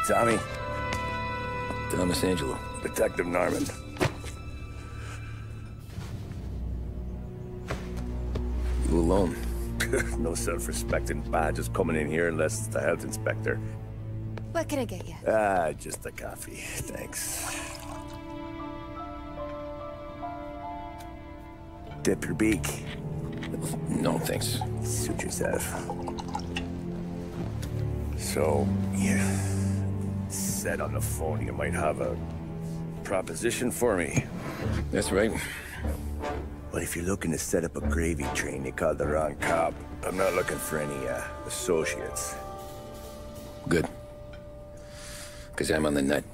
Tommy. Thomas Angelo. Detective Norman. You alone? No self-respecting badges coming in here unless it's the health inspector. What can I get you? Just a coffee. Thanks. Dip your beak. No, thanks. Suit yourself. So, you said on the phone you might have a proposition for me. That's right. Well, if you're looking to set up a gravy train, you called the wrong cop. I'm not looking for any, associates. Good. Because I'm on the nut.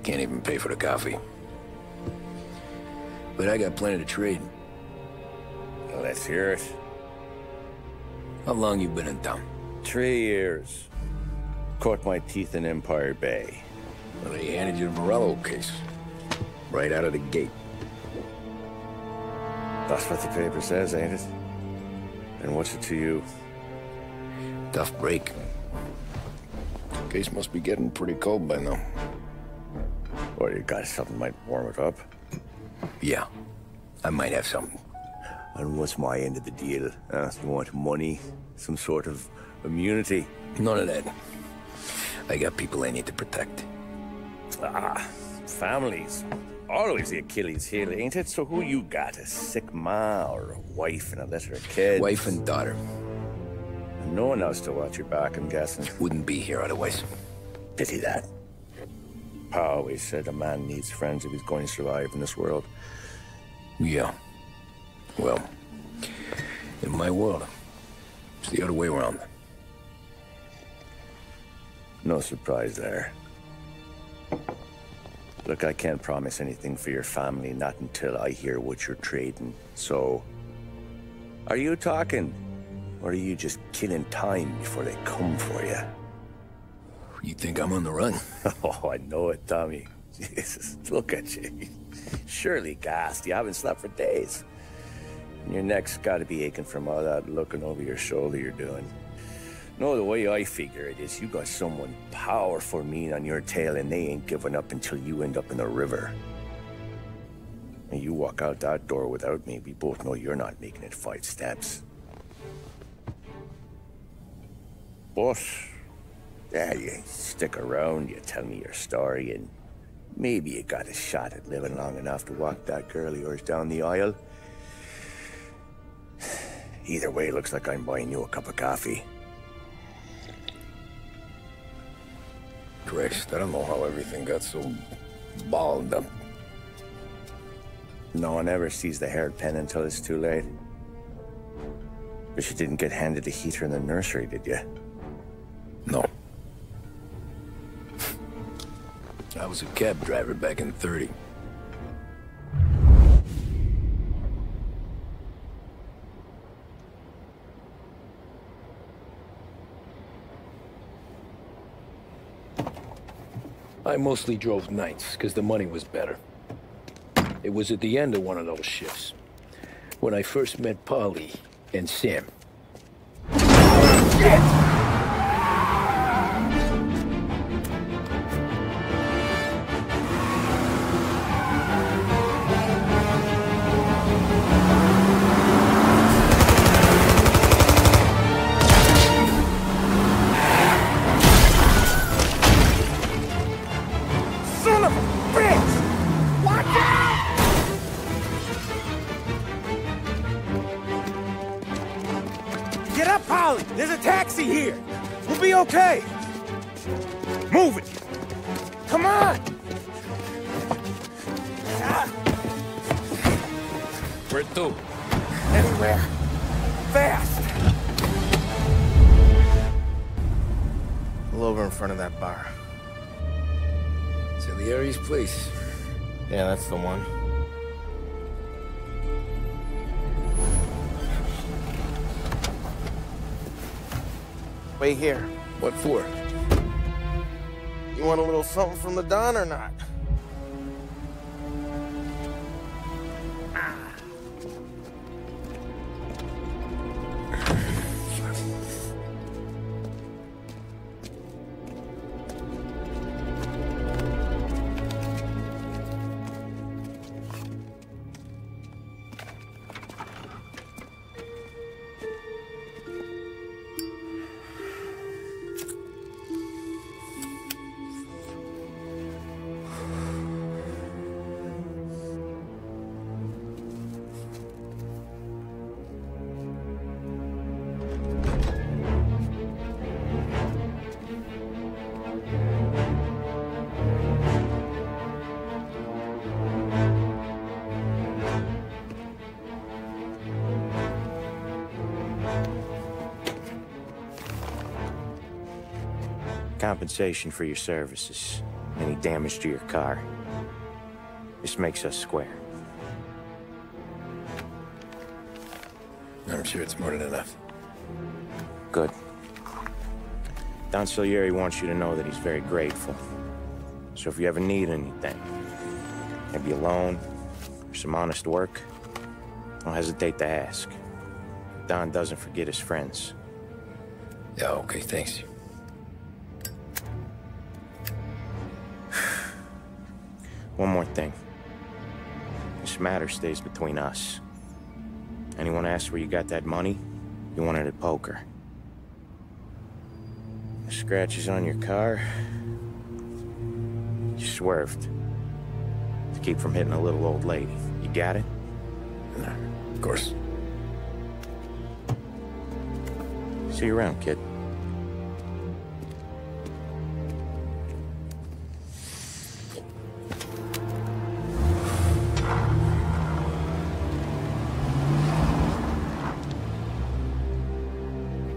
Can't even pay for the coffee. But I got plenty to trade. Well, let's hear it. How long you been in town? 3 years. Caught my teeth in Empire Bay. Well, they handed you the Morello case. Right out of the gate. That's what the paper says, ain't it? And what's it to you? Tough break. Case must be getting pretty cold by now. Or you got something might warm it up? Yeah, I might have something. And what's my end of the deal? You want money? Some sort of immunity? None of that. I got people I need to protect. Families. Always the Achilles heel, ain't it? So who you got? A sick ma or a wife and a litter of kids? Wife and daughter. And no one else to watch your back, I'm guessing. Wouldn't be here otherwise. Pity that. Pa always said a man needs friends if he's going to survive in this world. Yeah. Well, in my world, it's the other way around. No surprise there. Look, I can't promise anything for your family, not until I hear what you're trading. So, are you talking? Or are you just killing time before they come for you? You think I'm on the run? Oh, I know it, Tommy. Jesus, look at you. Surely gassed. You haven't slept for days. And your neck's got to be aching from all that looking over your shoulder you're doing. No, the way I figure it is you got someone powerful mean on your tail and they ain't giving up until you end up in the river. And you walk out that door without me, we both know you're not making it 5 steps. But, yeah, you stick around, you tell me your story, and maybe you got a shot at living long enough to walk that girl of yours down the aisle. Either way, looks like I'm buying you a cup of coffee. Christ, I don't know how everything got so balled up. No one ever sees the hairpin until it's too late. But you didn't get handed a heater in the nursery, did you? No. I was a cab driver back in '30. I mostly drove nights, because the money was better. It was at the end of one of those shifts, when I first met Polly and Sam. Shit! Get up, Polly! There's a taxi here! We'll be okay! Move it! Come on! Where to? Anywhere. Fast! Pull over in front of that bar. Salieri's place. Yeah, that's the one. Wait here. What for? You want a little something from the Don or not? compensation for your services. Any damage to your car. This makes us square. I'm sure it's more than enough. Good. Don Salieri wants you to know that he's very grateful. So if you ever need anything, maybe a loan or some honest work, don't hesitate to ask. Don doesn't forget his friends. Yeah, okay, thanks. One more thing. This matter stays between us. Anyone asks where you got that money, you won it at poker. The scratches on your car, you swerved to keep from hitting a little old lady. You got it? No, of course. See you around, kid.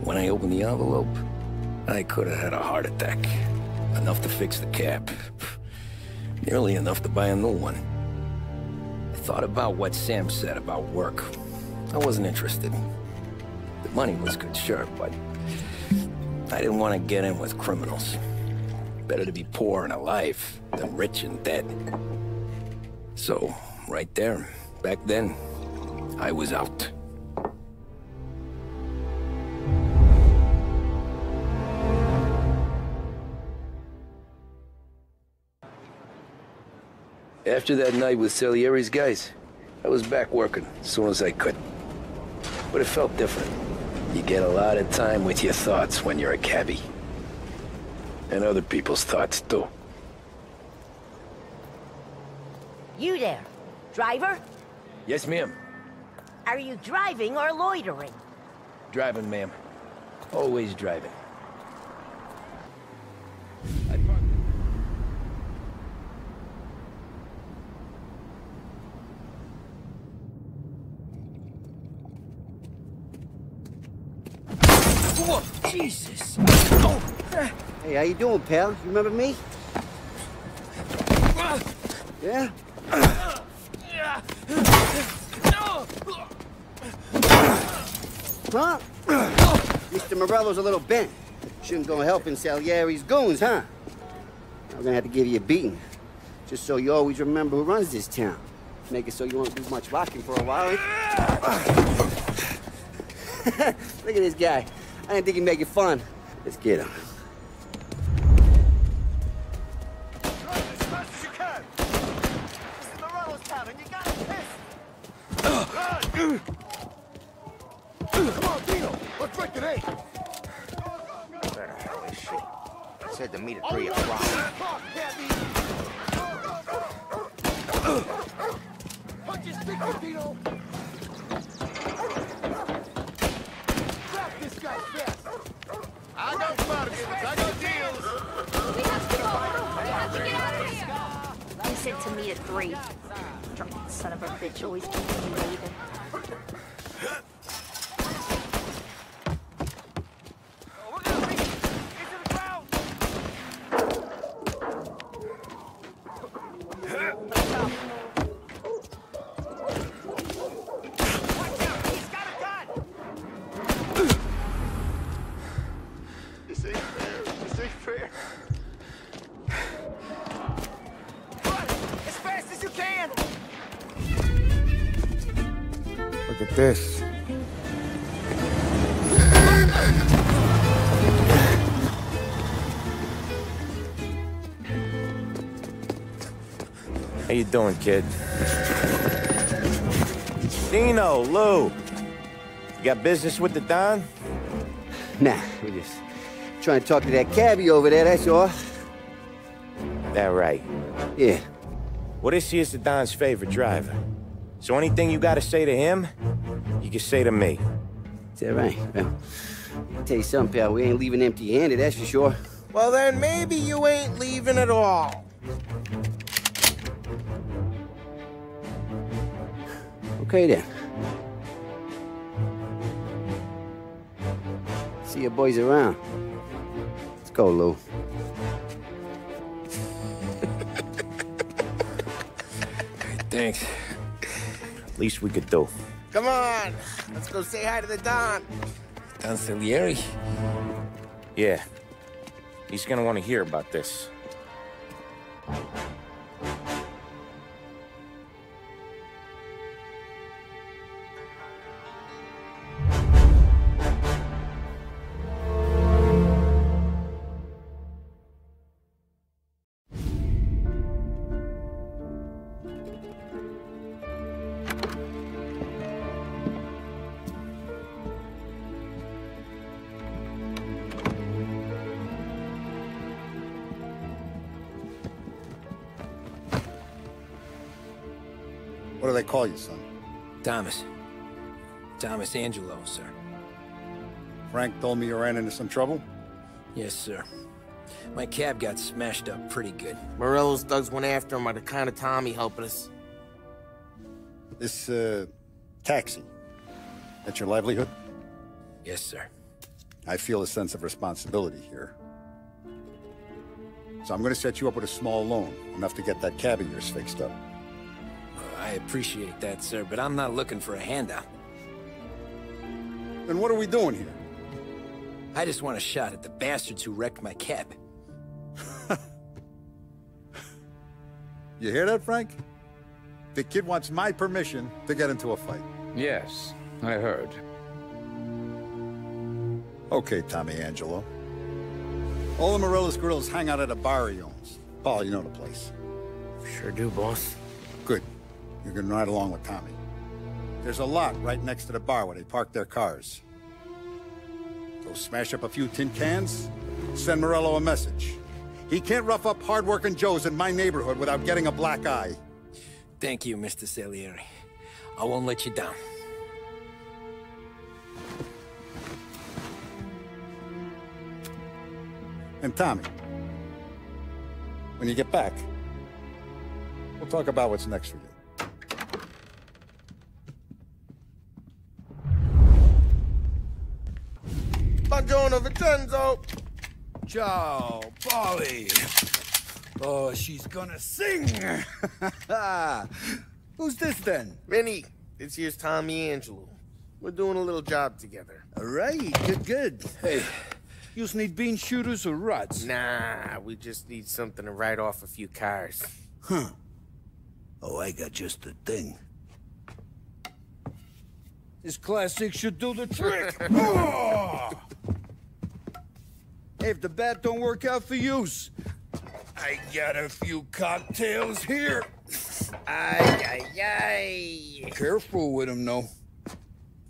When I opened the envelope, I could have had a heart attack. Enough to fix the cap. Nearly enough to buy a new one. I thought about what Sam said about work. I wasn't interested. The money was good, sure, but I didn't want to get in with criminals. Better to be poor and alive than rich and dead. So, right there, back then, I was out. After that night with Salieri's guys, I was back working as soon as I could. But it felt different. You get a lot of time with your thoughts when you're a cabbie. And other people's thoughts, too. You there, driver? Yes, ma'am. Are you driving or loitering? Driving, ma'am. Always driving. Whoa, Jesus! Oh. Hey, how you doing, pal? You remember me? Yeah? Huh? Mr. Morello's a little bent. Shouldn't go helping Salieri's goons, huh? I'm gonna have to give you a beating. Just so you always remember who runs this town. Make it so you won't do much rocking for a while. Look at this guy. I didn't think he'd make it fun. Let's get him. As fast as you can! This is Morello's town, and you got him pissed! Come on, Dino! Let's break it 8! Where the hell is she? Said to meet at 3 o'clock. Punch his stick, Dino! Grab this guy fast! I got bargains, I got deals! We have to go! We have to get out of here! He said to me at 3. Drunk son of a bitch always keeps me waiting. We're gonna reach into the ground! Watch out, he's got a gun! This ain't fair, this ain't fair. Run, as fast as you can! Look at this. How you doing, kid? Dino, Lou. You got business with the Don? Nah, we're just trying to talk to that cabbie over there, that's all. That right. Yeah. Well, this here's the Don's favorite driver. So anything you gotta say to him, you can say to me. Is that right? Well, I'll tell you something, pal. We ain't leaving empty-handed, that's for sure. Well, then maybe you ain't leaving at all. Okay, then. See you boys around. Let's go, Lou. Thanks. Least we could do. Come on, let's go say hi to the Don. Don Salieri? Yeah. He's gonna want to hear about this. What do they call you, son? Thomas. Tommy Angelo, sir. Frank told me you ran into some trouble? Yes, sir. My cab got smashed up pretty good. Morello's thugs went after him by the kind of Tommy helping us. This, taxi. That's your livelihood? Yes, sir. I feel a sense of responsibility here. So I'm gonna set you up with a small loan, enough to get that cab of yours fixed up. I appreciate that, sir, but I'm not looking for a handout. Then what are we doing here? I just want a shot at the bastards who wrecked my cab. You hear that, Frank? The kid wants my permission to get into a fight. Yes, I heard. Okay, Tommy Angelo. All the Morello's girls hang out at a bar he owns. Paul, you know the place. Sure do, boss. Good. You can ride along with Tommy. There's a lot right next to the bar where they park their cars. Go smash up a few tin cans, send Morello a message. He can't rough up hard-working Joes in my neighborhood without getting a black eye. Thank you, Mr. Salieri. I won't let you down. And Tommy, when you get back, we'll talk about what's next for you. Buongiorno, Vincenzo. Ciao, Polly. Oh, she's gonna sing. Who's this then? Vinny, this here's Tommy Angelo. We're doing a little job together. All right, good. Hey, you need bean shooters or rods? Nah, we just need something to write off a few cars. Huh. Oh, I got just the thing. This classic should do the trick. Oh! Hey, if the bat don't work out for yous, I got a few cocktails here. Ay. Careful with them, though.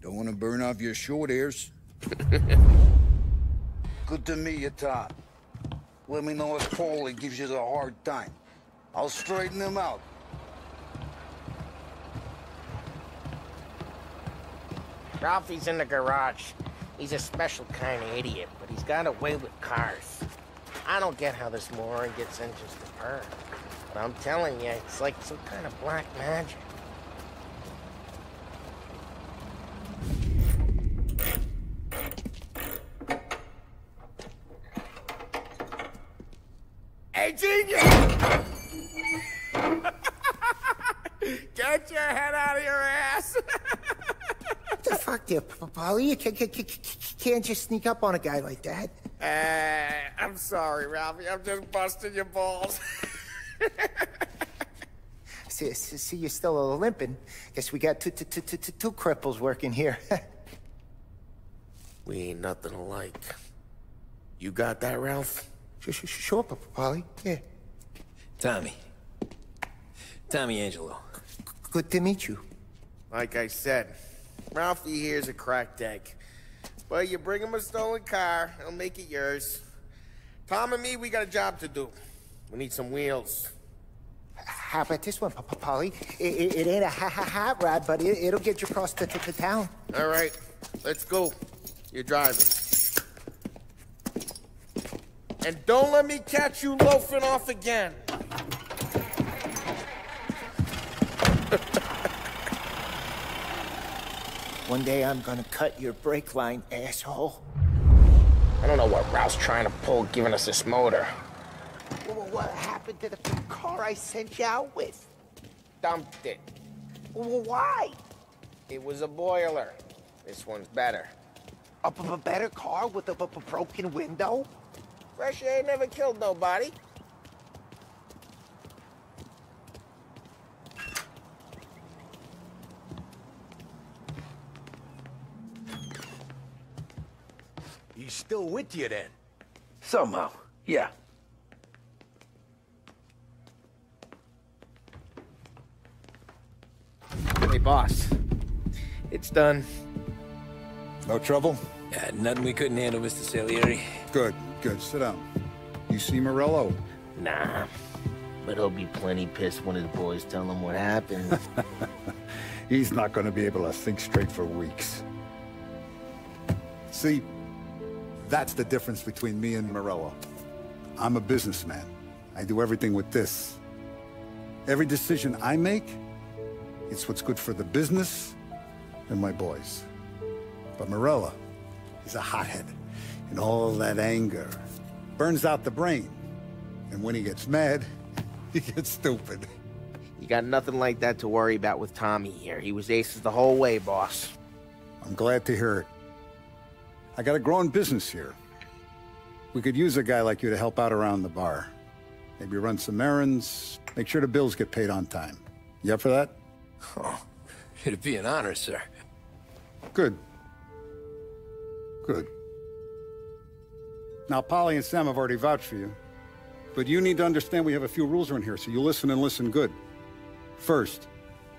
Don't want to burn off your short hairs. Good to meet you, Tom. Let me know if Paulie gives you the hard time. I'll straighten him out. Ralphie's in the garage. He's a special kind of idiot, but he's got a way with cars. I don't get how this moron gets in just a perk. But I'm telling you, it's like some kind of black magic. Hey, genius! Get your head out of your ass! What the fuck there, Polly? You can't just sneak up on a guy like that. I'm sorry, Ralphie. I'm just busting your balls. See, you're still limping. Guess we got two cripples working here. We ain't nothing alike. You got that, Ralph? Sure, Polly. Yeah. Tommy Angelo. Good to meet you. Like I said, Ralphie here's a cracked egg. But you bring him a stolen car, he'll make it yours. Tom and me, we got a job to do. We need some wheels. How about this one, Polly? It ain't a hot rod, but it'll get you across to town. All right, let's go. You're driving. And don't let me catch you loafing off again. One day I'm gonna cut your brake line, asshole. I don't know what Ralph Sal's trying to pull giving us this motor. Well, what happened to the car I sent you out with? Dumped it. Well, why? It was a boiler. This one's better. A better car with a broken window? Fresh air never killed nobody. He's still with you then? Somehow, yeah. Hey, boss. It's done. No trouble? Yeah, nothing we couldn't handle, Mr. Salieri. Good, good. Sit down. You see Morello? Nah. But he'll be plenty pissed when his boys tell him what happened. He's not going to be able to think straight for weeks. See, that's the difference between me and Morello. I'm a businessman. I do everything with this. Every decision I make, it's what's good for the business and my boys. But Morello, he's a hothead. And all that anger burns out the brain. And when he gets mad, he gets stupid. You got nothing like that to worry about with Tommy here. He was aces the whole way, boss. I'm glad to hear it. I got a growing business here. We could use a guy like you to help out around the bar. Maybe run some errands, make sure the bills get paid on time. You up for that? Oh, it'd be an honor, sir. Good. Good. Now, Polly and Sam have already vouched for you. But you need to understand we have a few rules around here, so you listen and listen good. First,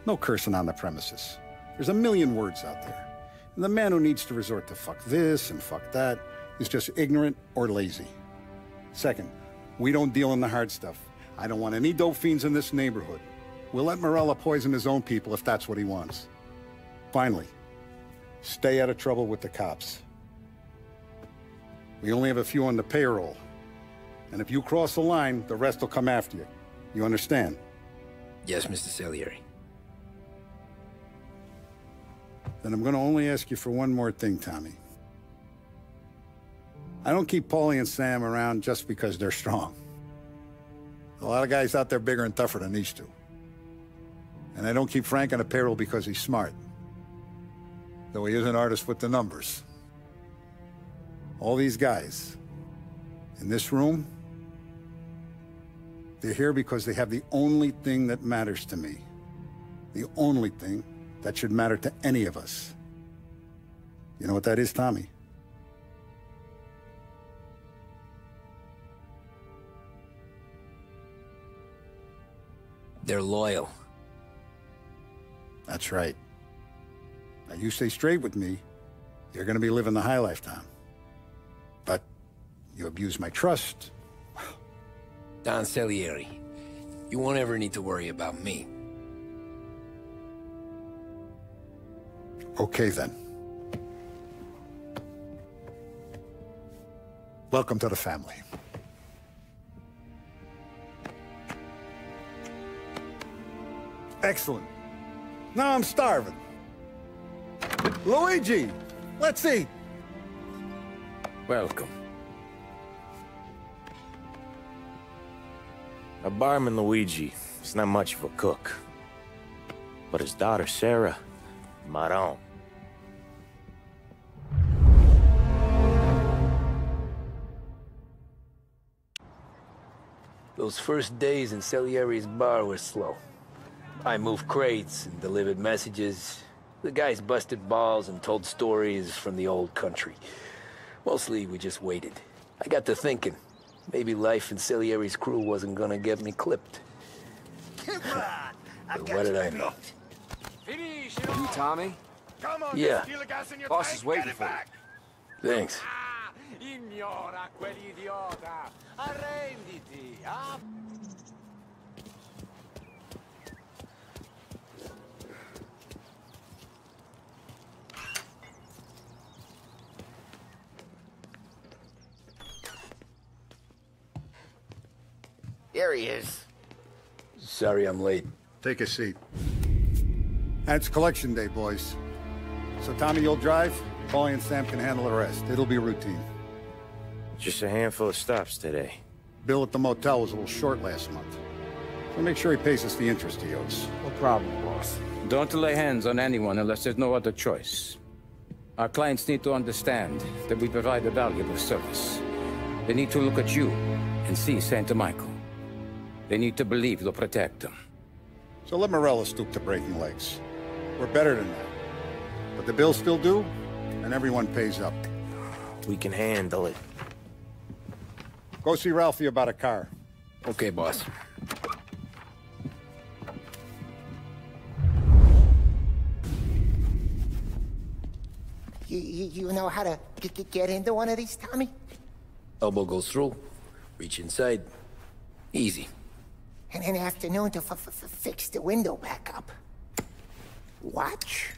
no cursing on the premises. There's a million words out there. And the man who needs to resort to fuck this and fuck that is just ignorant or lazy. Second, we don't deal in the hard stuff. I don't want any dope fiends in this neighborhood. We'll let Morello poison his own people if that's what he wants. Finally, stay out of trouble with the cops. We only have a few on the payroll. And if you cross the line, the rest will come after you. You understand? Yes, Mr. Salieri. Then I'm gonna only ask you for one more thing, Tommy. I don't keep Paulie and Sam around just because they're strong. A lot of guys out there bigger and tougher than these two. And I don't keep Frank on the payroll because he's smart. Though he is an artist with the numbers. All these guys in this room, they're here because they have the only thing that matters to me. The only thing that should matter to any of us. You know what that is, Tommy? They're loyal. That's right. Now, you stay straight with me, you're gonna be living the high life, Tom. But you abuse my trust. Don Salieri, you won't ever need to worry about me. Okay, then. Welcome to the family. Excellent. Now I'm starving. Luigi, let's eat. Welcome. Our barman Luigi is not much of a cook. But his daughter Sarah, Maron. Those first days in Salieri's bar were slow. I moved crates and delivered messages. The guys busted balls and told stories from the old country. Mostly, we just waited. I got to thinking, maybe life in Salieri's crew wasn't gonna get me clipped. Come on! But what did I know? You, Tommy? Come on, Yeah. steal the gas in your Boss tank, is waiting get it for you. back. Thanks. Ignora quell'idiota! Arrenditi! Ah! There he is. Sorry I'm late. Take a seat. It's collection day, boys. So Tommy, you'll drive. Paulie and Sam can handle the rest. It'll be routine. Just a handful of stops today. Bill at the motel was a little short last month. So make sure he pays us the interest he owes. No problem, boss. Don't lay hands on anyone unless there's no other choice. Our clients need to understand that we provide a valuable service. They need to look at you and see Santa Michael. They need to believe you'll protect them. So let Morello stoop to breaking legs. We're better than that. But the bill's still due, and everyone pays up. We can handle it. Go see Ralphie about a car. Okay, boss. You know how to get into one of these, Tommy? Elbow goes through, reach inside. Easy. And in the afternoon to fix the window back up. Watch.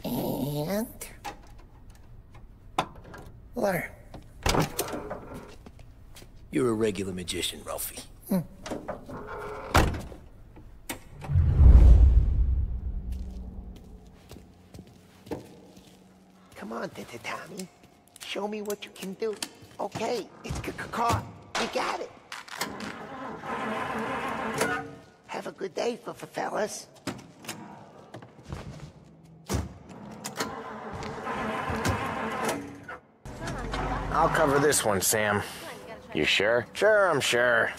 And... learn. You're a regular magician, Ralphie. Come on, Tommy. Show me what you can do. Okay, it's caught. You got it. Have a good day, fellas. I'll cover this one, Sam. You sure? Sure, I'm sure.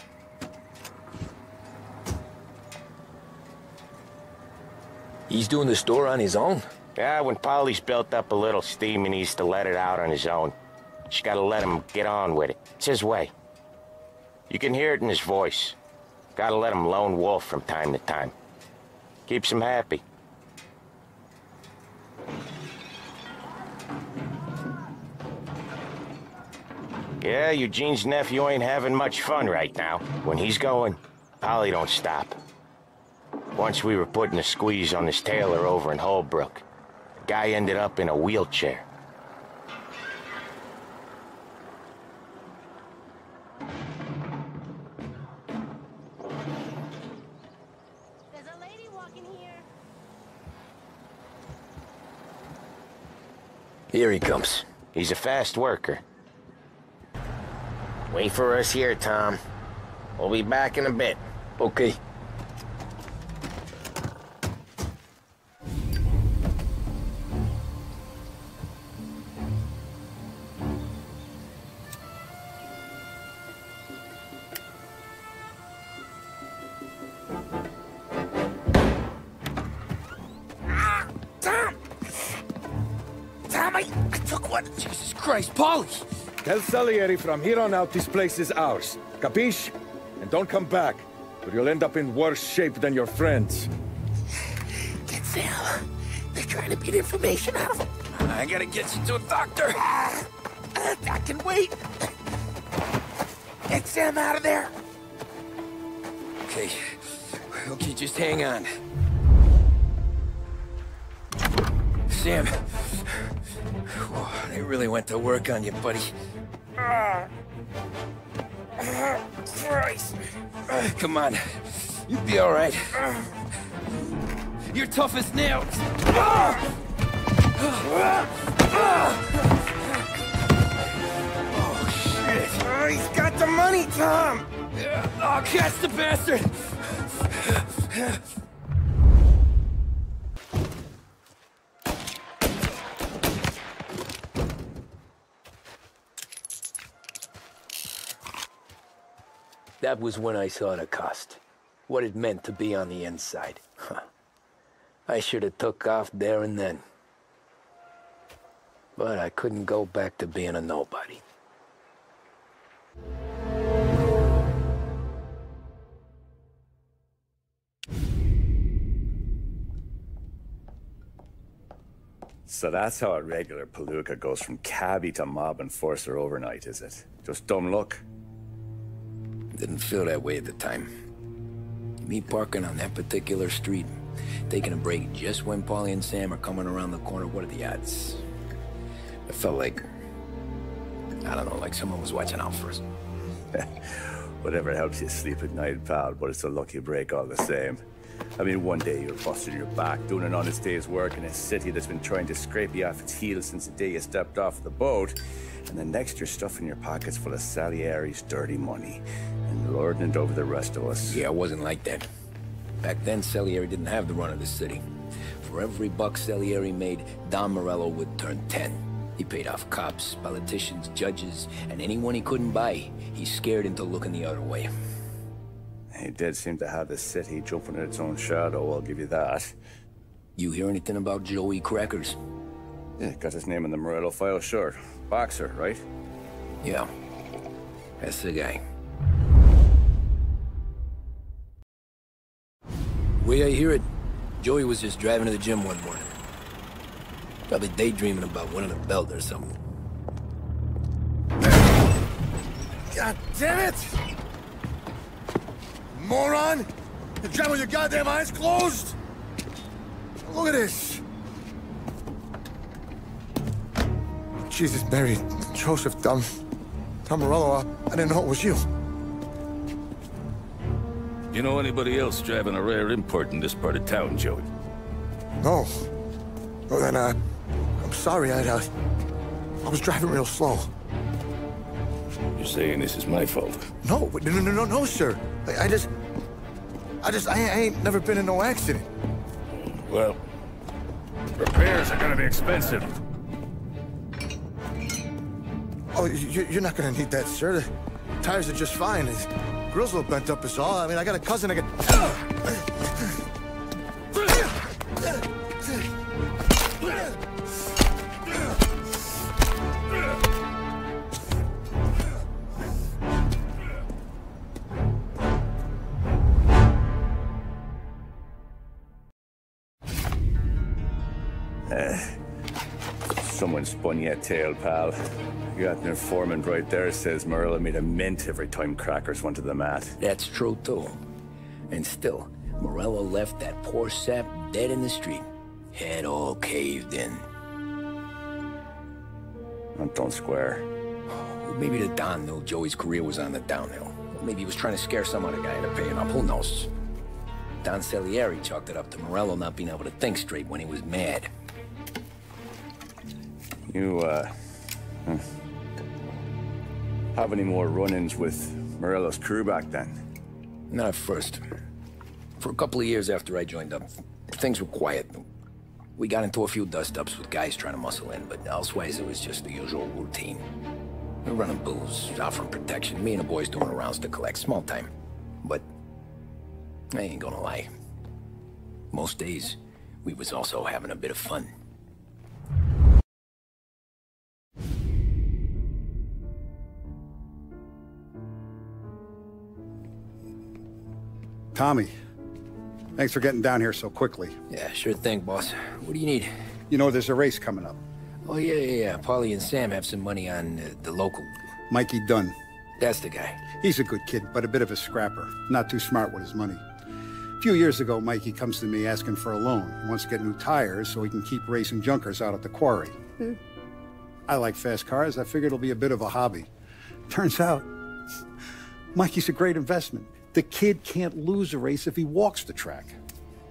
He's doing the store on his own? Yeah, when Polly's built up a little steam, he needs to let it out on his own. Just gotta let him get on with it. It's his way. You can hear it in his voice. Gotta let him lone wolf from time to time. Keeps him happy. Yeah, Eugene's nephew ain't having much fun right now. When he's going, Polly don't stop. Once we were putting a squeeze on this tailor over in Holbrook. The guy ended up in a wheelchair. There's a lady walking here. Here he comes. He's a fast worker. Wait for us here, Tom. We'll be back in a bit. Okay. Tommy, I took one. Jesus Christ, Polly! Tell Salieri from here on out this place is ours. Capiche? And don't come back, or you'll end up in worse shape than your friends. Get Sam. They're trying to beat information out of him. I gotta get you to a doctor. I can wait. Get Sam out of there. Okay. Okay, just hang on. Sam. They really went to work on you, buddy. Christ. Come on. You'll be all right. You're tough as nails. Oh, shit. Oh, he's got the money, Tom. Oh, catch the bastard. That was when I saw the cost. What it meant to be on the inside. I should have took off there and then. But I couldn't go back to being a nobody. So that's how a regular palooka goes from cabbie to mob enforcer overnight, is it? Just dumb luck? Didn't feel that way at the time. Me parking on that particular street, taking a break just when Paulie and Sam are coming around the corner, what are the odds? It felt like, I don't know, like someone was watching out for us. Whatever helps you sleep at night, pal, but it's a lucky break all the same. I mean, one day you're busting your back, doing an honest day's work in a city that's been trying to scrape you off its heels since the day you stepped off the boat, and the next you're stuffing your pockets full of Salieri's dirty money and lording it over the rest of us. Yeah, it wasn't like that. Back then, Salieri didn't have the run of the city. For every buck Salieri made, Don Morello would turn 10. He paid off cops, politicians, judges, and anyone he couldn't buy, he scared into looking the other way. He did seem to have the city jumping in its own shadow, I'll give you that. You hear anything about Joey Crackers? Yeah, got his name in the Morello file, sure. Boxer, right? Yeah, that's the guy. The way I hear it, Joey was just driving to the gym one morning. Probably daydreaming about winning a belt or something. God damn it! Moron! You're driving with your goddamn eyes closed! Look at this! Jesus, Mary, Joseph, Tom Morello, I didn't know it was you. You know anybody else driving a rare import in this part of town, Joey? No. Well, then, I'm sorry, I was driving real slow. You're saying this is my fault? No, sir. I ain't never been in no accident. Well, repairs are gonna be expensive. Oh, you're not gonna need that, sir. The tires are just fine. The grill's a little bent up is all. I mean, I got a cousin I can... Someone spun you a tale, pal. You got an informant right there says Morello made a mint every time Crackers went to the mat. That's true, too. And still, Morello left that poor sap dead in the street. Head all caved in. Don't square. Maybe the Don knew Joey's career was on the downhill. Maybe he was trying to scare some other guy into paying up. Who knows? Don Salieri chalked it up to Morello not being able to think straight when he was mad. You, have any more run-ins with Morello's crew back then? Not at first. For a couple of years after I joined up, things were quiet. We got into a few dust-ups with guys trying to muscle in, but elsewise it was just the usual routine. We're running booze, offering protection, me and the boys doing the rounds to collect, small time. But I ain't gonna lie. Most days, we was also having a bit of fun. Tommy, thanks for getting down here so quickly. Yeah, sure thing, boss. What do you need? You know, there's a race coming up. Oh, yeah. Paulie and Sam have some money on the local. Mikey Dunn. That's the guy. He's a good kid, but a bit of a scrapper. Not too smart with his money. A few years ago, Mikey comes to me asking for a loan. He wants to get new tires so he can keep racing junkers out at the quarry. I like fast cars. I figured it'll be a bit of a hobby. Turns out, Mikey's a great investment. The kid can't lose a race if he walks the track.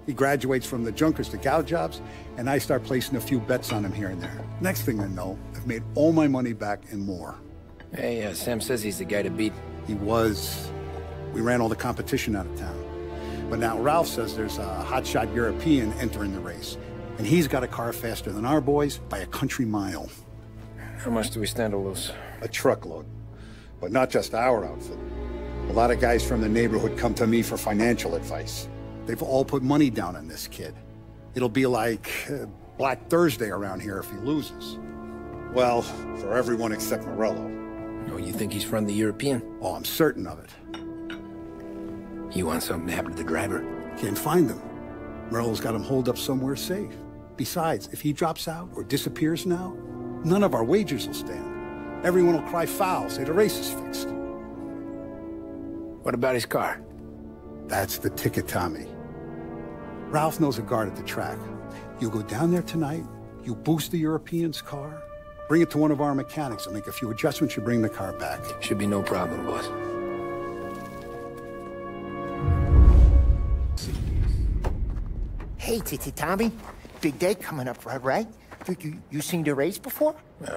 He graduates from the junkers to gal jobs, and I start placing a few bets on him here and there. Next thing I know, I've made all my money back and more. Hey, Sam says he's the guy to beat. He was. We ran all the competition out of town. But now Ralph says there's a hotshot European entering the race, and he's got a car faster than our boys by a country mile. How much do we stand to lose? A truckload. But not just our outfit. A lot of guys from the neighborhood come to me for financial advice. They've all put money down on this kid. It'll be like Black Thursday around here if he loses. Well, for everyone except Morello. Oh, you think he's from the European? Oh, I'm certain of it. You want something to happen to the driver? Can't find him. Morello's got him holed up somewhere safe. Besides, if he drops out or disappears now, none of our wagers will stand. Everyone will cry foul, say the race is fixed. What about his car? That's the ticket, Tommy. Ralph knows a guard at the track. You go down there tonight, you boost the European's car, bring it to one of our mechanics, and make a few adjustments, you bring the car back. Should be no problem, boss. Hey, Tommy. Big day coming up, right? You seen the race before?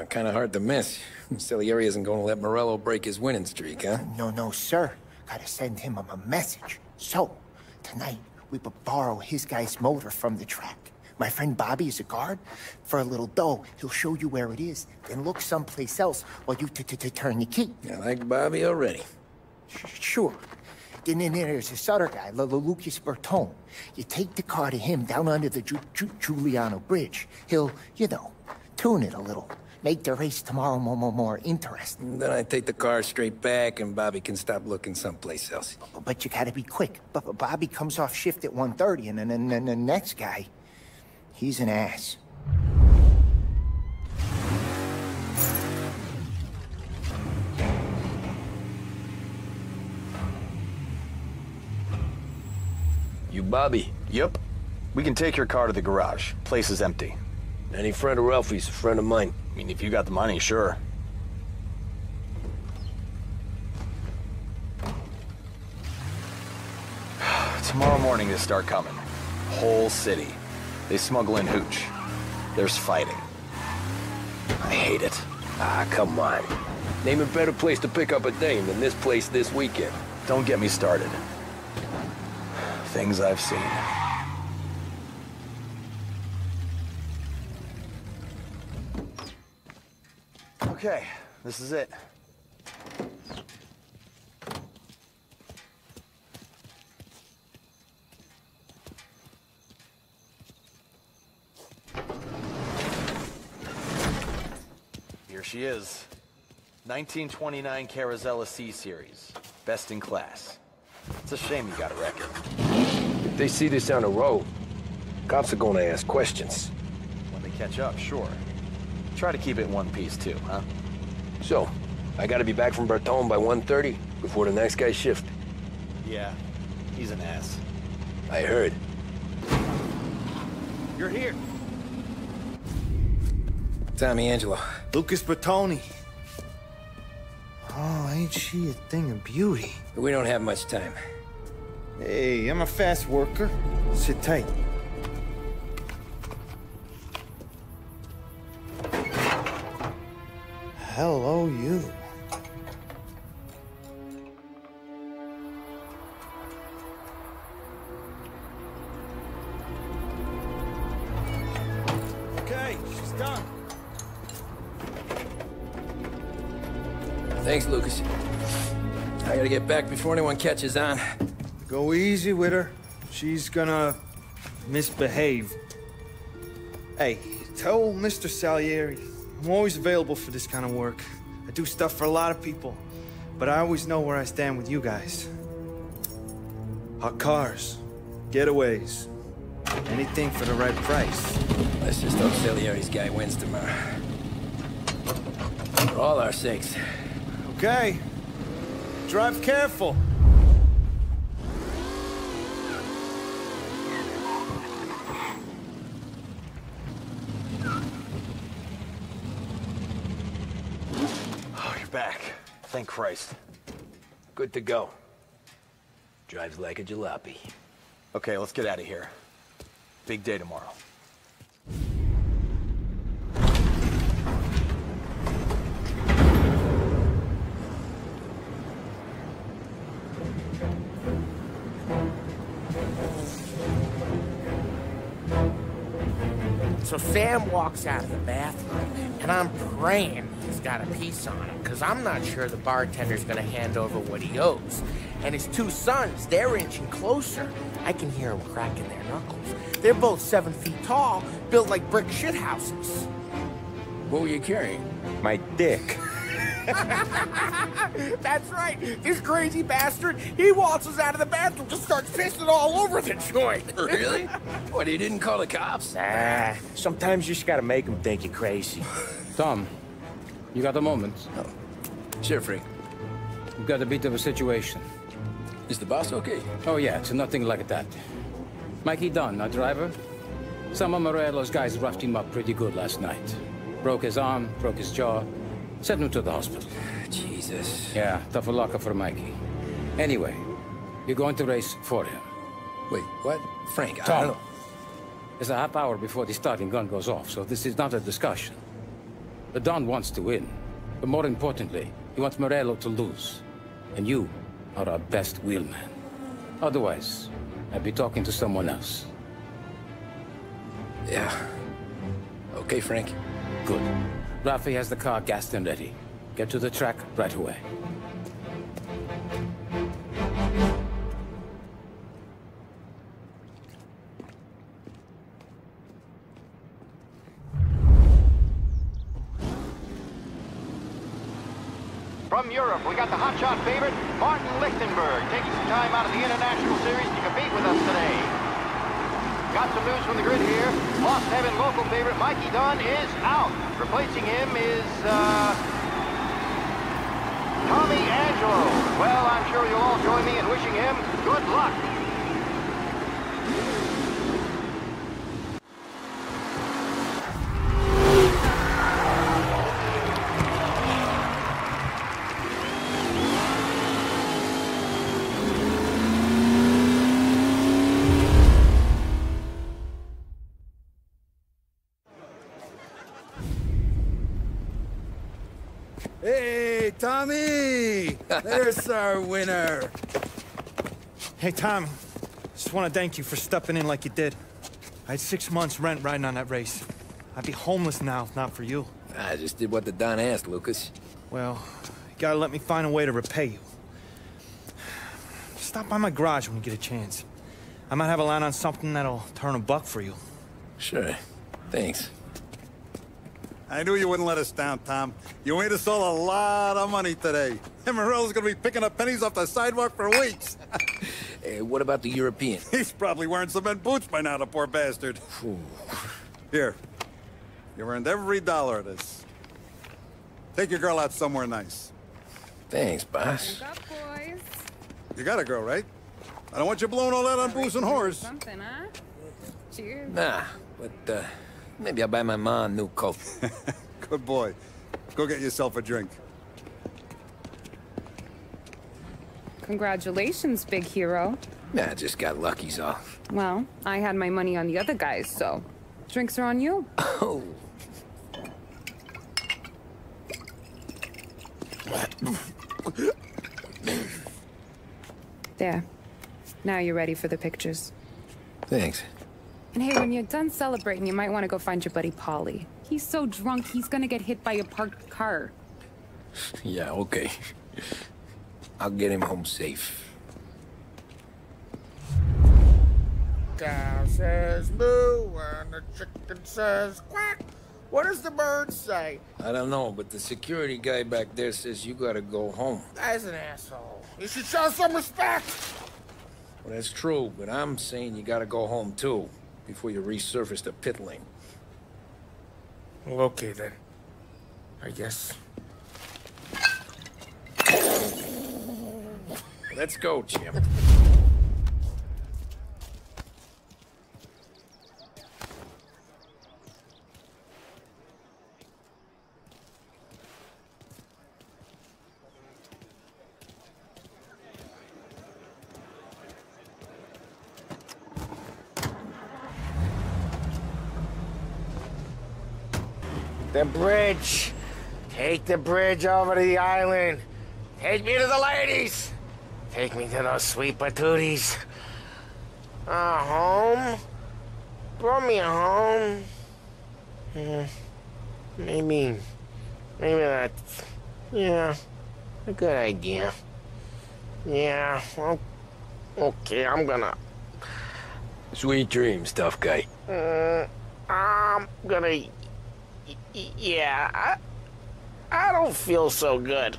Kind of hard to miss. Salieri isn't going to let Morello break his winning streak, huh? No, sir. Gotta send him a message. So, tonight, we borrow his guy's motor from the track. My friend Bobby is a guard. For a little dough, he'll show you where it is, then look someplace else while you turn the key. I like Bobby already. Sure. Then there's this other guy, Lucas Bertone. You take the car to him down under the Giuliano Bridge. He'll, you know, tune it a little. Make the race tomorrow more interesting. Then I take the car straight back and Bobby can stop looking someplace else. But you gotta be quick. Bobby comes off shift at 1:30 and then the next guy, he's an ass. You Bobby? Yep. We can take your car to the garage. Place is empty. Any friend of Ralphie's, a friend of mine. I mean, if you got the money, sure. Tomorrow morning they start coming. Whole city. They smuggle in hooch. There's fighting. I hate it. Ah, come on. Name a better place to pick up a dame than this place this weekend. Don't get me started. Things I've seen. Okay, this is it. Here she is. 1929 Carazella C-Series. Best in class. It's a shame you got a record. If they see this on the road, cops are gonna ask questions. When they catch up, sure. Try to keep it in one piece, too, huh? So, I gotta be back from Bertone by 1:30 before the next guy's shift. Yeah, he's an ass. I heard. You're here. Tommy Angelo. Lucas Bertone. Oh, ain't she a thing of beauty? We don't have much time. Hey, I'm a fast worker. Sit tight. Hello, you. Okay, she's done. Thanks, Lucas. I gotta get back before anyone catches on. Go easy with her. She's gonna misbehave. Hey, tell Mr. Salieri I'm always available for this kind of work. I do stuff for a lot of people, but I always know where I stand with you guys. Hot cars, getaways, anything for the right price. Let's just hope Salieri's guy wins tomorrow. For all our sakes. Okay. Drive careful. Oh, you're back. Thank Christ. Good to go. Drives like a jalopy. Okay, let's get out of here. Big day tomorrow. So Sam walks out of the bathroom, and I'm praying he's got a piece on him, because I'm not sure the bartender's gonna hand over what he owes. And his two sons, they're inching closer. I can hear them cracking their knuckles. They're both 7 feet tall, built like brick shithouses. What were you carrying? My dick. That's right. This crazy bastard, he waltzes out of the bathroom, just starts pissing all over the joint. Really? What, he didn't call the cops? Nah, sometimes you just gotta make them think you're crazy. Tom, you got a moment? Oh. Sure, Frank. We've got a bit of a situation. Is the boss okay? Oh yeah, it's nothing like that. Mikey Dunn, our driver. Some of Morello's guys roughed him up pretty good last night. Broke his arm, broke his jaw. Sent him to the hospital. Jesus. Yeah, tough luck for Mikey. Anyway, you're going to race for him. Wait, what? Frank, I Tom, don't... There's a half hour before the starting gun goes off, so this is not a discussion. The Don wants to win, but more importantly, he wants Morello to lose. And you are our best wheelman. Otherwise, I'd be talking to someone else. Yeah. Okay, Frank. Good. Rafi has the car gassed and ready. Get to the track right away. From Europe, we got the hotshot favorite, Martin Lichtenberg, taking some time out of the International Series to compete with us today. Got some news from the grid here. Lost Heaven local favorite Mikey Dunn is out. Replacing him is, Tommy Angelo. Well, I'm sure you'll all join me in wishing him good luck. Hey, Tommy! There's our winner. Hey, Tom. Just want to thank you for stepping in like you did. I had 6 months rent riding on that race. I'd be homeless now if not for you. I just did what the Don asked, Lucas. Well, you gotta let me find a way to repay you. Stop by my garage when you get a chance. I might have a line on something that'll turn $1 for you. Sure. Thanks. I knew you wouldn't let us down, Tom. You made us all a lot of money today. And Morello's gonna be picking up pennies off the sidewalk for weeks. Hey, what about the European? He's probably wearing cement boots by now, the poor bastard. Here. You earned every dollar of this. Take your girl out somewhere nice. Thanance, boss. What's up, boys? You got a girl, right? I don't want you blowing all that on booze and whores. Something, huh? Cheers. Nah, but, maybe I'll buy my mom a new coat. Good boy. Go get yourself a drink. Congratulations, big hero. Nah, I just got lucky's off. Well, I had my money on the other guys, so drinks are on you. Oh. There. Now you're ready for the pictures. Thanks. And hey, when you're done celebrating, you might want to go find your buddy Paulie. He's so drunk, he's gonna get hit by a parked car. Yeah, okay. I'll get him home safe. Cow says moo and the chicken says quack. What does the bird say? I don't know, but the security guy back there says you gotta go home. Guy's an asshole. You should show some respect. Well, that's true, but I'm saying you gotta go home too, before you resurface the pit lane. Well, okay then. I guess. Let's go, Jim. The bridge. Take the bridge over to the island. Take me to the ladies. Take me to those sweet patooties. Home? Brought me a home. Maybe that's, yeah, a good idea. Yeah, well, okay, I'm gonna. Sweet dreams, tough guy. I'm gonna. Yeah, I don't feel so good.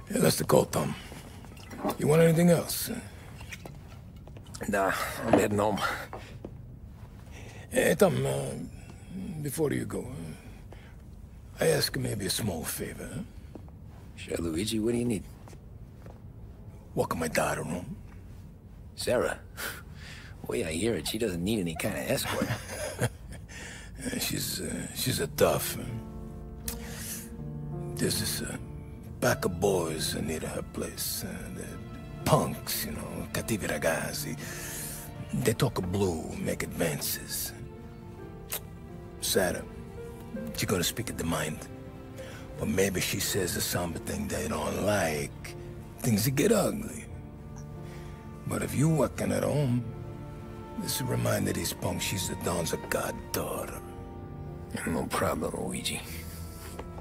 Yeah, that's the call, Tom. You want anything else? Nah, I'm heading home. Hey, Tom, before you go, I ask maybe a small favor. Huh? Sure, Luigi, what do you need? Walk my daughter home. Sarah? The way I hear it, she doesn't need any kind of escort. She's a tough. There's this pack of boys near her place. They're punks, you know, cattivi ragazzi. They talk blue, make advances. Sarah, she's gonna speak at the mind. But maybe she says something they don't like. Things that get ugly. But if you working at home, this is a reminder these punks she's the Don's a goddaughter. No problem, Luigi.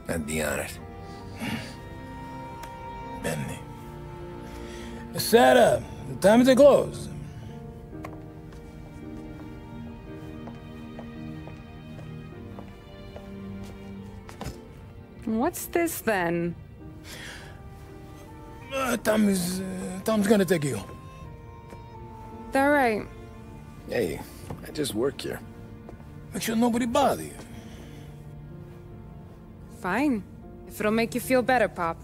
I'd be honored. Benny. Sarah, the time to close. What's this then? Tom's gonna take you. All right. Hey, I just work here. Make sure nobody bother you. Fine. If it'll make you feel better, Pop.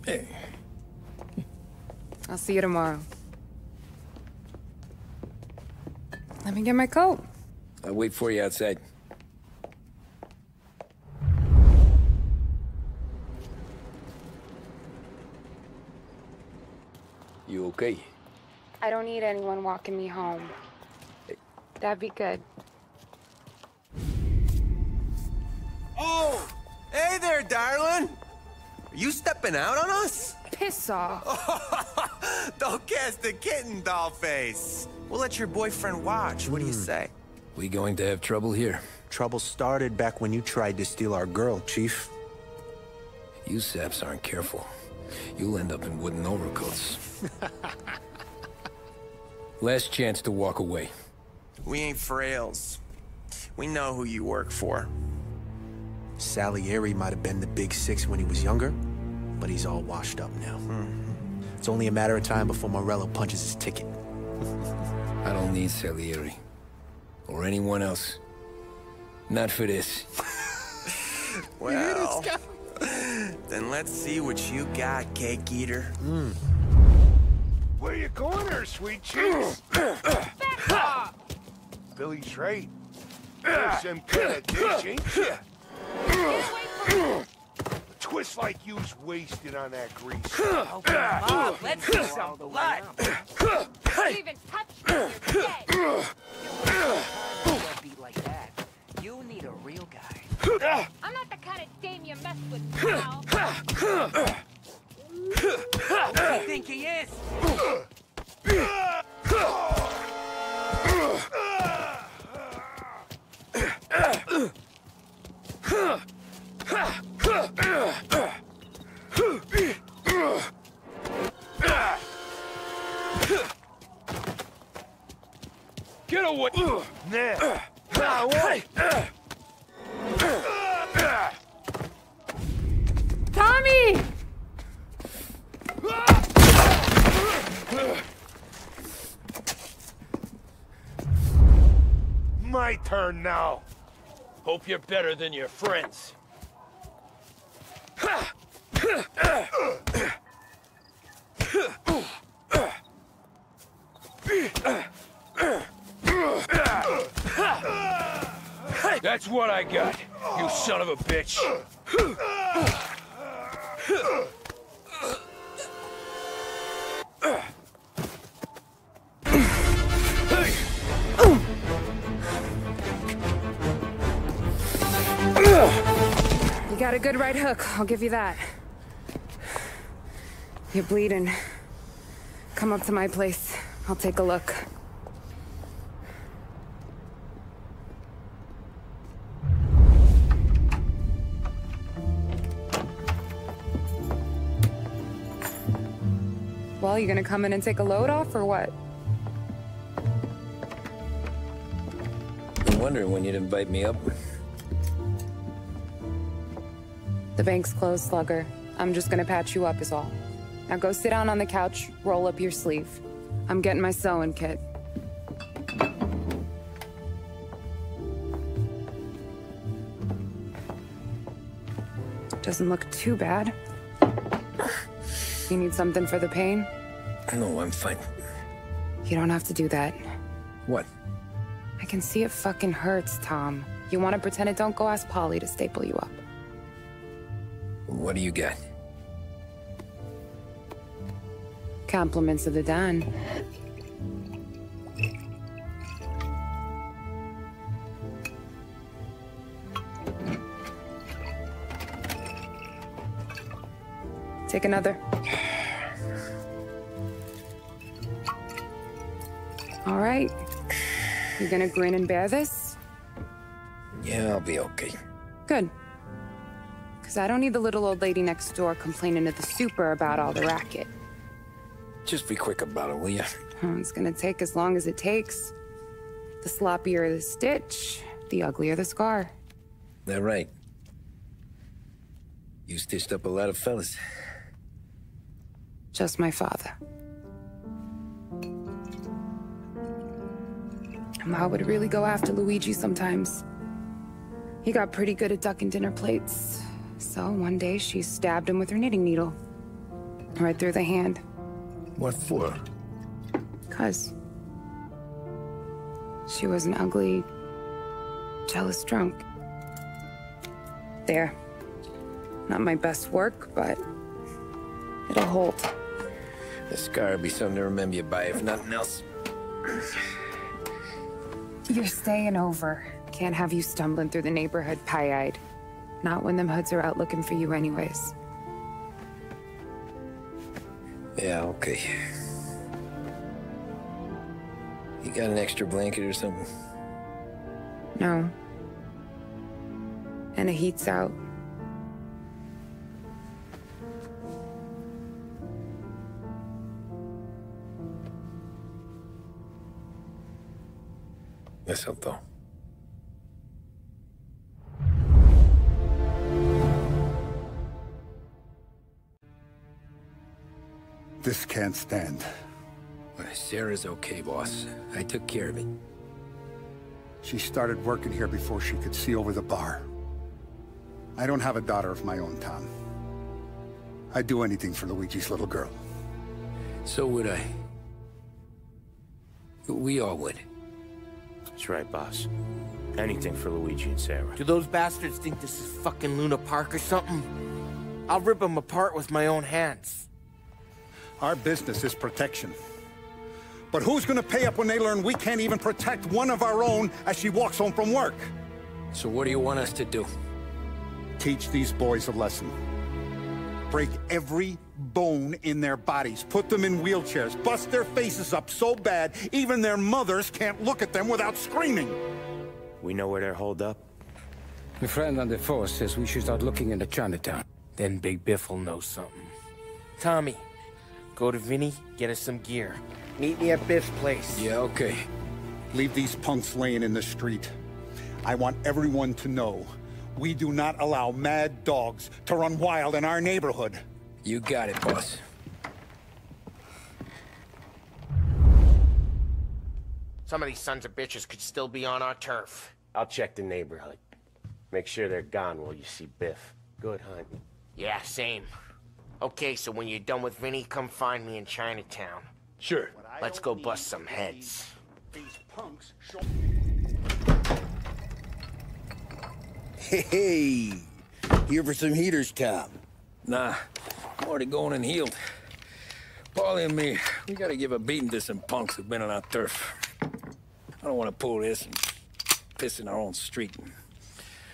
Hey. I'll see you tomorrow. Let me get my coat. I'll wait for you outside. You okay? I don't need anyone walking me home. That'd be good. Oh! Hey there, darling! Are you stepping out on us? Piss off. Don't cast a kitten, dollface. We'll let your boyfriend watch. What do you say? We going to have trouble here? Trouble started back when you tried to steal our girl, Chief. You saps aren't careful. You'll end up in wooden overcoats. Last chance to walk away. We ain't frails. We know who you work for. Salieri might have been the big six when he was younger, but he's all washed up now. It's only a matter of time before Morello punches his ticket. I don't need Salieri. Or anyone else. Not for this. Well, then let's see what you got, cake eater. Where you going there, sweet cheeks? Billy's right. There's some kind of dish, ain't ya? A twist like you's wasted on that grease. Open them up. Let's see some blood. Even touch me, you're dead. You beat like that. You need a real guy. I'm not the kind of dame you mess with, pal. Who do you think he is? Get away! Now what? Tommy! My turn now. Hope you're better than your friends. That's what I got, you son of a bitch. You got a good right hook, I'll give you that. You're bleeding. Come up to my place. I'll take a look. Well, you gonna come in and take a load off, or what? Been wondering when you'd invite me up. The bank's closed, Slugger. I'm just gonna patch you up is all. Now go sit down on the couch, roll up your sleeve. I'm getting my sewing kit. Doesn't look too bad. You need something for the pain? No, I'm fine. You don't have to do that. What? I can see it fucking hurts, Tom. You want to pretend it? Don't go ask Polly to staple you up. What do you got? Compliments of the Don. Take another. All right. You gonna grin and bear this? Yeah, I'll be okay. Good. Because I don't need the little old lady next door complaining to the super about all the racket. Just be quick about it, will ya? It's gonna take as long as it takes. The sloppier the stitch, the uglier the scar. That right? You stitched up a lot of fellas. Just my father. Ma would really go after Luigi sometimes. He got pretty good at ducking dinner plates. So one day she stabbed him with her knitting needle. Right through the hand. What for? 'Cause she was an ugly, jealous drunk. There. Not my best work, but it'll hold. The scar will be something to remember you by, if nothing else. You're staying over. Can't have you stumbling through the neighborhood pie-eyed. Not when them hoods are out looking for you anyways. Yeah, okay. You got an extra blanket or something? No. And the heat's out. Eso todo. This can't stand. Sarah's okay, boss. I took care of it. She started working here before she could see over the bar. I don't have a daughter of my own, Tom. I'd do anything for Luigi's little girl. So would I. We all would. That's right, boss. Anything for Luigi and Sarah. Do those bastards think this is fucking Luna Park or something? I'll rip them apart with my own hands. Our business is protection. But who's gonna pay up when they learn we can't even protect one of our own as she walks home from work? So what do you want us to do? Teach these boys a lesson. Break every bone in their bodies, put them in wheelchairs, bust their faces up so bad even their mothers can't look at them without screaming. We know where they're holed up? My friend on the force says we should start looking into Chinatown. Then Big Biff will know something. Tommy, go to Vinny, get us some gear. Meet me at Biff's place. Yeah, okay. Leave these punks laying in the street. I want everyone to know we do not allow mad dogs to run wild in our neighborhood. You got it, boss. Some of these sons of bitches could still be on our turf. I'll check the neighborhood. Make sure they're gone while you see Biff. Good hunt. Yeah, same. Okay, so when you're done with Vinny, come find me in Chinatown. Sure. Let's go bust some heads. These punks Hey, here for some heaters, Tom? Nah, I'm already going and healed. Paulie and me, we gotta give a beating to some punks who've been on our turf. I don't want to pull this and piss in our own street.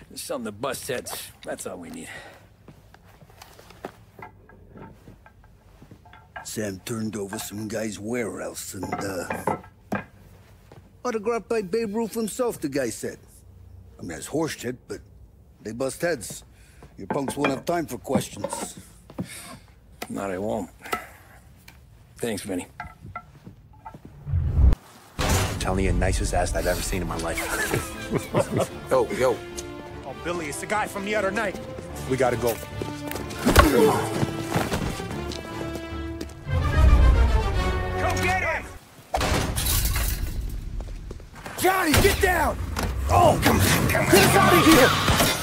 There's something to bust heads. That's all we need. Sam turned over some guy's warehouse and, autographed by Babe Ruth himself, the guy said. I mean, that's horse shit, but they bust heads. Your punks won't have time for questions. No, they won't. Thanks, Vinny. I'm telling you, nicest ass I've ever seen in my life. Yo. Oh, Billy, it's the guy from the other night. We gotta go. Come get him! Johnny, get down! Oh, come on. Get us out of here!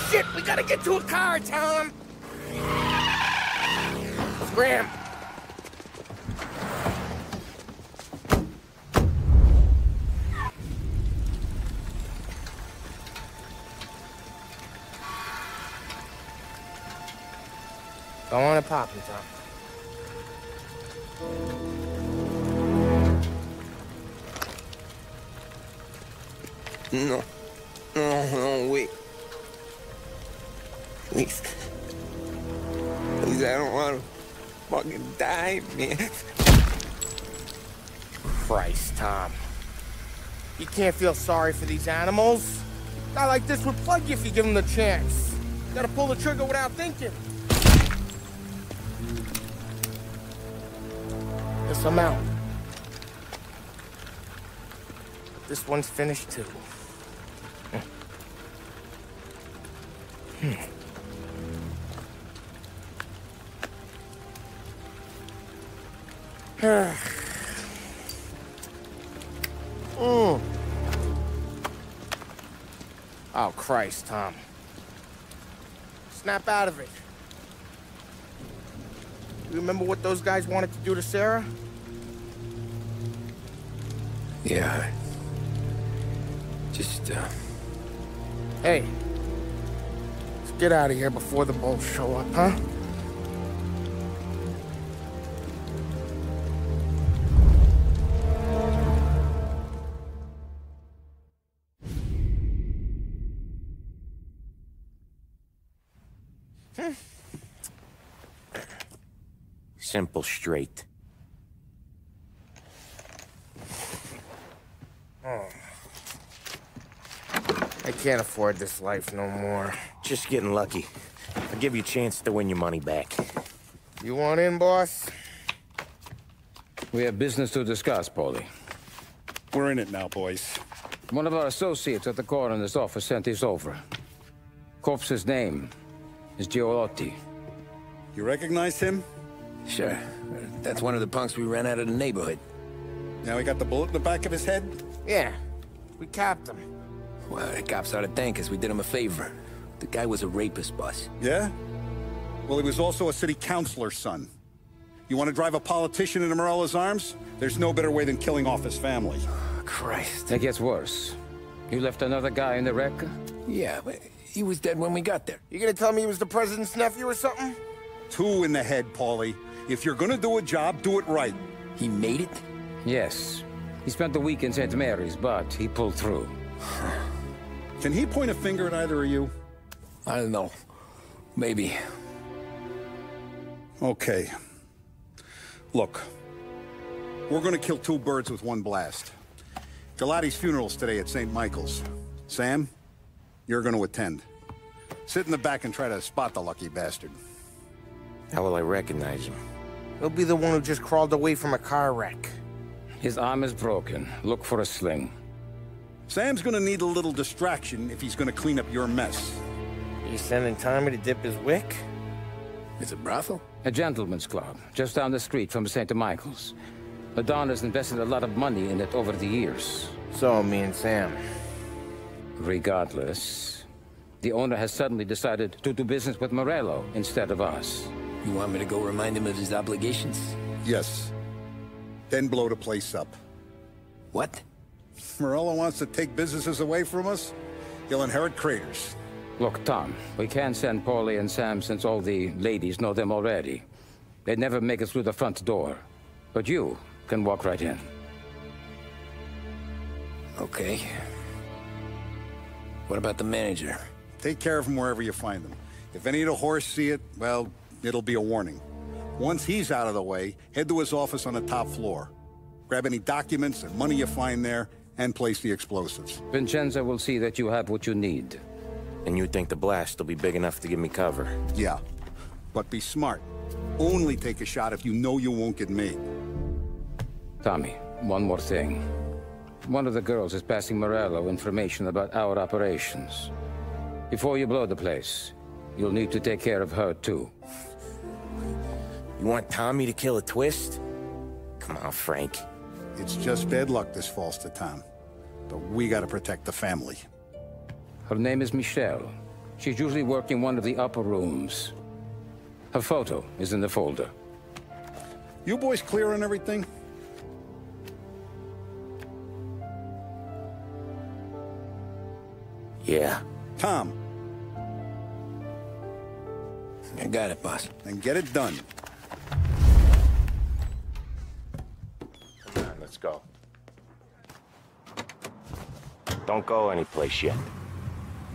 Shit, we gotta get to a car, Tom! Scram! Go on and pop him, Tom. No. No, wait. Please. Please, I don't want to fucking die, man. Christ, Tom. You can't feel sorry for these animals. A guy like this would plug you if you give him the chance. You gotta pull the trigger without thinking. Guess I'm out. This one's finished too. Oh, Christ, Tom. Snap out of it. You remember what those guys wanted to do to Sarah? Yeah. Just, Hey. Let's get out of here before the bulls show up, huh? Simple, straight. I can't afford this life no more. Just getting lucky. I'll give you a chance to win your money back. You want in, boss? We have business to discuss, Paulie. We're in it now, boys. One of our associates at the coroner's office sent this over. Corpse's name is Giolotti. You recognize him? Sure. That's one of the punks we ran out of the neighborhood. Now he got the bullet in the back of his head? Yeah. We capped him. Well, the cops ought to thank us. We did him a favor. The guy was a rapist, boss. Yeah? Well, he was also a city councilor's son. You want to drive a politician into Morello's arms? There's no better way than killing off his family. Oh, Christ. It gets worse. You left another guy in the wreck? Yeah, but he was dead when we got there. You gonna tell me he was the president's nephew or something? 2 in the head, Paulie. If you're gonna do a job, do it right. He made it? Yes. He spent the week in St. Mary's, but he pulled through. Can he point a finger at either of you? I don't know. Maybe. Okay. Look. We're gonna kill 2 birds with 1 blast. Galati's funeral's today at St. Michael's. Sam, you're gonna attend. Sit in the back and try to spot the lucky bastard. How will I recognize him? He'll be the one who just crawled away from a car wreck. His arm is broken. Look for a sling. Sam's gonna need a little distraction if he's gonna clean up your mess. Are you sending Tommy to dip his wick? It's a brothel? A gentleman's club, just down the street from St. Michael's. The Don has invested a lot of money in it over the years. So, me and Sam. Regardless, the owner has suddenly decided to do business with Morello instead of us. You want me to go remind him of his obligations? Yes. Then blow the place up. What? Morello wants to take businesses away from us? He'll inherit craters. Look, Tom, we can't send Paulie and Sam since all the ladies know them already. They'd never make it through the front door. But you can walk right in. Okay. What about the manager? Take care of him wherever you find him. If any of the horse see it, well, it'll be a warning. Once he's out of the way, head to his office on the top floor. Grab any documents and money you find there, and place the explosives. Vincenzo will see that you have what you need. And you think the blast will be big enough to give me cover? Yeah. But be smart. Only take a shot if you know you won't get made. Tommy, one more thing. One of the girls is passing Morello information about our operations. Before you blow the place, you'll need to take care of her, too. You want Tommy to kill a twist? Come on, Frank. It's just bad luck this falls to Tom. But we gotta protect the family. Her name is Michelle. She's usually working one of the upper rooms. Her photo is in the folder. You boys clear on everything? Yeah. Tom. I got it, boss. Then get it done. Come on, let's go. Don't go anyplace yet.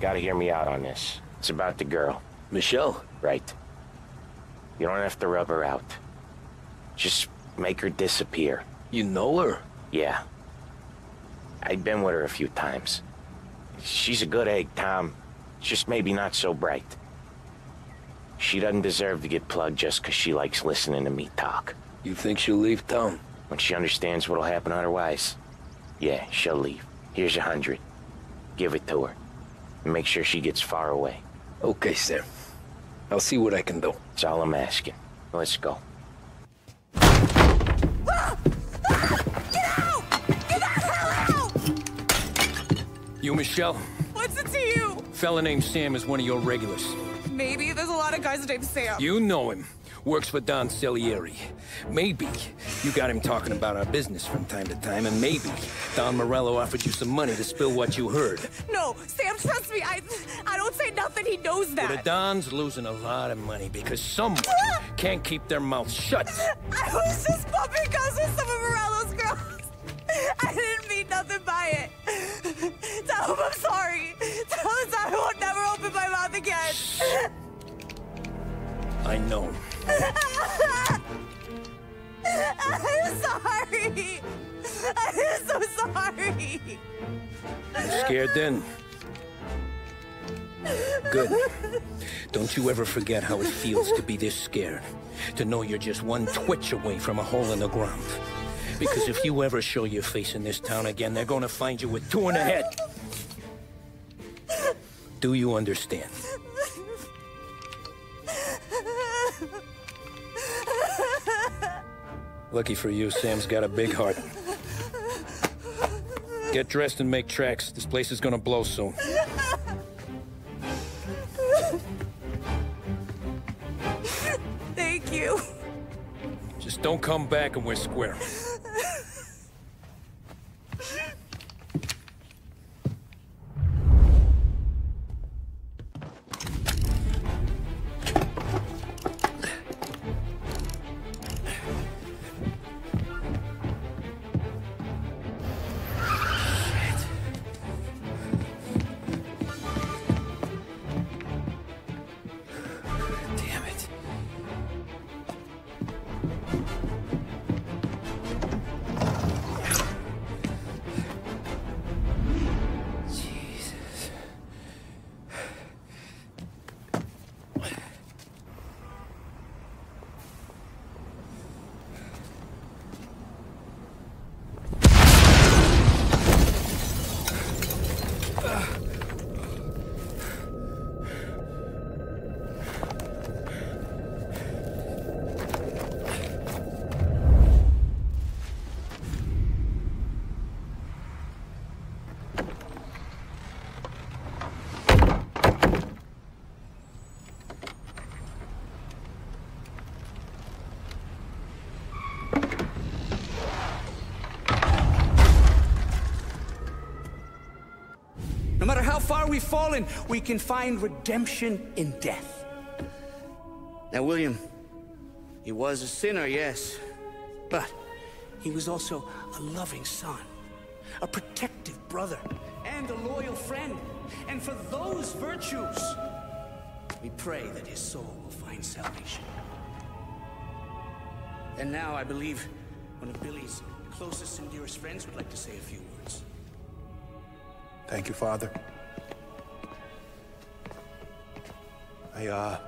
Gotta hear me out on this. It's about the girl. Michelle? Right. You don't have to rub her out. Just make her disappear. You know her? Yeah. I've been with her a few times. She's a good egg, Tom. Just maybe not so bright. She doesn't deserve to get plugged just because she likes listening to me talk. You think she'll leave town? When she understands what'll happen otherwise, yeah, she'll leave. Here's 100. Give it to her. And make sure she gets far away. Okay, Sam. I'll see what I can do. That's all I'm asking. Let's go. You, Michelle? What's it to you? Fella named Sam is one of your regulars. Maybe there's a lot of guys named Sam. You know him. Works for Don Salieri. Maybe you got him talking about our business from time to time, and maybe Don Morello offered you some money to spill what you heard. No, Sam, trust me. I don't say nothing. He knows that. Well, the Don's losing a lot of money because someone can't keep their mouth shut. I was just bumping guns with some of Morello's girls. I didn't mean nothing by it. Tell him I'm sorry. Tell him I won't never open my mouth again. I know. I'm sorry. I'm so sorry. You scared then? Good. Don't you ever forget how it feels to be this scared. To know you're just one twitch away from a hole in the ground. Because if you ever show your face in this town again, they're gonna find you with 2 in the head. Do you understand? Lucky for you, Sam's got a big heart. Get dressed and make tracks. This place is gonna blow soon. Thank you. Just don't come back and we're square. No matter how far we've fallen, we can find redemption in death. Now, William, he was a sinner, yes, but he was also a loving son, a protective brother, and a loyal friend. And for those virtues, we pray that his soul will find salvation. And now I believe one of Billy's closest and dearest friends would like to say a few words. Thank you, Father. I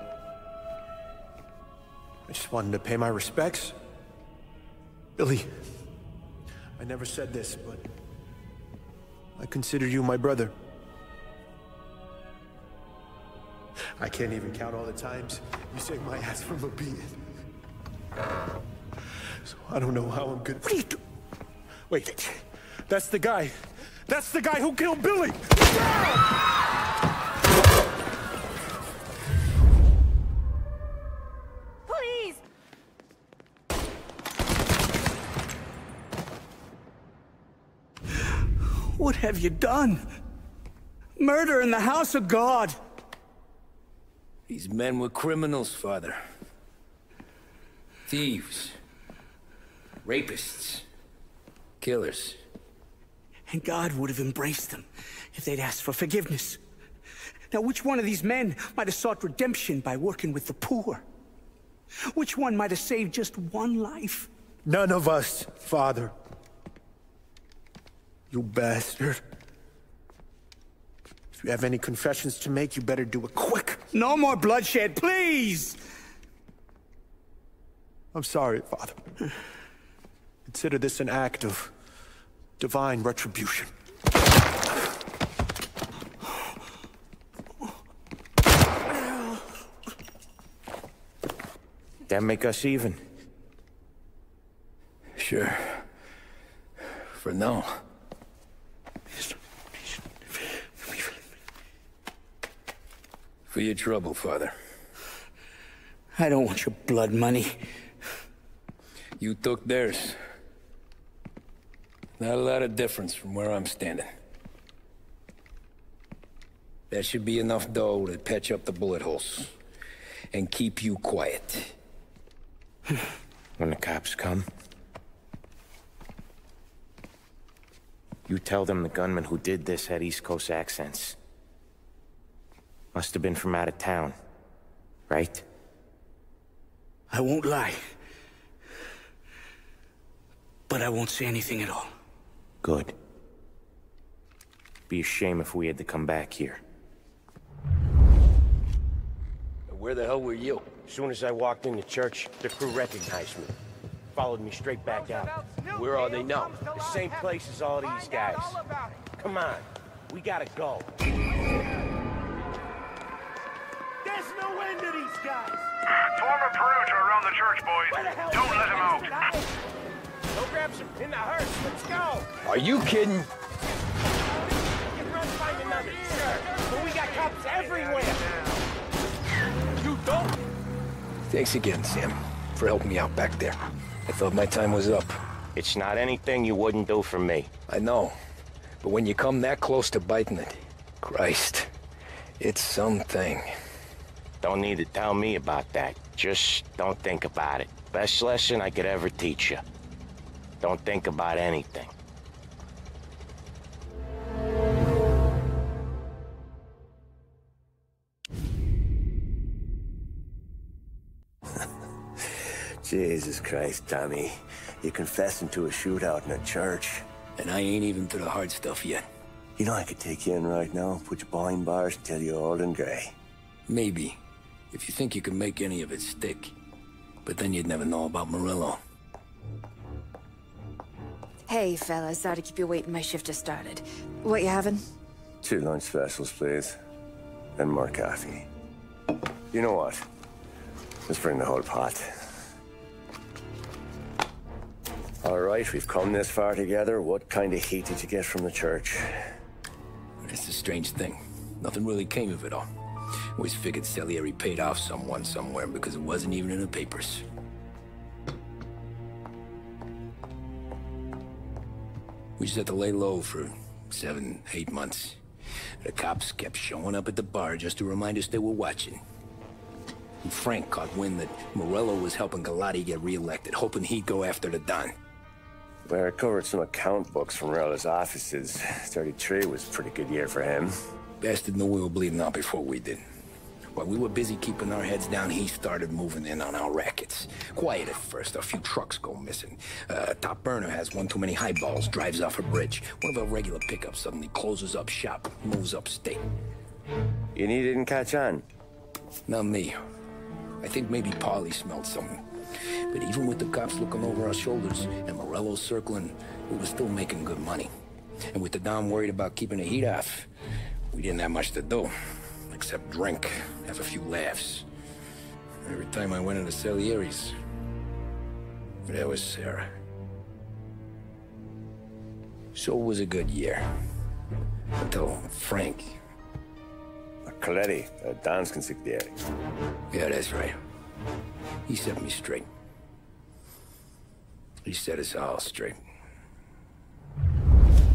just wanted to pay my respects. Billy, I never said this, but I consider you my brother. I can't even count all the times you saved my ass from a beating. So I don't know how I'm gonna... What are you doing? Wait, that's the guy. That's the guy who killed Billy! Please! What have you done? Murder in the house of God. These men were criminals, Father. Thieves. Rapists. Killers. And God would have embraced them if they'd asked for forgiveness. Now, which one of these men might have sought redemption by working with the poor? Which one might have saved just one life? None of us, Father. You bastard. If you have any confessions to make, you better do it quick. No more bloodshed, please! I'm sorry, Father. Consider this an act of divine retribution. That make us even? Sure. For now. For your trouble, Father. I don't want your blood money. You took theirs. Not a lot of difference from where I'm standing. That should be enough dough to patch up the bullet holes. And keep you quiet. When the cops come, you tell them the gunman who did this had East Coast accents. Must have been from out of town, right? I won't lie. But I won't say anything at all. Good. Be a shame if we had to come back here. Where the hell were you? As soon as I walked in the church, the crew recognized me. Followed me straight back out. Where are they now? The same place as all these guys. Come on, we gotta go. There's no end to these guys! Form a perimeter around the church, boys. Don't let him out. Go grab some in the hearse. Let's go. Are you kidding? You can run find another church, but we got cops everywhere. You don't. Thanks again, Sam, for helping me out back there. I thought my time was up. It's not anything you wouldn't do for me. I know. But when you come that close to biting it, Christ, it's something. Don't need to tell me about that. Just don't think about it. Best lesson I could ever teach you. Don't think about anything. Jesus Christ, Tommy. You're confessing to a shootout in a church. And I ain't even to the hard stuff yet. You know I could take you in right now, put you behind bars until you're old and gray. Maybe. If you think you can make any of it stick. But then you'd never know about Morello. Hey, fellas. Sorry to keep you waiting. My shift just started. What you having? 2 lunch specials, please. And more coffee. You know what? Let's bring the whole pot. All right, we've come this far together. What kind of heat did you get from the church? It's a strange thing. Nothing really came of it all. Always figured Salieri paid off someone somewhere because it wasn't even in the papers. We just had to lay low for 7, 8 months. The cops kept showing up at the bar just to remind us they were watching. And Frank caught wind that Morello was helping Galati get reelected, hoping he'd go after the Don. We recovered some account books from Morello's offices. 33 was a pretty good year for him. Bastard knew we were bleeding out before we did. While we were busy keeping our heads down, he started moving in on our rackets. Quiet at first, a few trucks go missing. Top burner has one too many highballs, drives off a bridge. One of our regular pickups suddenly closes up shop, moves upstate. You didn't catch on? Not me. I think maybe Paulie smelled something. But even with the cops looking over our shoulders and Morello circling, we were still making good money. And with the Don worried about keeping the heat off, we didn't have much to do. Except drink, have a few laughs. Every time I went into Salieri's, there was Sarah. So it was a good year. Until Frank. Coletti, Don's consigliere. Yeah, that's right. He set me straight. He set us all straight.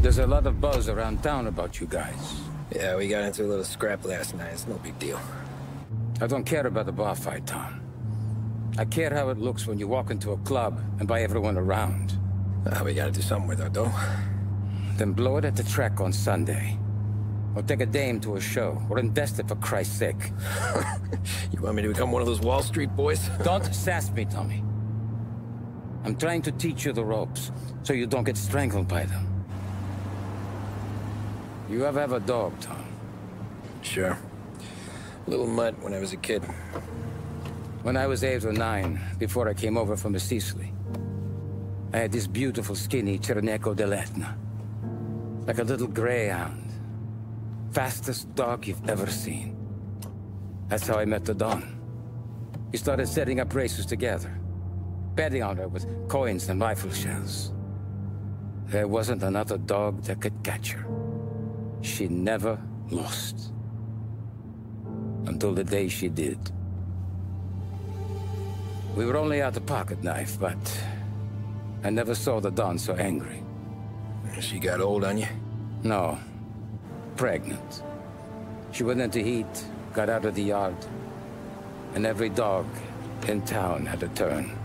There's a lot of buzz around town about you guys. Yeah, we got into a little scrap last night. It's no big deal. I don't care about the bar fight, Tom. I care how it looks when you walk into a club and buy everyone around. We gotta do something with our dough. Then blow it at the track on Sunday. Or take a dame to a show. Or invest it, for Christ's sake. You want me to become one of those Wall Street boys? Don't sass me, Tommy. I'm trying to teach you the ropes, so you don't get strangled by them. You ever have a dog, Tom? Sure. Little mutt when I was a kid. When I was 8 or 9, before I came over from Sicily, I had this beautiful, skinny Cerneco dell'Etna. Like a little greyhound. Fastest dog you've ever seen. That's how I met the Don. We started setting up races together. Betting on her with coins and rifle shells. There wasn't another dog that could catch her. She never lost. Until the day she did. We were only out a pocket knife, but I never saw the Don so angry. She got old on you? No. Pregnant. She went into heat, got out of the yard, and every dog in town had a turn.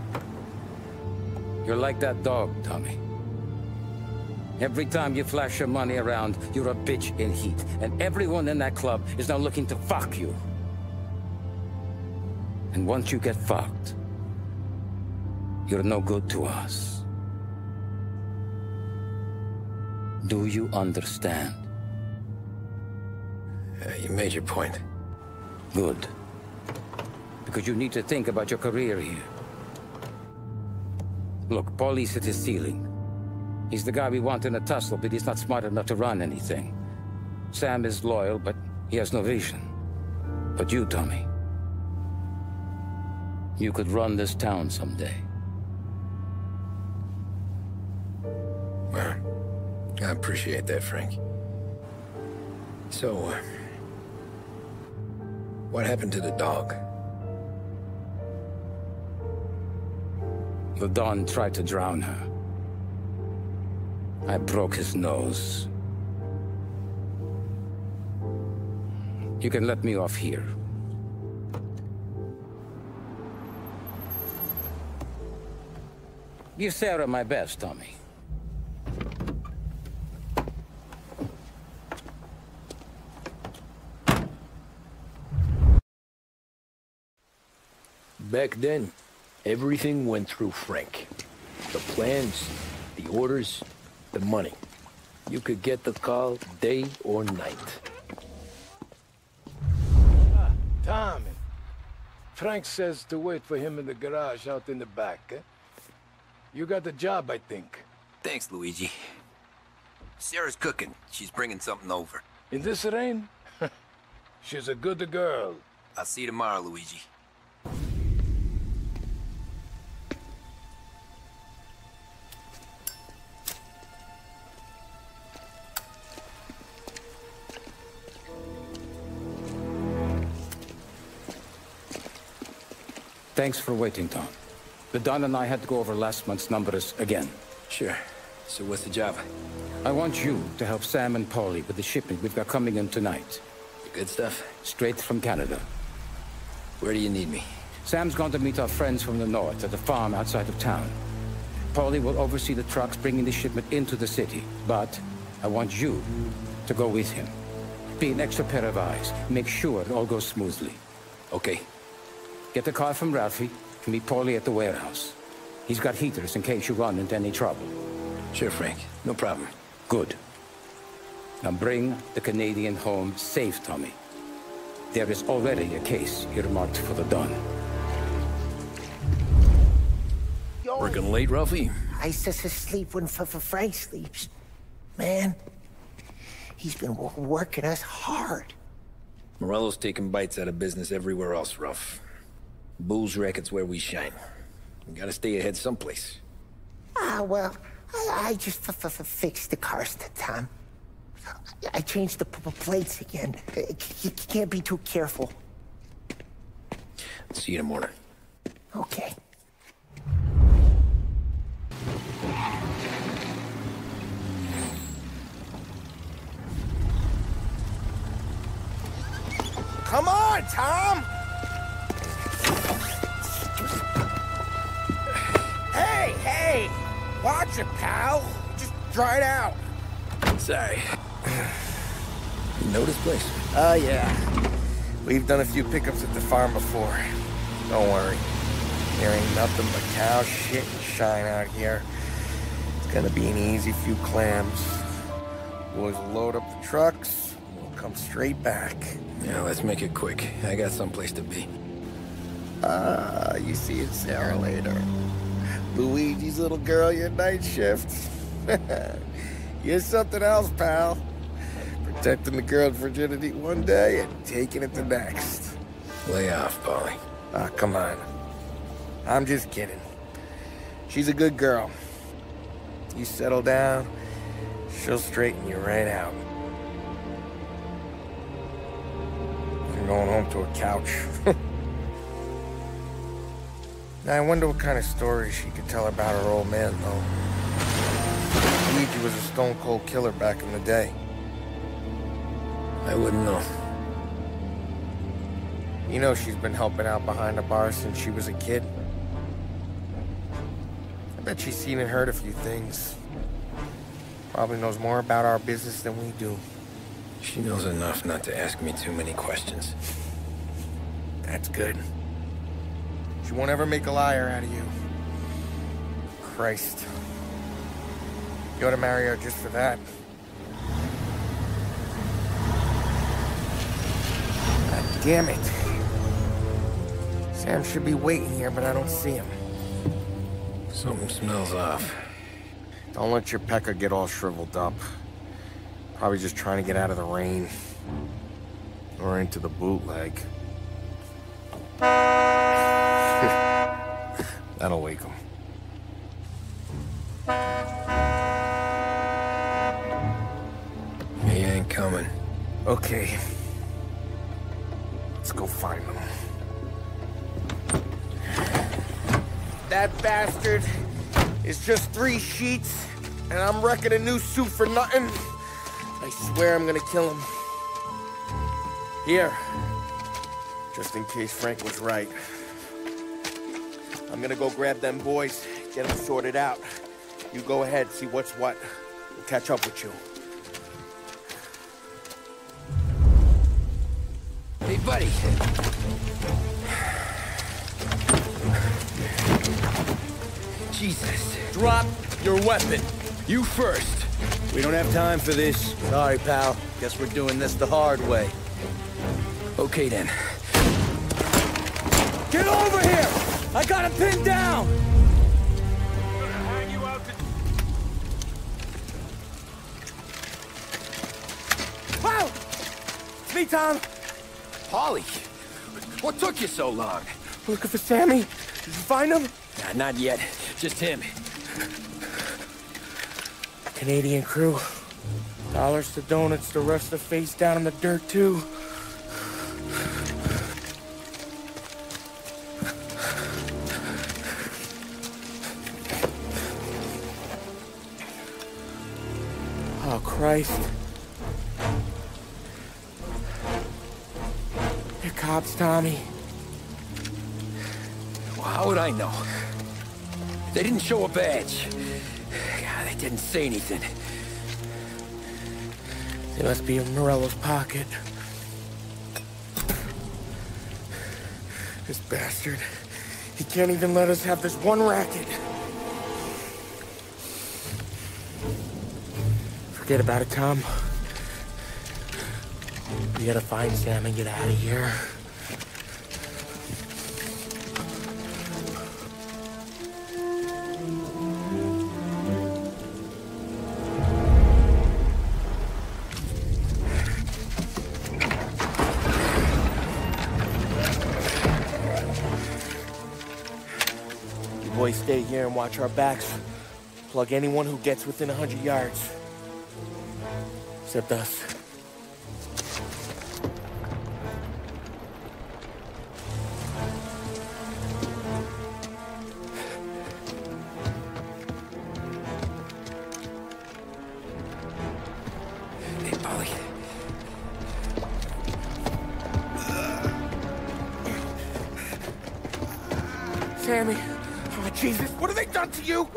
You're like that dog, Tommy. Every time you flash your money around, you're a bitch in heat, and everyone in that club is now looking to fuck you. And once you get fucked, you're no good to us. Do you understand? You made your point. Good. Because you need to think about your career here. Look, Paulie's at his ceiling. He's the guy we want in a tussle, but he's not smart enough to run anything. Sam is loyal, but he has no vision. But you, Tommy, you could run this town someday. Well, I appreciate that, Frank. So, what happened to the dog? The Don tried to drown her. I broke his nose. You can let me off here. Give Sarah my best, Tommy. Back then, everything went through Frank. The plans, the orders, the money. You could get the call day or night. Tommy. Frank says to wait for him in the garage out in the back, eh? You got the job, I think. Thanks, Luigi. Sarah's cooking. She's bringing something over. In this rain? She's a good girl. I'll see you tomorrow, Luigi. Thanks for waiting, Tom. The Don and I had to go over last month's numbers again. Sure. So what's the job? I want you to help Sam and Paulie with the shipment we've got coming in tonight. The good stuff? Straight from Canada. Where do you need me? Sam's going to meet our friends from the north at the farm outside of town. Paulie will oversee the trucks bringing the shipment into the city. But I want you to go with him. Be an extra pair of eyes. Make sure it all goes smoothly. Okay. Get the car from Ralphie and meet Paulie at the warehouse. He's got heaters in case you run into any trouble. Sure, Frank. No problem. Good. Now bring the Canadian home safe, Tommy. There is already a case earmarked for the Don. Working late, Ralphie? I sleep when Frank sleeps. Man, he's been working us hard. Morello's taking bites out of business everywhere else, Ruff. Bull's racket's where we shine. We gotta stay ahead someplace. Well, I just fixed the cars, Tom. I changed the plates again. You can't be too careful. See you in the morning. Okay. Come on, Tom! Watch it, pal. Just dry it out. Sorry. You know this place? Yeah. We've done a few pickups at the farm before. Don't worry. There ain't nothing but cow shit and shine out here. It's gonna be an easy few clams. Boys will load up the trucks, and we'll come straight back. Yeah, let's make it quick. I got someplace to be. You see Sarah later. Luigi's little girl, your night shift. You're something else, pal. Protecting the girl's virginity one day and taking it the next. Lay off, Polly. Come on. I'm just kidding. She's a good girl. You settle down, she'll straighten you right out. I'm going home to a couch. Now, I wonder what kind of stories she could tell about her old man, though. Luigi was a stone-cold killer back in the day. I wouldn't know. You know she's been helping out behind the bar since she was a kid. I bet she's seen and heard a few things. Probably knows more about our business than we do. She knows enough not to ask me too many questions. That's good. She won't ever make a liar out of you. Christ. You ought to marry her just for that. God damn it. Sam should be waiting here, but I don't see him. Something smells off. Don't let your pecker get all shriveled up. Probably just trying to get out of the rain. Or into the bootleg. That'll wake him. He ain't coming. Okay. Let's go find him. That bastard is just 3 sheets, and I'm wrecking a new suit for nothing. I swear I'm gonna kill him. Here. Just in case Frank was right. I'm gonna go grab them boys, get them sorted out. You go ahead, see what's what. We'll catch up with you. Hey, buddy. Jesus. Drop your weapon. You first. We don't have time for this. Sorry, pal. Guess we're doing this the hard way. Okay, then. Get over here! I got him pinned down! Wow! It's me, Tom. Polly, what took you so long? Looking for Sammy. Did you find him? Nah, not yet. Just him. Canadian crew. Dollars to donuts, the rest of the face down in the dirt, too. Oh, Christ. They're cops, Tommy. Well, how would I know? They didn't show a badge. God, they didn't say anything. They must be in Morello's pocket. This bastard. He can't even let us have this one racket. Forget about it, Tom. We gotta find Sam and get out of here. You boys stay here and watch our backs. Plug anyone who gets within 100 yards. Except us. Hey, Polly. Sammy. Oh, Jesus. What have they done to you?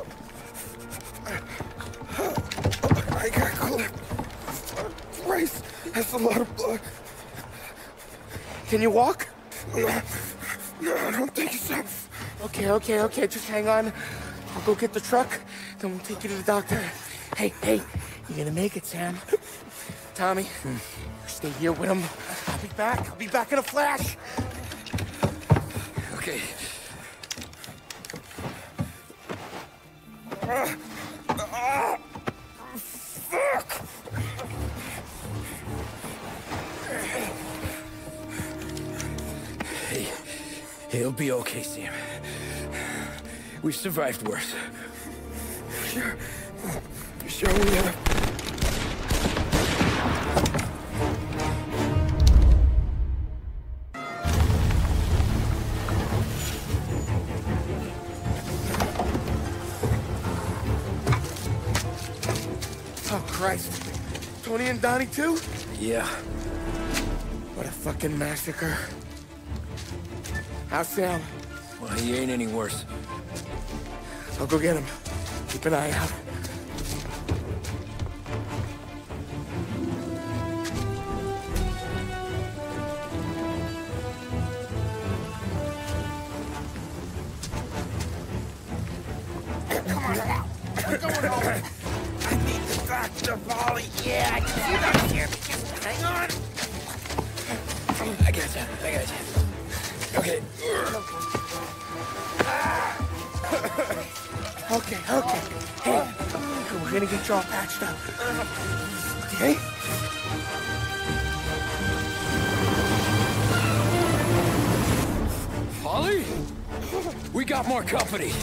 That's a lot of blood. Can you walk? No, I don't think so. Okay. Just hang on. I'll go get the truck, then we'll take you to the doctor. Hey, you're gonna make it, Sam. Tommy, stay here with him. I'll be back in a flash. Okay. Fuck! Hey, he'll be okay, Sam. We've survived worse. Sure we have. Oh, Christ. Tony and Donnie, too? Yeah. What a fucking massacre. How's Sam? Well, he ain't any worse. I'll go get him. Keep an eye out. Come on now. We're going home. I need the doctor, Molly. Yeah, I can see that here. Just hang on. I got you. Okay. Okay. Hey, we're gonna get you all patched up. Okay? Polly? We got more company.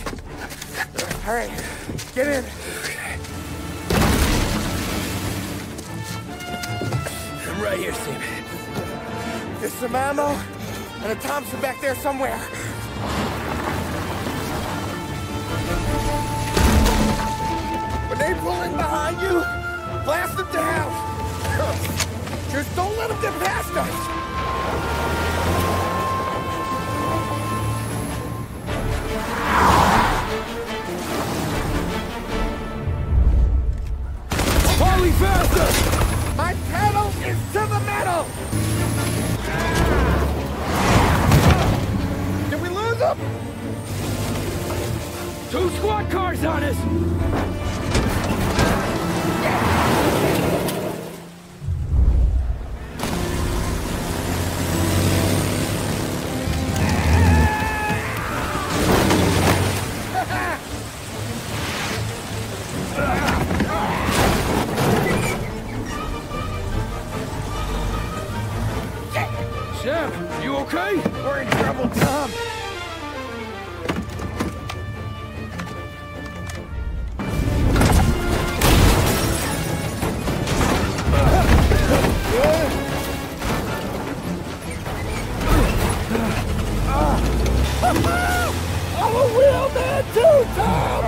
All right, get in. Okay. I'm right here, Sam. There's some ammo and a Thompson back there somewhere. When they pull in behind you, blast them down. Just don't let them get past us. Polly, faster! My pedal is to the metal! Did we lose them? 2 squad cars on us! Sam, you okay? We're in trouble, Tom. I'm a real man too, Tom!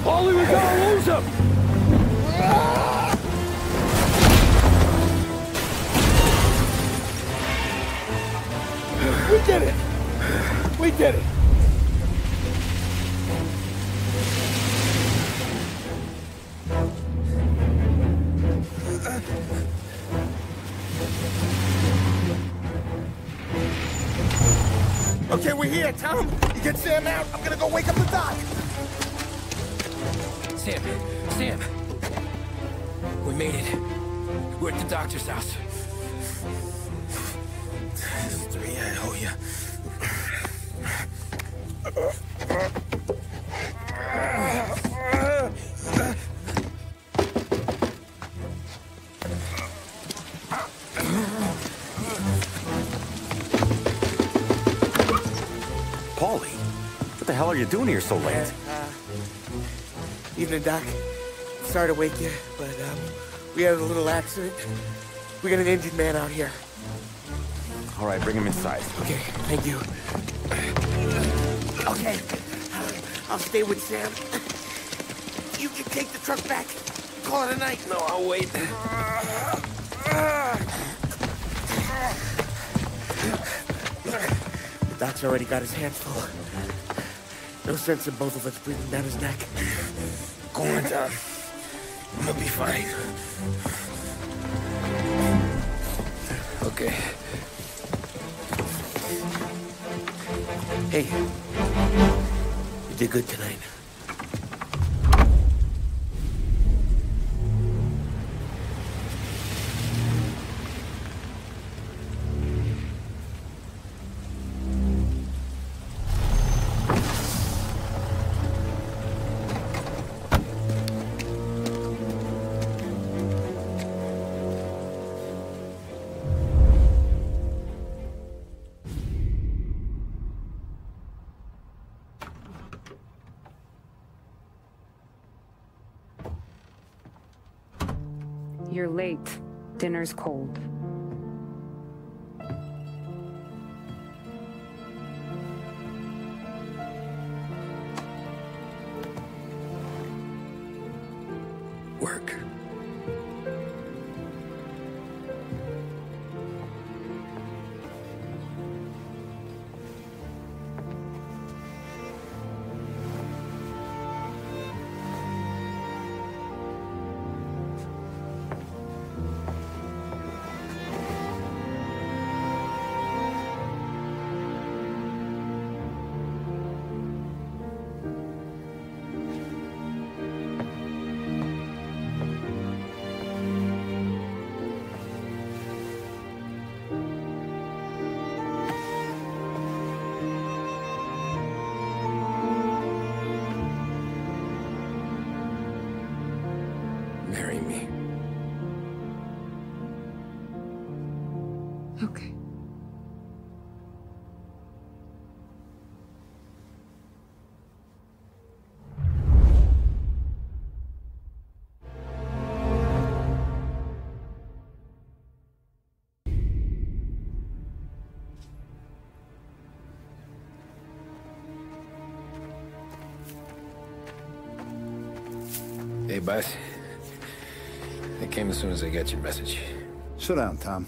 Polly, we gotta lose him! We did it! We did it! Okay, we're here, Tom. You get Sam out. I'm gonna go wake up the doc. Sam! We made it. We're at the doctor's house. There's 3 I owe you. Paulie, what the hell are you doing here so late? Evening, Doc. Sorry to wake you, but we had a little accident. We got an injured man out here. All right, bring him inside. Okay, thank you. Okay, I'll stay with Sam. You can take the truck back. Call it a night. No, I'll wait. The doc's already got his hands full. No sense in both of us breathing down his neck. Go on, Tom. I'm gonna be fine. Okay. Hey, you did good tonight. You're late. Dinner's cold. Work. Marry me. Okay. Hey, boss. I came as soon as I got your message. Sit down, Tom.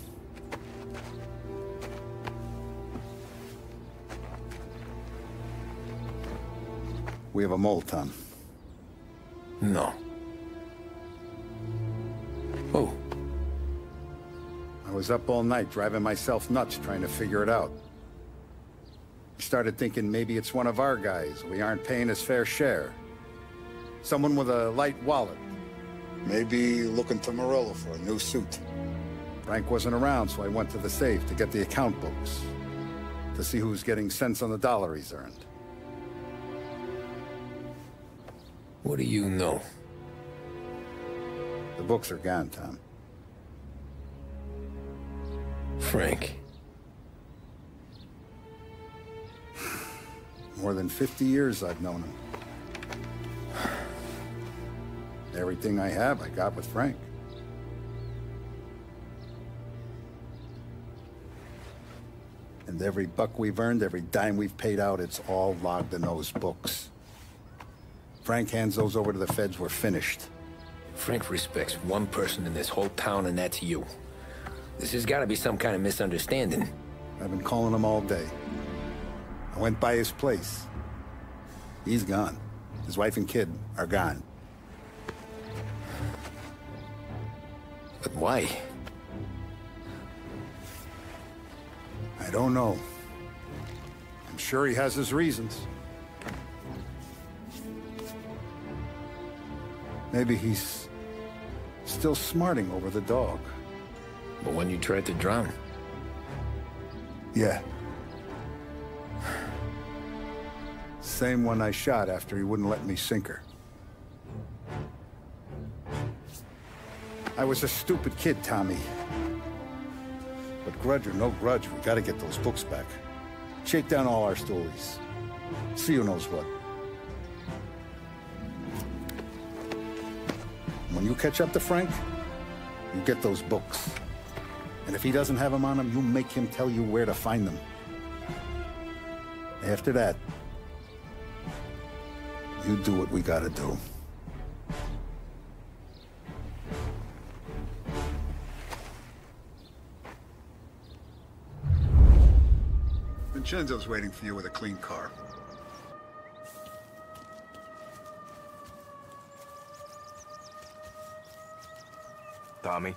We have a mole, Tom. No. Oh. I was up all night driving myself nuts trying to figure it out. I started thinking maybe it's one of our guys. We aren't paying his fair share. Someone with a light wallet. Maybe looking to Morello for a new suit. Frank wasn't around, so I went to the safe to get the account books. To see who's getting cents on the dollar he's earned. What do you know? The books are gone, Tom. Frank. More than 50 years I've known him. Everything I have, I got with Frank. And every buck we've earned, every dime we've paid out, it's all logged in those books. Frank hands those over to the feds, we're finished. Frank respects one person in this whole town, and that's you. This has got to be some kind of misunderstanding. I've been calling him all day. I went by his place. He's gone. His wife and kid are gone. But why? I don't know. I'm sure he has his reasons. Maybe he's still smarting over the dog. The one you tried to drown? Yeah. Same one I shot after he wouldn't let me sink her. I was a stupid kid, Tommy. But grudge or no grudge, we gotta get those books back. Shake down all our stories. See who knows what. When you catch up to Frank, you get those books. And if he doesn't have them on him, you make him tell you where to find them. After that, you do what we gotta do. Vincenzo's waiting for you with a clean car. Tommy?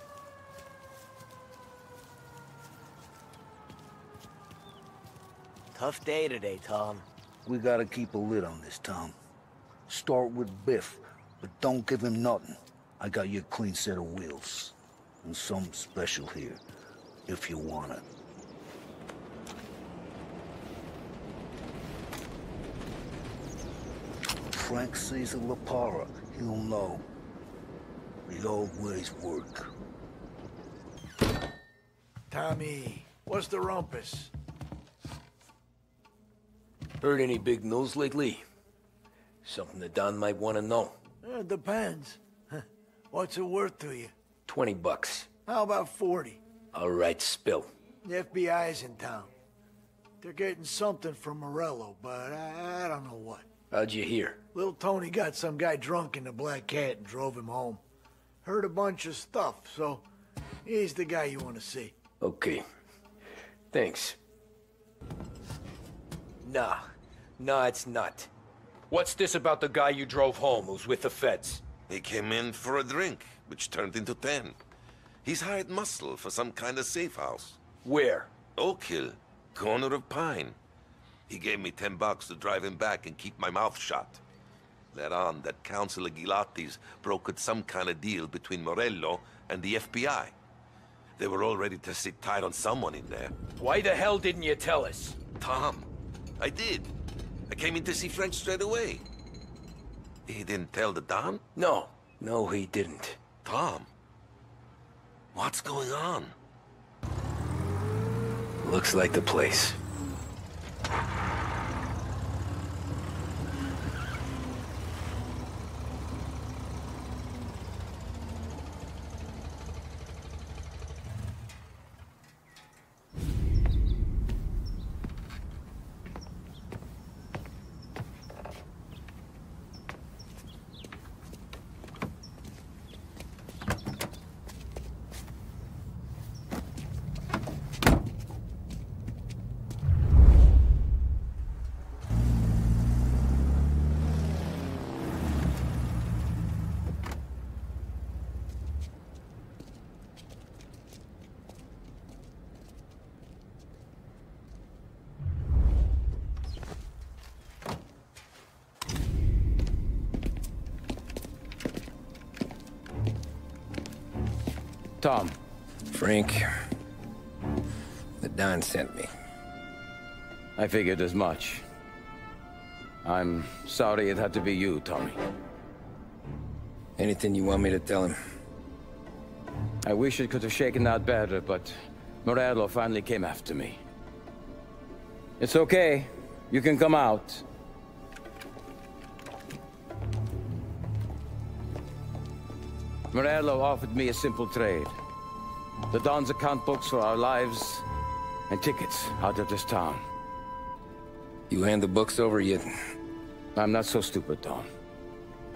Tough day today, Tom. We gotta keep a lid on this, Tom. Start with Biff, but don't give him nothing. I got you a clean set of wheels. And something special here, if you want it. Frank Caesar LaPara, he'll know. The old ways work. Tommy, what's the rumpus? Heard any big news lately? Something the Don might want to know. It depends. What's it worth to you? $20. How about 40? All right, spill. The FBI's in town. They're getting something from Morello, but I don't know what. How'd you hear? Little Tony got some guy drunk in the Black Cat and drove him home. Heard a bunch of stuff, so he's the guy you want to see. Okay. Thanks. Nah, it's not. What's this about the guy you drove home who's with the feds? He came in for a drink, which turned into 10. He's hired muscle for some kind of safe house. Where? Oak Hill, corner of Pine. He gave me $10 to drive him back and keep my mouth shut. Let on that Councilor Ghilatti's brokered some kind of deal between Morello and the FBI. They were all ready to sit tight on someone in there. Why the hell didn't you tell us? Tom, I did. I came in to see Frank straight away. He didn't tell the Don? No, he didn't. Tom, what's going on? Looks like the place. Tom. Frank. The Don sent me. I figured as much. I'm sorry it had to be you, Tommy. Anything you want me to tell him? I wish it could have shaken out better, but Morello finally came after me. It's okay. You can come out. Morello offered me a simple trade. The Don's account books for our lives and tickets out of this town. You hand the books over yet? I'm not so stupid, Tom.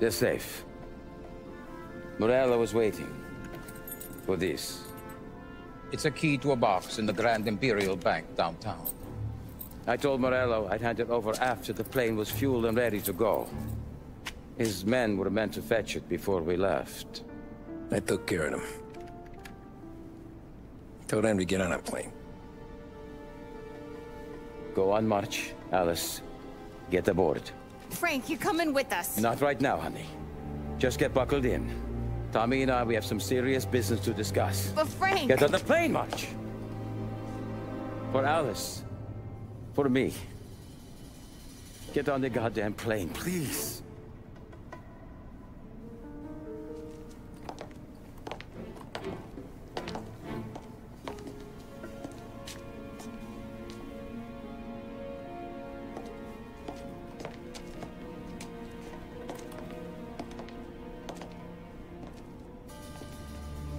They're safe. Morello was waiting for this. It's a key to a box in the Grand Imperial Bank downtown. I told Morello I'd hand it over after the plane was fueled and ready to go. His men were meant to fetch it before we left. I took care of them. Told them to get on a plane. Go on, March. Alice, get aboard. Frank, you're coming with us. Not right now, honey. Just get buckled in. Tommy and I, we have some serious business to discuss. But Frank... Get on the plane, March! For Alice. For me. Get on the goddamn plane, please.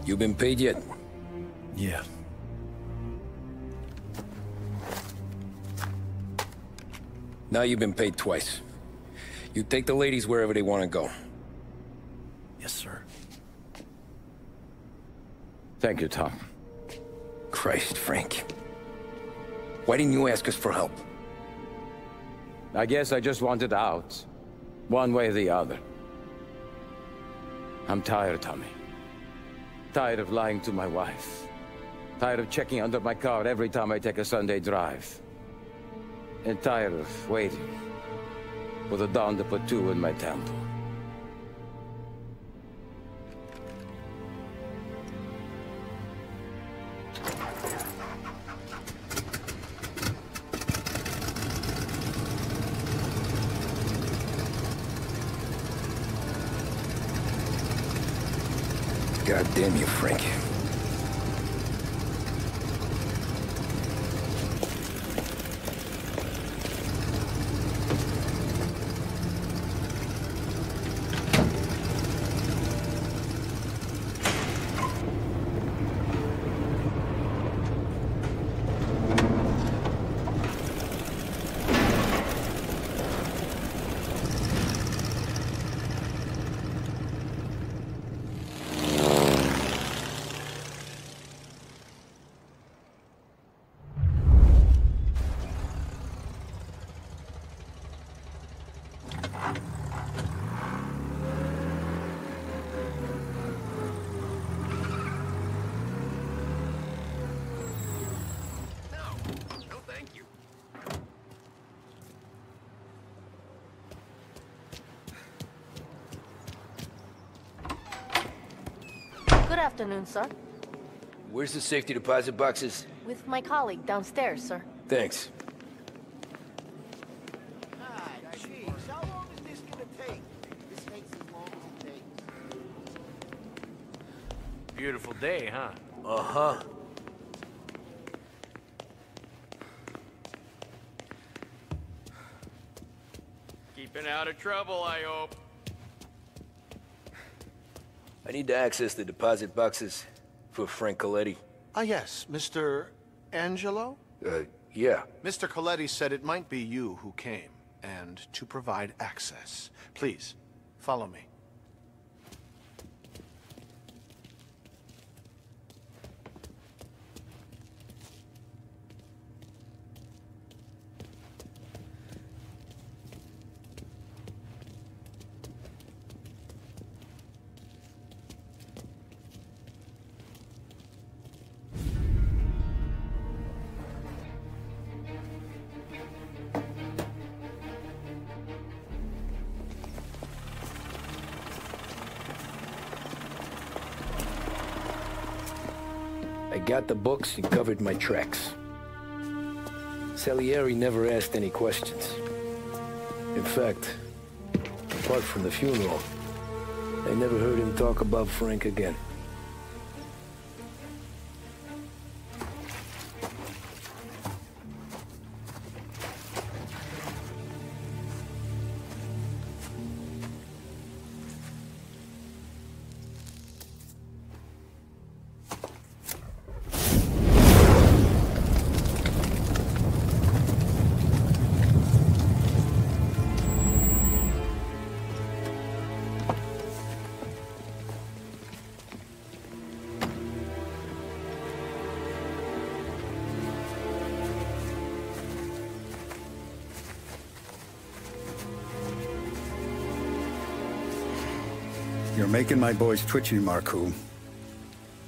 You been paid yet? Yeah. Now you've been paid twice. You take the ladies wherever they want to go. Yes, sir. Thank you, Tom. Christ, Frank. Why didn't you ask us for help? I guess I just wanted out. One way or the other. I'm tired, Tommy. Tired of lying to my wife. Tired of checking under my car every time I take a Sunday drive. And tired of waiting for the dawn to put two in my temple. God damn you, Frank. Good afternoon, sir. Where's the safety deposit boxes? With my colleague downstairs, sir. Thanks. Jeez, how long is this gonna take? This takes as long as it takes. Beautiful day, huh? Uh-huh. Keeping out of trouble, I hope. I need to access the deposit boxes for Frank Coletti. Ah, yes, Mr. Angelo? Yeah. Mr. Coletti said it might be you who came, and to provide access. Please, follow me. I got the books and covered my tracks. Salieri never asked any questions. In fact, apart from the funeral, I never heard him talk about Frank again. You're making my boys twitchy, Marcoux.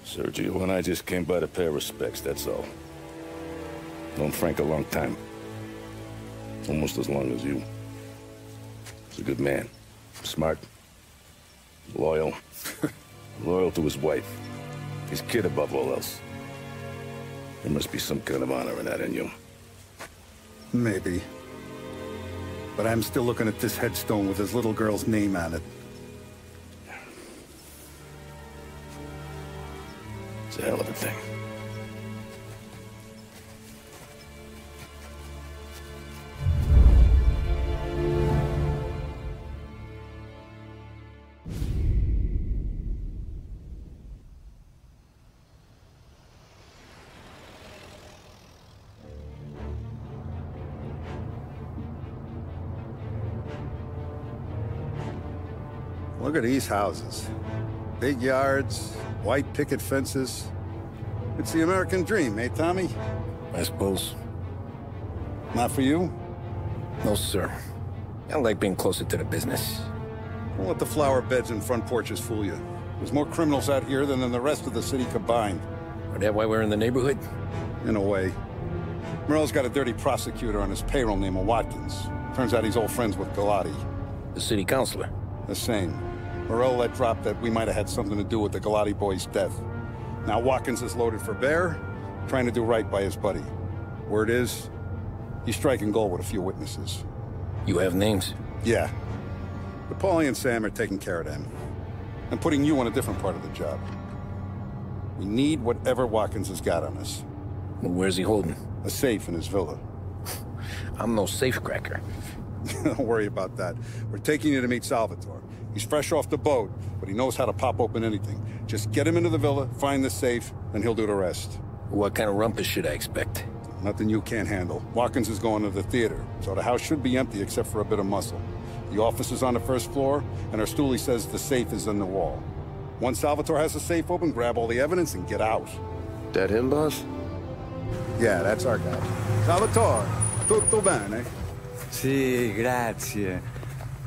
Sergio and I just came by to pay respects, that's all. Known Frank a long time. Almost as long as you. He's a good man. Smart. Loyal. Loyal to his wife. His kid above all else. There must be some kind of honor in that in you. Maybe. But I'm still looking at this headstone with his little girl's name on it. It's a hell of a thing. Look at these houses. Big yards, white picket fences. It's the American dream, eh, Tommy? I suppose. Not for you? No, sir. I like being closer to the business. Don't let the flower beds and front porches fool you. There's more criminals out here than in the rest of the city combined. Is that why we're in the neighborhood? In a way. Morello's got a dirty prosecutor on his payroll named Watkins. Turns out he's old friends with Galati. The city councilor? The same. Morello let drop that we might have had something to do with the Galati boy's death. Now Watkins is loaded for bear, trying to do right by his buddy. Word is, he's striking gold with a few witnesses. You have names? Yeah. But Paulie and Sam are taking care of them. I'm putting you on a different part of the job. We need whatever Watkins has got on us. Well, where's he holding? A safe in his villa. I'm no safecracker. Don't worry about that. We're taking you to meet Salvatore. He's fresh off the boat, but he knows how to pop open anything. Just get him into the villa, find the safe, and he'll do the rest. What kind of rumpus should I expect? Nothing you can't handle. Watkins is going to the theater, so the house should be empty except for a bit of muscle. The office is on the first floor, and our stoolie says the safe is in the wall. Once Salvatore has the safe open, grab all the evidence and get out. That him, boss? Yeah, that's our guy. Salvatore, tutto bene? Sì, grazie,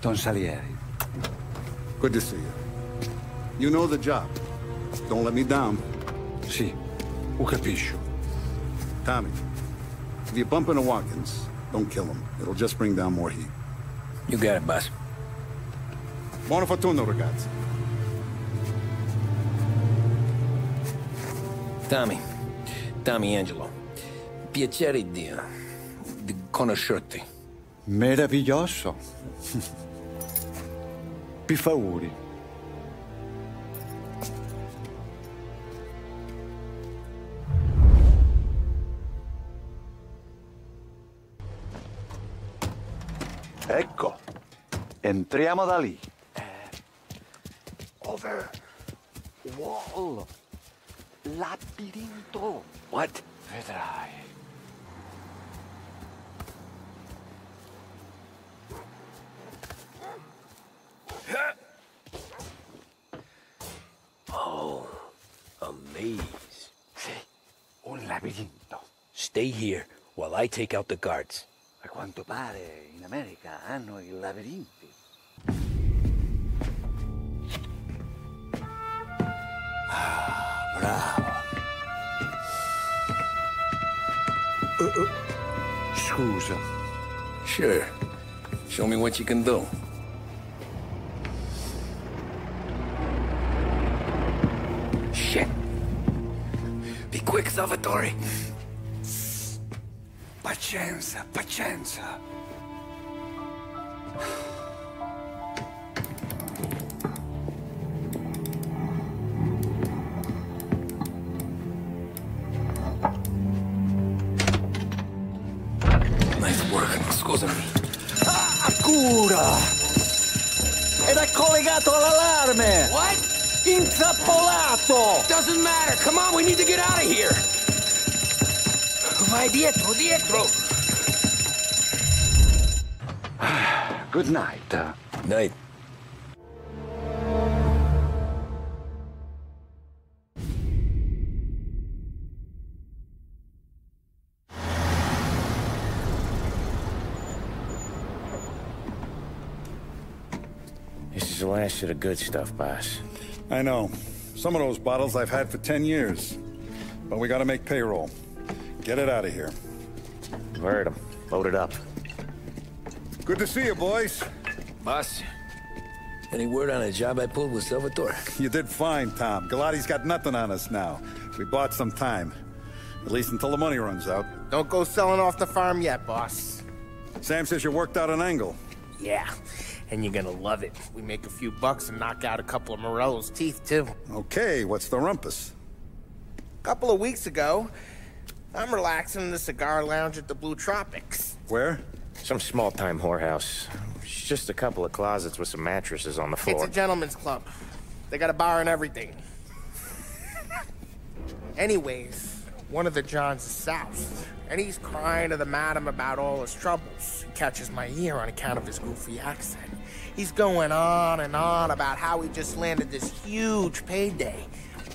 Don Salieri. Good to see you. You know the job. Don't let me down. Sì, ho capisco. Tommy, if you bump into Watkins, don't kill him. It'll just bring down more heat. You got it, boss. Buona fortuna, ragazzi. Tommy Angelo. Piacere di conoscerti. Meraviglioso. Per favore. Ecco, entriamo da lì. Over. Wall. Labirinto. What? Vedrai. Oh, a maze. Sì, un labirinto. Stay here while I take out the guards. A quanto pare in America hanno i labirinti. Ah, bravo. Scusa. Sure. Show me what you can do. Shit. Be quick, Salvatore. Pazienza, pazienza. Nice work, scusami. Cura! Ed è collegato all'allarme! What? Intrappolato! Doesn't matter. Come on, we need to get out of here. Vai dietro, dietro. Good night. Night. This is the last of the good stuff, boss. I know. Some of those bottles I've had for 10 years. But we gotta make payroll. Get it out of here. Heard him. Load it up. Good to see you, boys. Boss, any word on a job I pulled with Salvatore? You did fine, Tom. Galati's got nothing on us now. We bought some time. At least until the money runs out. Don't go selling off the farm yet, boss. Sam says you worked out an angle. Yeah, and you're gonna love it. We make a few bucks and knock out a couple of Morello's teeth, too. Okay, what's the rumpus? A couple of weeks ago, I'm relaxing in the cigar lounge at the Blue Tropics. Where? Some small-time whorehouse. It's just a couple of closets with some mattresses on the floor. It's a gentleman's club. They got a bar and everything. Anyways, One of the Johns is south, and he's crying to the madam about all his troubles. He catches my ear on account of his goofy accent. He's going on and on about how he just landed this huge payday,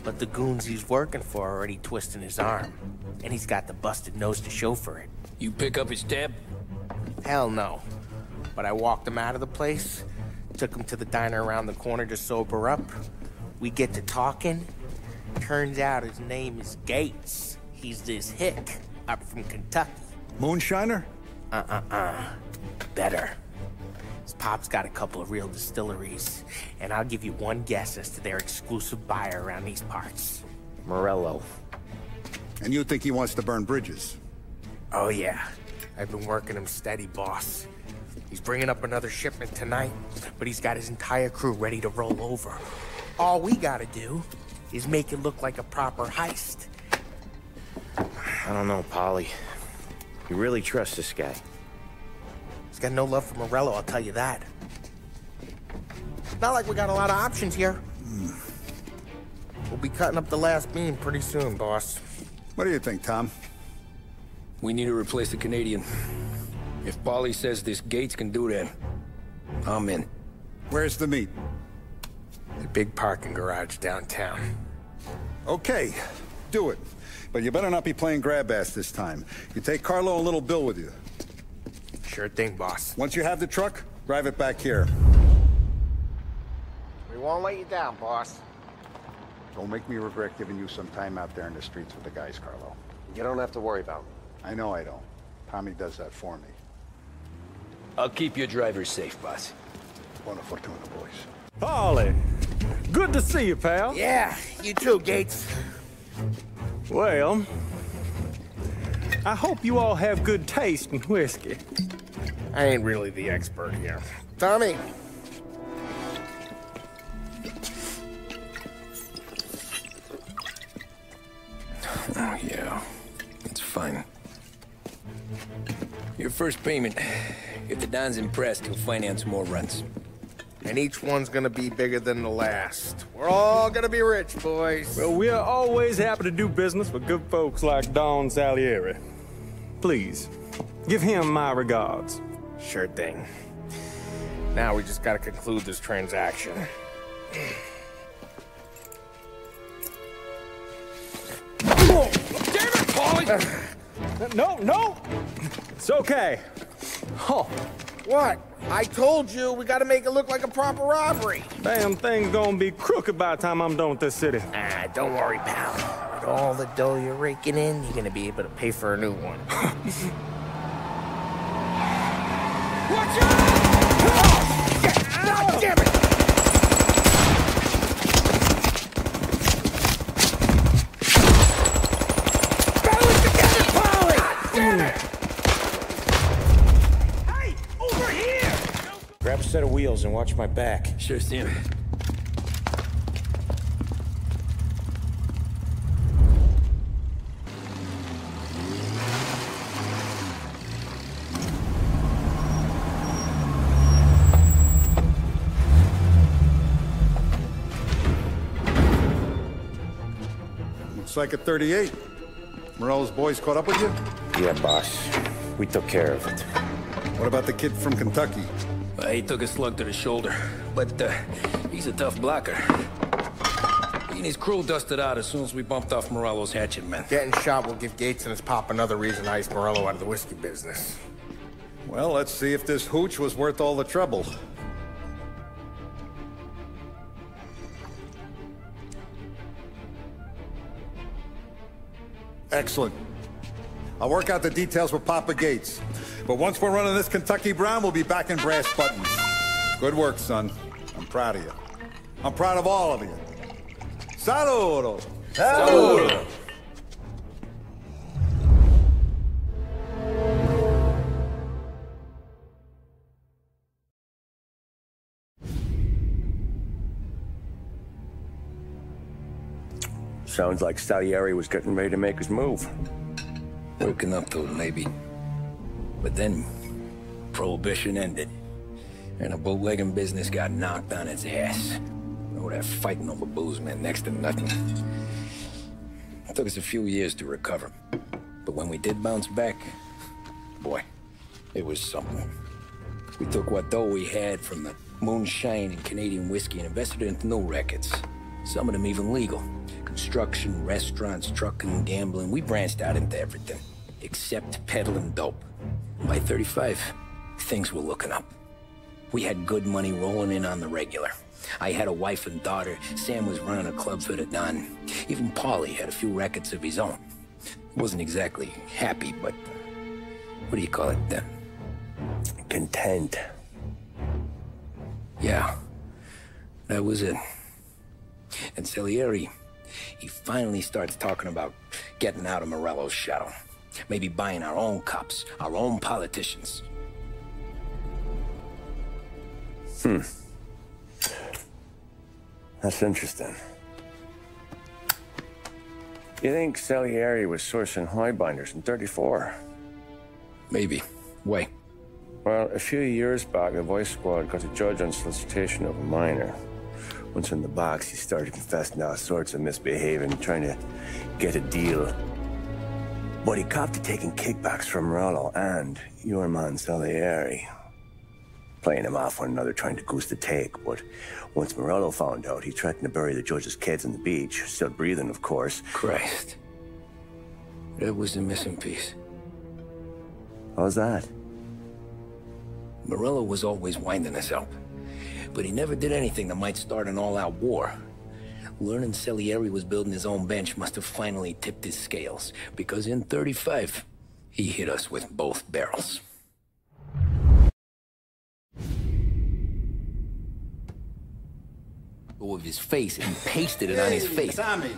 but the goons he's working for are already twisting his arm, and he's got the busted nose to show for it. You pick up his tab? Hell no. But I walked him out of the place, took him to the diner around the corner to sober up. We get to talking. Turns out his name is Gates. He's this hick up from Kentucky. Moonshiner? Better. His pop's got a couple of real distilleries, and I'll give you one guess as to their exclusive buyer around these parts. Morello. And you think he wants to burn bridges? Oh yeah. I've been working him steady, boss. He's bringing up another shipment tonight, but he's got his entire crew ready to roll over. All we gotta do is make it look like a proper heist. I don't know, Polly. You really trust this guy? He's got no love for Morello, I'll tell you that. It's not like we got a lot of options here. We'll be cutting up the last beam pretty soon, boss. What do you think, Tom? We need to replace the Canadian. If Polly says this Gates can do that, I'm in. Where's the meet? The big parking garage downtown. Okay, do it. But you better not be playing grab ass this time. You take Carlo and Little Bill with you. Sure thing, boss. Once you have the truck, drive it back here. We won't let you down, boss. Don't make me regret giving you some time out there in the streets with the guys, Carlo. You don't have to worry about me. I know I don't. Tommy does that for me. I'll keep your driver safe, boss. Buona fortuna, boys. Polly, good to see you, pal. Yeah, you too, Gates. Well, I hope you all have good taste in whiskey. I ain't really the expert here. Tommy. Oh, yeah. It's fine. Your first payment. If the Don's impressed, he'll finance more runs. And each one's gonna be bigger than the last. We're all gonna be rich, boys. Well, we're always happy to do business with good folks like Don Salieri. Please, give him my regards. Sure thing. Now we just gotta conclude this transaction. Oh, damn it, Paulie! No! It's okay. Oh. What? I told you, we gotta make it look like a proper robbery. Damn thing's gonna be crooked by the time I'm done with this city. Ah, don't worry, pal. With all the dough you're raking in, you're gonna be able to pay for a new one. Watch out! Oh, damn it! Balance together, Polly! Damn it! Hey, over here! Grab a set of wheels and watch my back. Sure, Sam. Looks like a 38. Morello's boys caught up with you? Yeah, boss. We took care of it. What about the kid from Kentucky? He took a slug to the shoulder, but he's a tough blocker. He and his crew dusted out as soon as we bumped off Morello's hatchet men. Getting shot will give Gates and his pop another reason to ice Morello out of the whiskey business. Well, let's see if this hooch was worth all the trouble. Excellent. I'll work out the details with Papa Gates. But once we're running this Kentucky Brown, we'll be back in brass buttons. Good work, son. I'm proud of you. I'm proud of all of you. Saludo! Saludo! Sounds like Salieri was getting ready to make his move. Woken up to it, maybe. But then, Prohibition ended. And the bootlegging business got knocked on its ass. Oh, that fighting over booze meant next to nothing. It took us a few years to recover. But when we did bounce back, boy, it was something. We took what dough we had from the moonshine and Canadian whiskey and invested it into new rackets. Some of them even legal. Construction, restaurants, trucking, gambling. We branched out into everything, except peddling dope. By 35, things were looking up. We had good money rolling in on the regular. I had a wife and daughter. Sam was running a club for the Don. Even Paulie had a few rackets of his own. He wasn't exactly happy, but what do you call it then? Content. Yeah, that was it. And Salieri, he finally starts talking about getting out of Morello's shadow. Maybe buying our own cops, our own politicians. That's interesting. You think Salieri was sourcing highbinders in 34? Maybe. Why? Well, a few years back, the Vice Squad got a judge on solicitation of a minor. Once in the box, he started confessing all sorts of misbehaving, trying to get a deal. But he copped to taking kickbacks from Morello and your man Salieri. Playing him off one another, trying to goose the take. But once Morello found out, he threatened to bury the judge's kids on the beach. Still breathing, of course. Christ. That was the missing piece. How's that? Morello was always winding us up. But he never did anything that might start an all-out war. Learning Salieri was building his own bench must have finally tipped his scales. Because in 35, he hit us with both barrels. With his face, and he pasted it on his face. Tommy.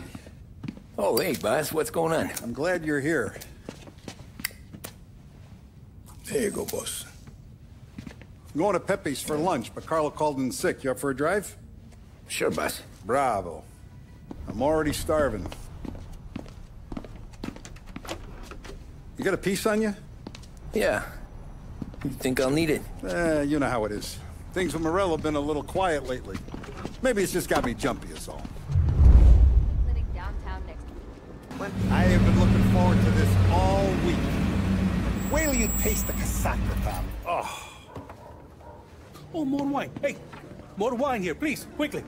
Oh, hey, boss, what's going on? I'm glad you're here. There you go, boss. I'm going to Pepe's for lunch, but Carlo called in sick. You up for a drive? Sure, boss. Bravo. I'm already starving. You got a piece on you? Yeah. You think I'll need it? You know how it is. Things with Morello have been a little quiet lately. Maybe it's just got me jumpy is all. Living downtown next week. I have been looking forward to this all week. Wait till you taste the casaca, Tom. Oh. Oh, more wine. Hey, more wine here, please, quickly.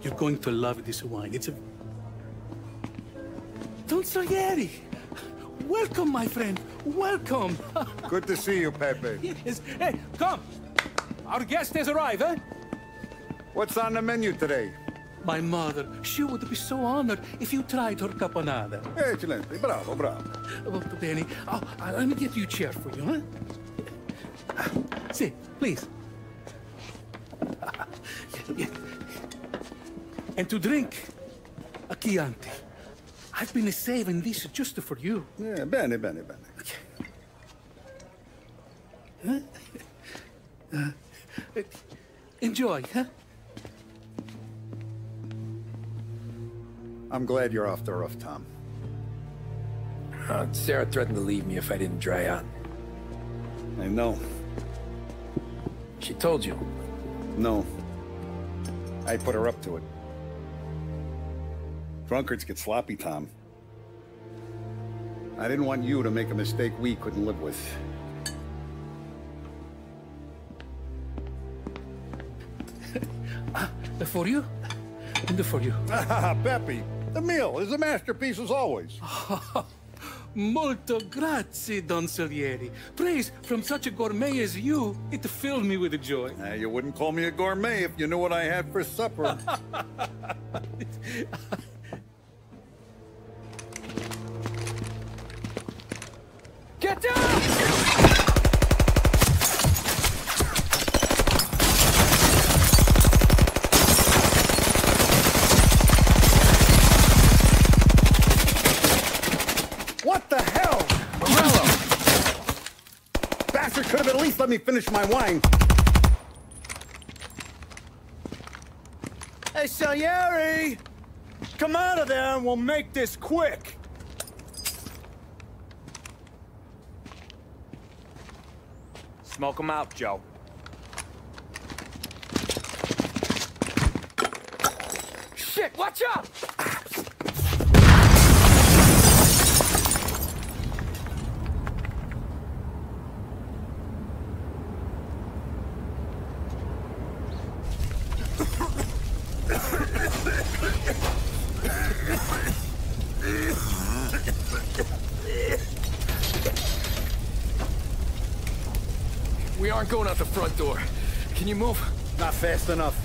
You're going to love this wine. It's a... Don Salieri. Welcome, my friend. Welcome. Good to see you, Pepe. Yes. Hey, come. Our guest has arrived, eh? What's on the menu today? My mother, she would be so honored if you tried her caponata. Excelente, bravo, bravo. Molto bene. Oh, let me get you a chair for you, huh? See, please. And to drink, a Chianti. I've been saving this just for you. Yeah, bene, bene, bene. Huh? Enjoy, huh? I'm glad you're off the roof, Tom. Sarah threatened to leave me if I didn't dry out. I know. She told you? No. I put her up to it. Drunkards get sloppy, Tom. I didn't want you to make a mistake we couldn't live with. For you? And for you. Pepe, the meal is a masterpiece as always. Molto grazie, Don Salieri. Praise from such a gourmet as you, it filled me with joy. You wouldn't call me a gourmet if you knew what I had for supper. Get down! What the hell? Morello! Bastard could have at least let me finish my wine. Hey, Salieri! Come out of there and we'll make this quick. Smoke them out, Joe. Shit, watch out! aren't going out the front door. Can you move? Not fast enough.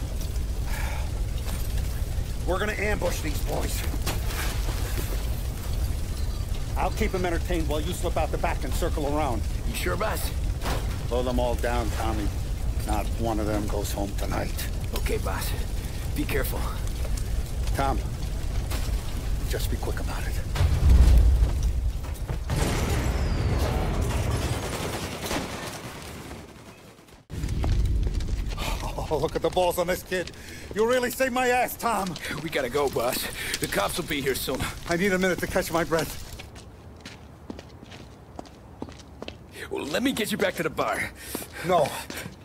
We're gonna ambush these boys. I'll keep them entertained while you slip out the back and circle around. You sure, boss? Blow them all down, Tommy. Not one of them goes home tonight. Okay, boss. Be careful. Tom, just be quick about it. Oh, look at the balls on this kid. You really saved my ass, Tom. We gotta go, boss. The cops will be here soon. I need a minute to catch my breath. Well, let me get you back to the bar. No,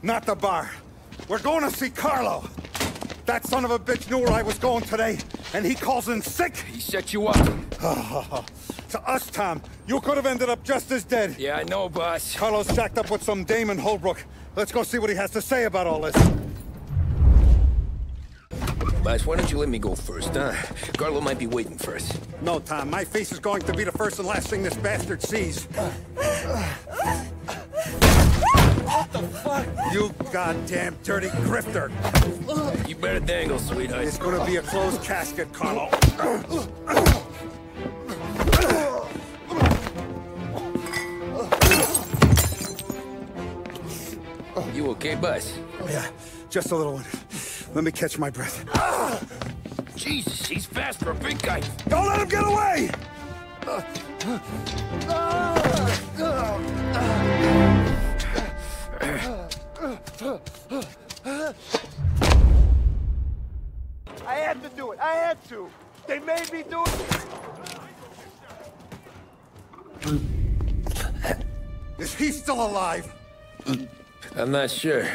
not the bar. We're going to see Carlo. That son of a bitch knew where I was going today, and he calls in sick. He set you up. To us, Tom, you could have ended up just as dead. Yeah, I know, boss. Carlo's jacked up with some dame in Holbrook. Let's go see what he has to say about all this. Boss, why don't you let me go first, huh? Carlo might be waiting for us. No, Tom, my face is going to be the first and last thing this bastard sees. What the fuck? You goddamn dirty grifter. You better dangle, sweetheart. It's gonna be a closed casket, Carlo. You okay, boss? Yeah, just a little one. Let me catch my breath. Jesus, he's fast for a big guy. Don't let him get away! I had to do it. I had to. They made me do it. Is he still alive? I'm not sure.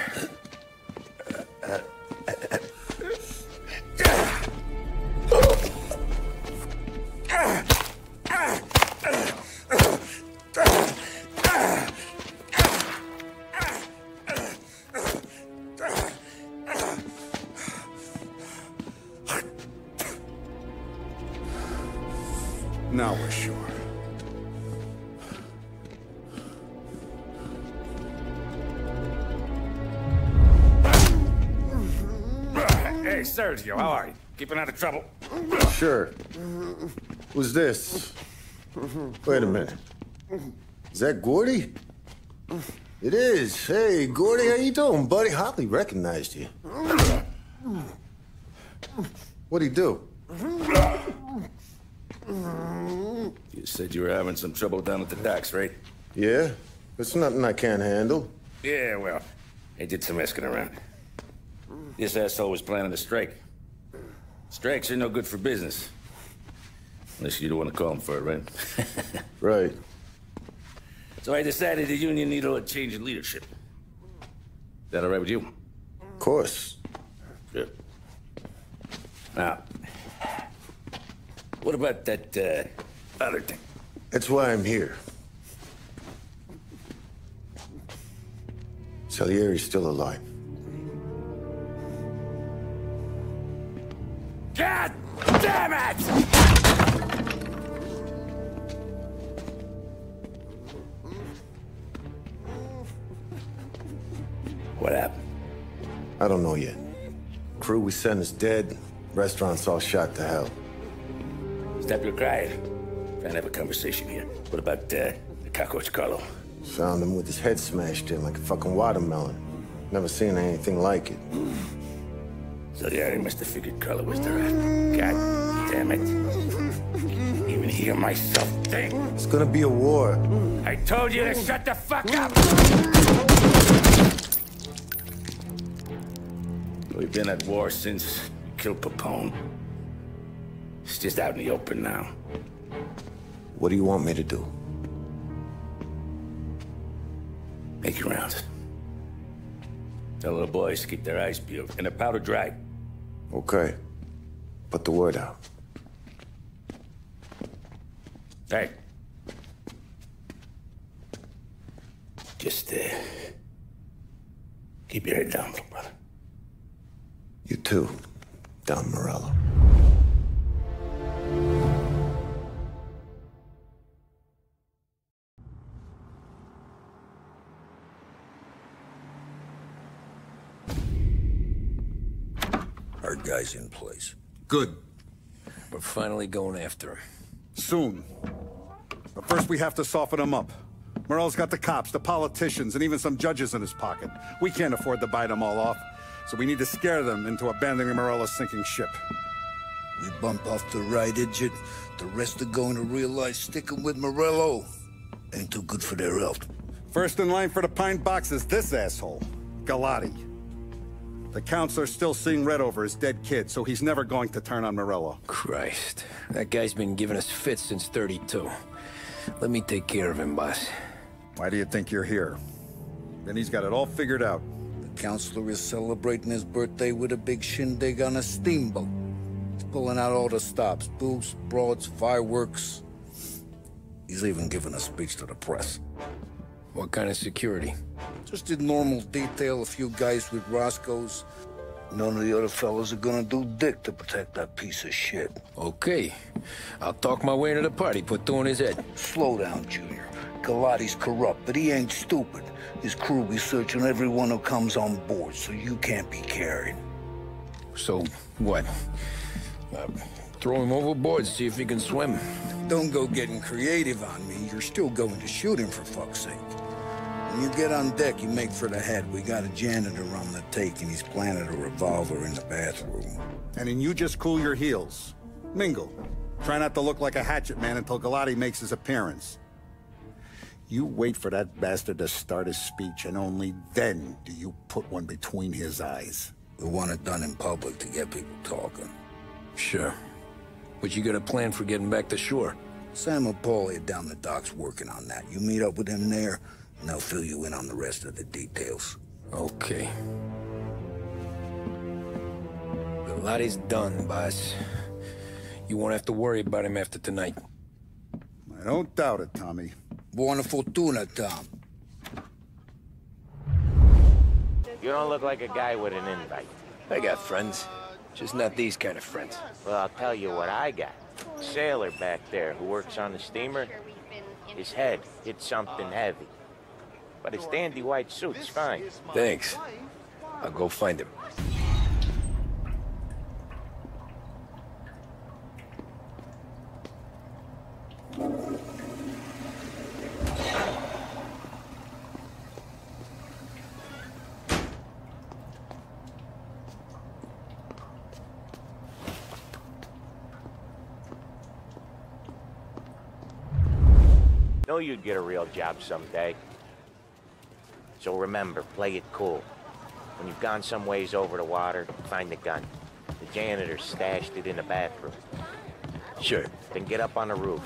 Now we're sure. Hey, Sergio, how are you? Keeping out of trouble? Sure. Who's this? Wait a minute. Is that Gordy? It is. Hey, Gordy, how you doing, buddy? Hardly recognized you. What'd he do? You said you were having some trouble down at the docks, right? Yeah? It's nothing I can't handle. Yeah, well, I did some asking around. This asshole was planning a strike. Strikes are no good for business. Unless you don't want to call him for it, right? Right. So I decided the union needed a change in leadership. Is that all right with you? Of course. Good. Now, what about that, other thing? That's why I'm here. Salieri's still alive. God damn it! What happened? I don't know yet. Crew we sent is dead. Restaurant's all shot to hell. Stop your crying. Trying to have a conversation here. What about, the cockroach Carlo? Found him with his head smashed in like a fucking watermelon. Never seen anything like it. So yeah, he must have figured Carlo was the rat. God damn it. Even hear myself think. It's gonna be a war. I told you to shut the fuck up! We've been at war since we killed Papone. It's just out in the open now. What do you want me to do? Make your rounds. Tell little boys to keep their eyes peeled and their powder dry. Okay. Put the word out. Hey. Just, keep your head down, little brother. You too, Don Morello. guys in place. Good. We're finally going after him. Soon. But first we have to soften him up. Morello's got the cops, the politicians, and even some judges in his pocket. We can't afford to bite them all off, so we need to scare them into abandoning Morello's sinking ship. We bump off the right idiot, the rest are going to realize sticking with Morello ain't too good for their health. First in line for the pine box is this asshole, Galati. The counselor's still seeing red over his dead kid, so he's never going to turn on Morello. Christ, that guy's been giving us fits since 32. Let me take care of him, boss. Why do you think you're here? Then he's got it all figured out. The counselor is celebrating his birthday with a big shindig on a steamboat. He's pulling out all the stops, booze, broads, fireworks. He's even giving a speech to the press. What kind of security? Just in normal detail, a few guys with Roscoe's. None of the other fellas are gonna do dick to protect that piece of shit. Okay. I'll talk my way into the party, put two in his head. Slow down, Junior. Galati's corrupt, but he ain't stupid. His crew be searching everyone who comes on board, so you can't be carried. So, what? Throw him overboard, see if he can swim. Don't go getting creative on me. You're still going to shoot him, for fuck's sake. When you get on deck, you make for the head. We got a janitor on the take, and he's planted a revolver in the bathroom. And then you just cool your heels. Mingle. Try not to look like a hatchet man until Galati makes his appearance. You wait for that bastard to start his speech, and only then do you put one between his eyes. We want it done in public to get people talking. Sure. But you got a plan for getting back to shore? Sam and Paulie are down the docks working on that. You meet up with him there, and they'll fill you in on the rest of the details. Okay. Galati's done, boss. You won't have to worry about him after tonight. I don't doubt it, Tommy. Buona fortuna, Tom. You don't look like a guy with an invite. I got friends. Just not these kind of friends. Well, I'll tell you what I got. Sailor back there who works on the steamer. His head hit something heavy. But his dandy white suit's fine. Thanks. I'll go find him. Know you'd get a real job someday. So remember, play it cool. When you've gone some ways over the water, find the gun. The janitor stashed it in the bathroom. Sure. Then get up on the roof.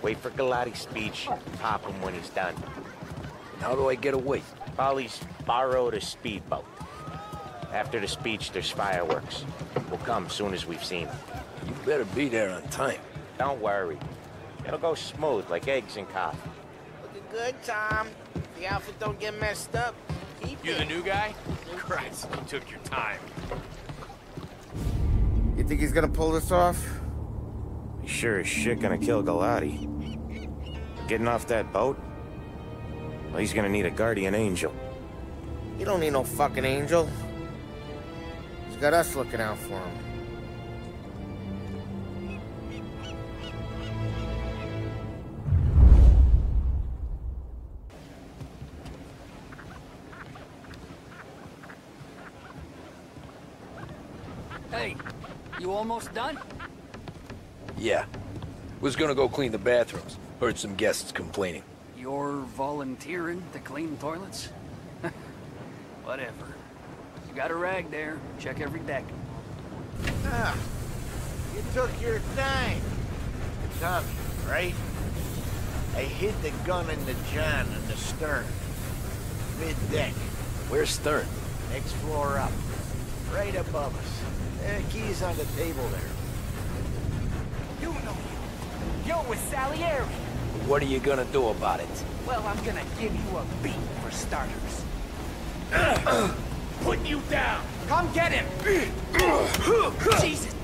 Wait for Galati's speech, pop him when he's done. And how do I get away? Polly's borrowed a speedboat. After the speech, there's fireworks. We'll come soon as we've seen him. You better be there on time. Don't worry. It'll go smooth like eggs and coffee. Looking good, Tom. The outfit don't get messed up. Keep You the new guy? Christ, you took your time. You think he's gonna pull this off? He's sure as shit gonna kill Galati. Getting off that boat? Well, he's gonna need a guardian angel. He don't need no fucking angel. He's got us looking out for him. Hey, you almost done? Yeah. Was gonna go clean the bathrooms. Heard some guests complaining. You're volunteering to clean toilets? Whatever. You got a rag there. Check every deck. Ah, you took your time. Tommy, right? I hid the gun in the john in the stern. Mid-deck. Where's stern? Next floor up. Right above us. Keys on the table there. You know you. Yo, it's Salieri. What are you gonna do about it? Well, I'm gonna give you a beat for starters. Put you down! Come get him! Jesus!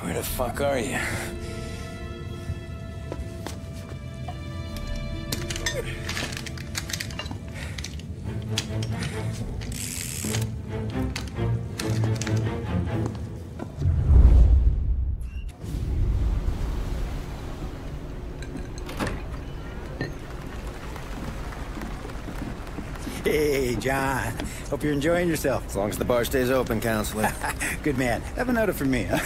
Where the fuck are you? Hey, John. Hope you're enjoying yourself. As long as the bar stays open, Counselor. Good man. Have a note for me, huh?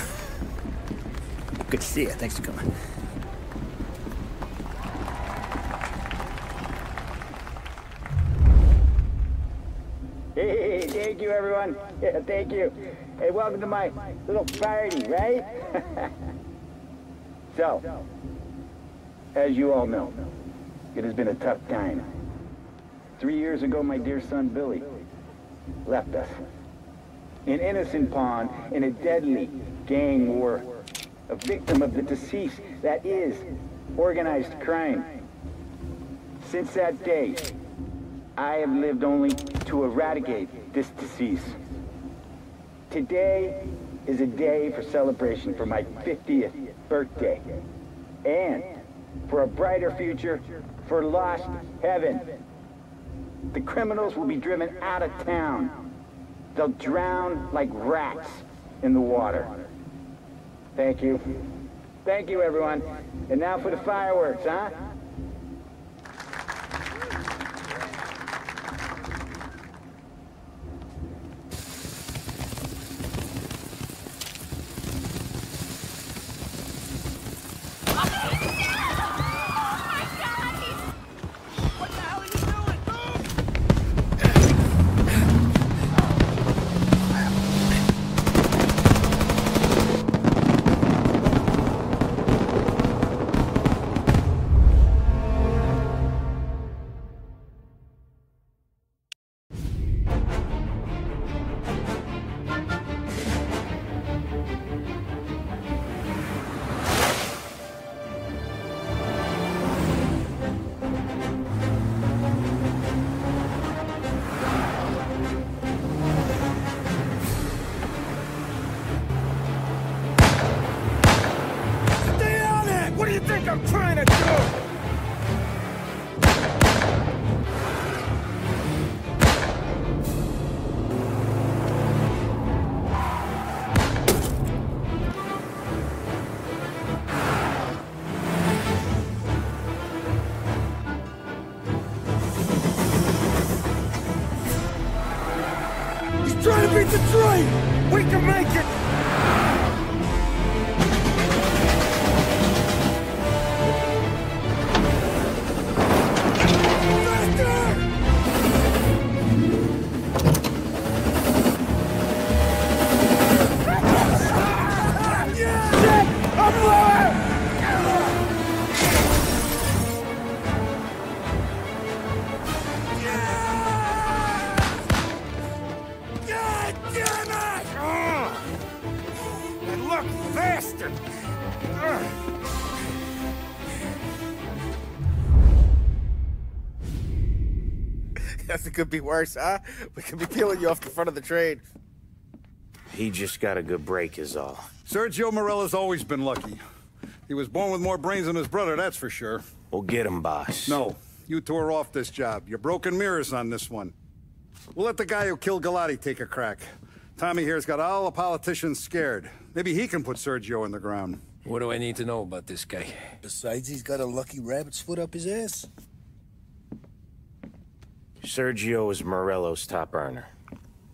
Good to see you. Thanks for coming. Hey, thank you, everyone. Yeah, thank you. Hey, welcome to my little party, right? So, as you all know, it has been a tough time. 3 years ago, my dear son, Billy, left us. An innocent pawn in a deadly gang war. A victim of the deceased, that is, organized crime. Since that day, I have lived only to eradicate this disease. Today is a day for celebration for my 50th birthday. And for a brighter future for lost heaven. The criminals will be driven out of town. They'll drown like rats in the water. Thank you. Thank you, everyone. And now for the fireworks, huh? I'm trying to do! He's trying to beat the train! We can make it! Nothing could be worse, huh? We could be peeling you off the front of the train. He just got a good break is all. Sergio Morella's always been lucky. He was born with more brains than his brother, that's for sure. We'll get him, boss. No, you two are off this job. You're broken mirrors on this one. We'll let the guy who killed Galati take a crack. Tommy here's got all the politicians scared. Maybe he can put Sergio in the ground. What do I need to know about this guy? Besides, he's got a lucky rabbit's foot up his ass. Sergio is Morello's top earner.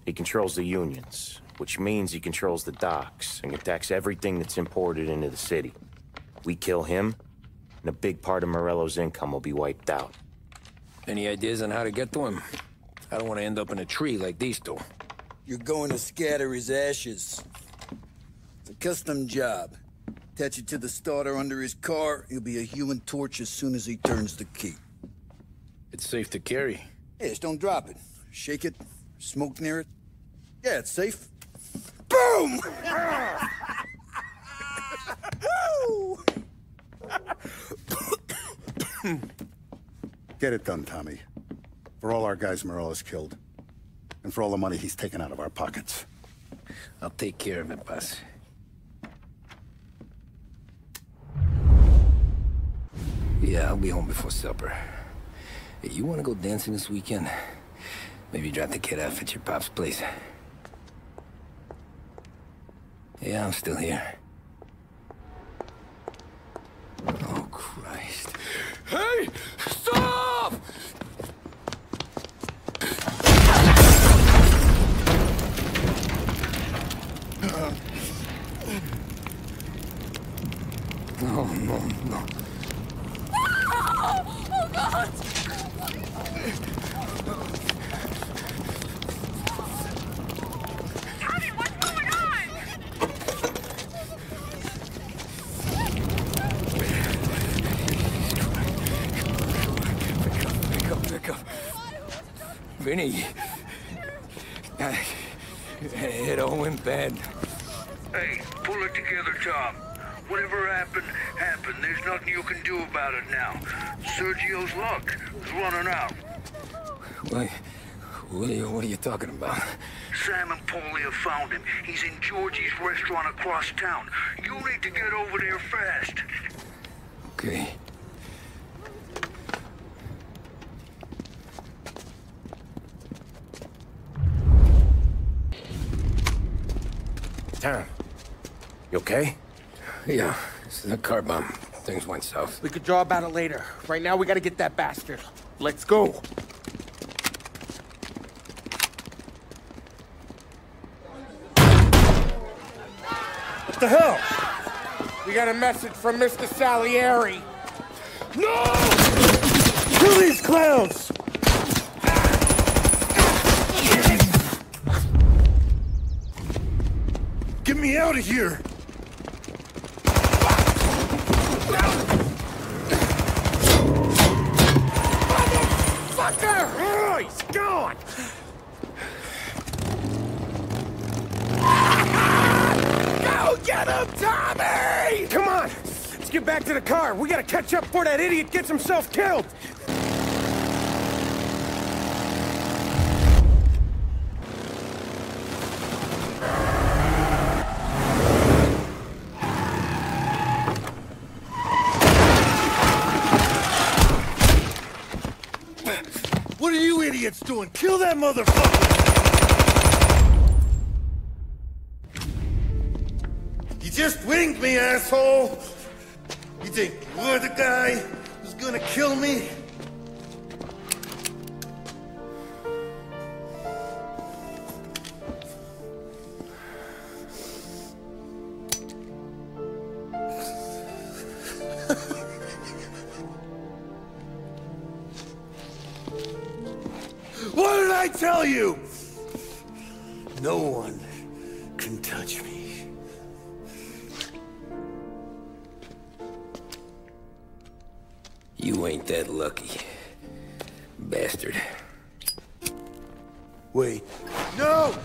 He controls the unions, which means he controls the docks and can tax everything that's imported into the city. We kill him, and a big part of Morello's income will be wiped out. Any ideas on how to get to him? I don't want to end up in a tree like these two. You're going to scatter his ashes. It's a custom job. Attach it to the starter under his car, he'll be a human torch as soon as he turns the key. It's safe to carry. Yeah, just don't drop it. Shake it, smoke near it. Yeah, it's safe. Boom! Get it done, Tommy. For all our guys Morella's killed. And for all the money he's taken out of our pockets. I'll take care of it, boss. Yeah, I'll be home before supper. Hey, you wanna go dancing this weekend? Maybe drop the kid off at your pop's place. Yeah, I'm still here. Oh, Christ. Hey! Stop! No, no, no. Oh, God! Tommy, what's going on? Pick up. Vinny. It all went bad. Hey, pull it together, Tom. Whatever happened, happened. There's nothing you can do about it now. Sergio's luck is running out. What are you talking about? Sam and Paulie have found him. He's in Georgie's restaurant across town. You need to get over there fast. Okay. Tom, you okay? Yeah, it's a car bomb. Things went south. We could draw about it later. Right now, we gotta get that bastard. Let's go. What the hell? We got a message from Mr. Salieri. No! Kill these clowns! Get me out of here! Motherfucker! Oh, he's gone! Go get him, Tommy! Come on! Let's get back to the car. We gotta catch up before that idiot gets himself killed! What are you idiots doing? Kill that motherfucker! You just winged me, asshole! You think you're the guy who's gonna kill me? What did I tell you? No one can touch me. You ain't that lucky, bastard. Wait. No!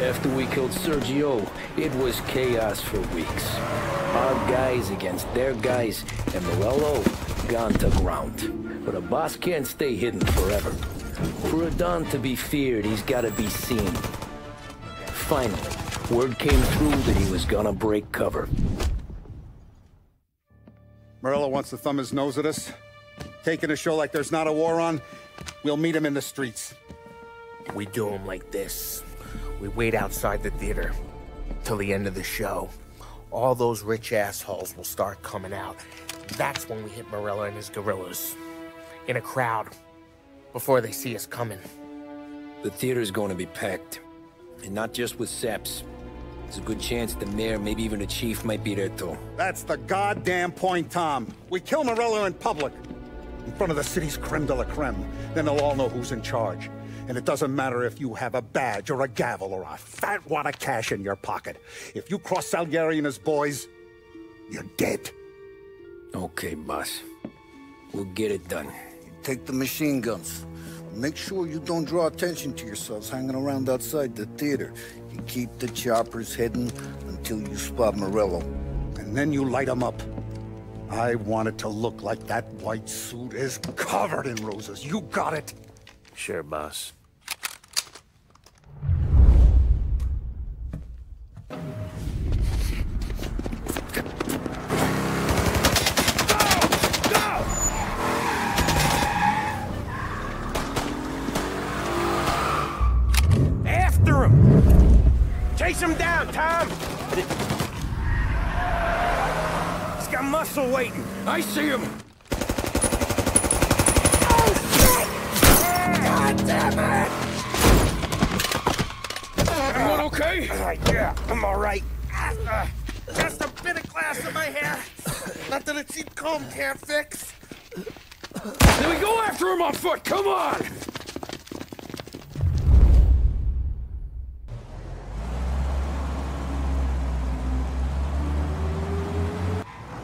After we killed Sergio, it was chaos for weeks. Our guys against their guys, and Morello gone to ground. But a boss can't stay hidden forever. For a Don to be feared, he's gotta be seen. Finally, word came through that he was gonna break cover. Morello wants to thumb his nose at us. Taking a show like there's not a war on, we'll meet him in the streets. We do him like this. We wait outside the theater till the end of the show. All those rich assholes will start coming out. That's when we hit Morello and his guerrillas. In a crowd. Before they see us coming. The theater's going to be packed. And not just with saps. There's a good chance the mayor, maybe even the chief, might be there too. That's the goddamn point, Tom. We kill Morello in public. In front of the city's creme de la creme. Then they'll all know who's in charge. And it doesn't matter if you have a badge or a gavel or a fat wad of cash in your pocket. If you cross Salieri and his boys, you're dead. Okay, boss. We'll get it done. Take the machine guns. Make sure you don't draw attention to yourselves hanging around outside the theater. You keep the choppers heading until you spot Morello. And then you light him up. I want it to look like that white suit is covered in roses. You got it? Sure, boss. After him! Chase him down, Tom! He's got muscle waiting. I see him! Oh, shit! God damn it! Everyone okay? Yeah, I'm all right. Just a bit of glass in my hair. Nothing a cheap comb can't fix. Then we go after him on foot, come on!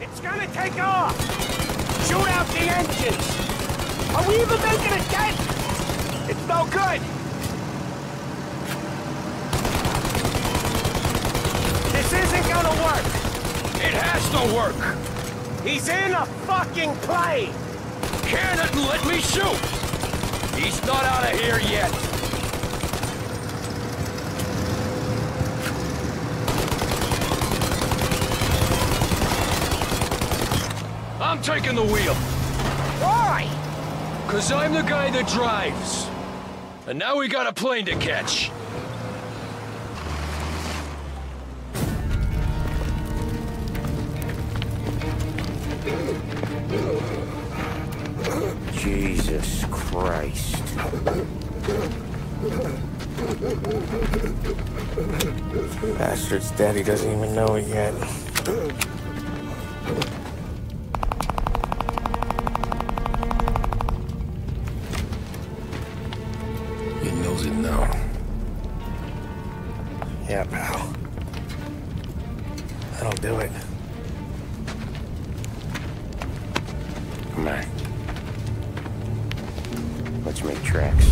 It's gonna take off! Shoot out the engines! Are we even making a dent? It's no good! This isn't gonna work! It has to work! He's in a fucking plane! Can it and let me shoot! He's not out of here yet! I'm taking the wheel. Why? 'Cause I'm the guy that drives. And now we got a plane to catch. Jesus Christ. Bastard's daddy doesn't even know it yet. He knows it now. Yeah, pal. That'll do it. Come on. Let's make tracks.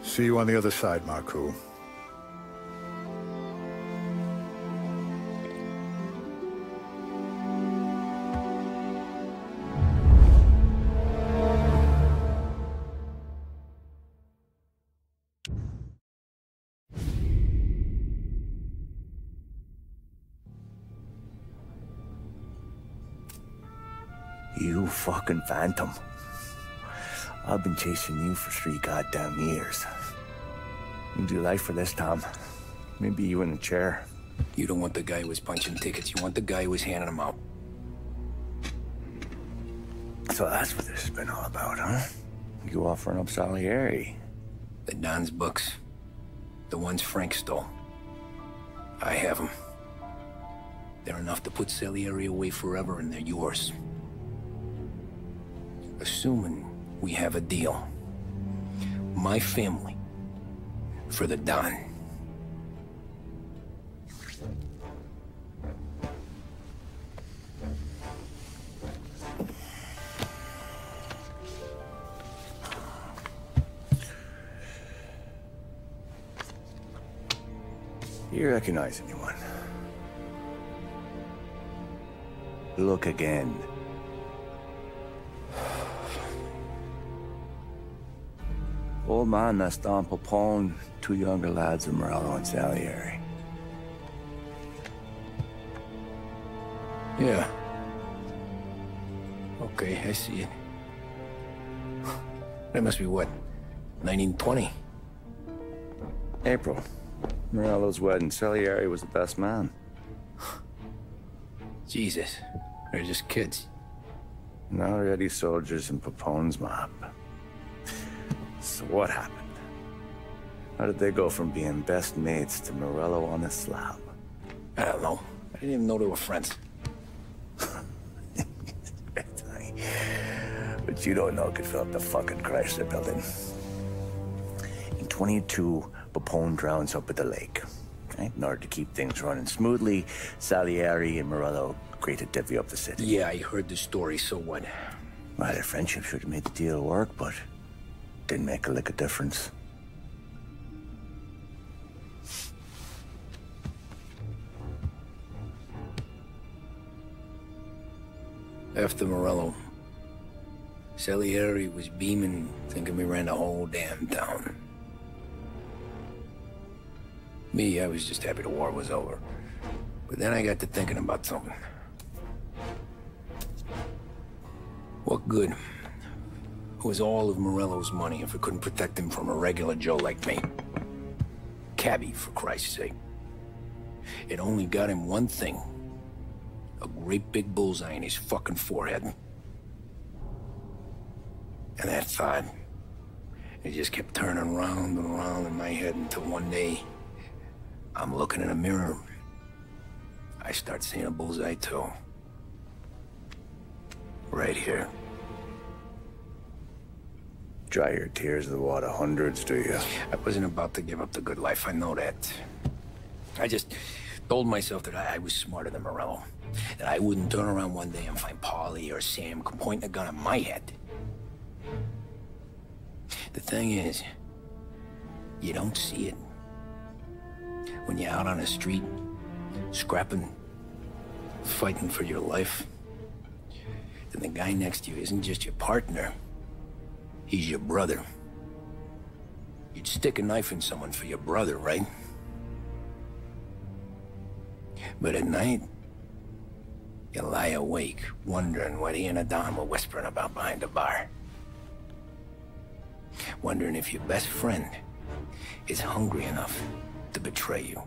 See you on the other side, Marku. You fucking phantom. I've been chasing you for 3 goddamn years. You do life for this, Tom. Maybe you in a chair. You don't want the guy who was punching tickets. You want the guy who was handing them out. So that's what this has been all about, huh? You offering up Salieri. The Don's books. The ones Frank stole. I have them. They're enough to put Salieri away forever, and they're yours. Assuming we have a deal. My family for the Don. You recognize anyone? Look again. Old man that's Don Popone, 2 younger lads of Morello and Salieri. Yeah. Okay, I see it. That must be what? 1920? April. Morello's wedding. Salieri was the best man. Jesus. They're just kids. Now already soldiers in Popone's mob. So what happened? How did they go from being best mates to Morello on a slab? I don't know. I didn't even know they were friends. But you don't know could fill up the fucking Chrysler building. In 22, Bapone drowns up at the lake. Right? In order to keep things running smoothly, Salieri and Morello agreed to divvy up the city. Yeah, I heard the story, so what? Well, their friendship should have made the deal work, but didn't make a lick of difference. After Morello, Salieri was beaming, thinking we ran the whole damn town. Me, I was just happy the war was over. But then I got to thinking about something. What good was all of Morello's money if it couldn't protect him from a regular Joe like me? Cabbie, for Christ's sake. It only got him one thing. A great big bullseye in his fucking forehead. And that thought, it just kept turning round and round in my head until one day, I'm looking in a mirror. I start seeing a bullseye too. Right here. Dry your tears of the water hundreds, do you? I wasn't about to give up the good life, I know that. I just told myself that I was smarter than Morello. That I wouldn't turn around one day and find Paulie or Sam pointing a gun at my head. The thing is, you don't see it. When you're out on the street, scrapping, fighting for your life, then the guy next to you isn't just your partner, he's your brother. You'd stick a knife in someone for your brother, right? But at night, you lie awake, wondering what he and Adon were whispering about behind the bar. Wondering if your best friend is hungry enough to betray you.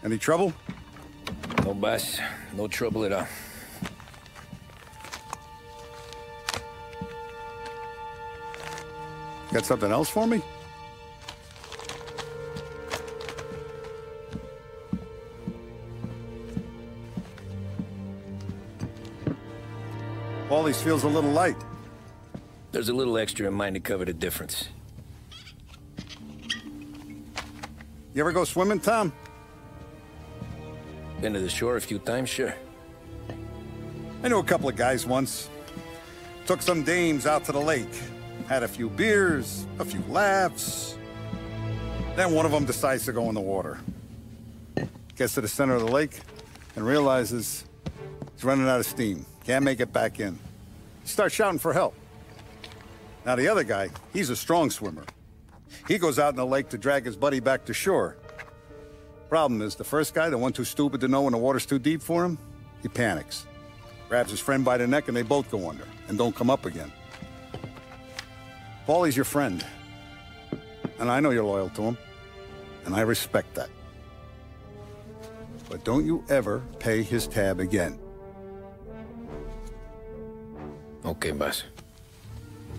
Any trouble? No, boss. No trouble at all. Got something else for me? Paulie's feels a little light. There's a little extra in mine to cover the difference. You ever go swimming, Tom? Been to the shore a few times, sure. I knew a couple of guys once. Took some dames out to the lake. Had a few beers, a few laughs. Then one of them decides to go in the water. Gets to the center of the lake and realizes he's running out of steam. Can't make it back in. He starts shouting for help. Now the other guy, he's a strong swimmer. He goes out in the lake to drag his buddy back to shore. Problem is, the first guy, the one too stupid to know when the water's too deep for him, he panics. Grabs his friend by the neck and they both go under and don't come up again. Paulie's your friend. And I know you're loyal to him. And I respect that. But don't you ever pay his tab again. Okay, boss.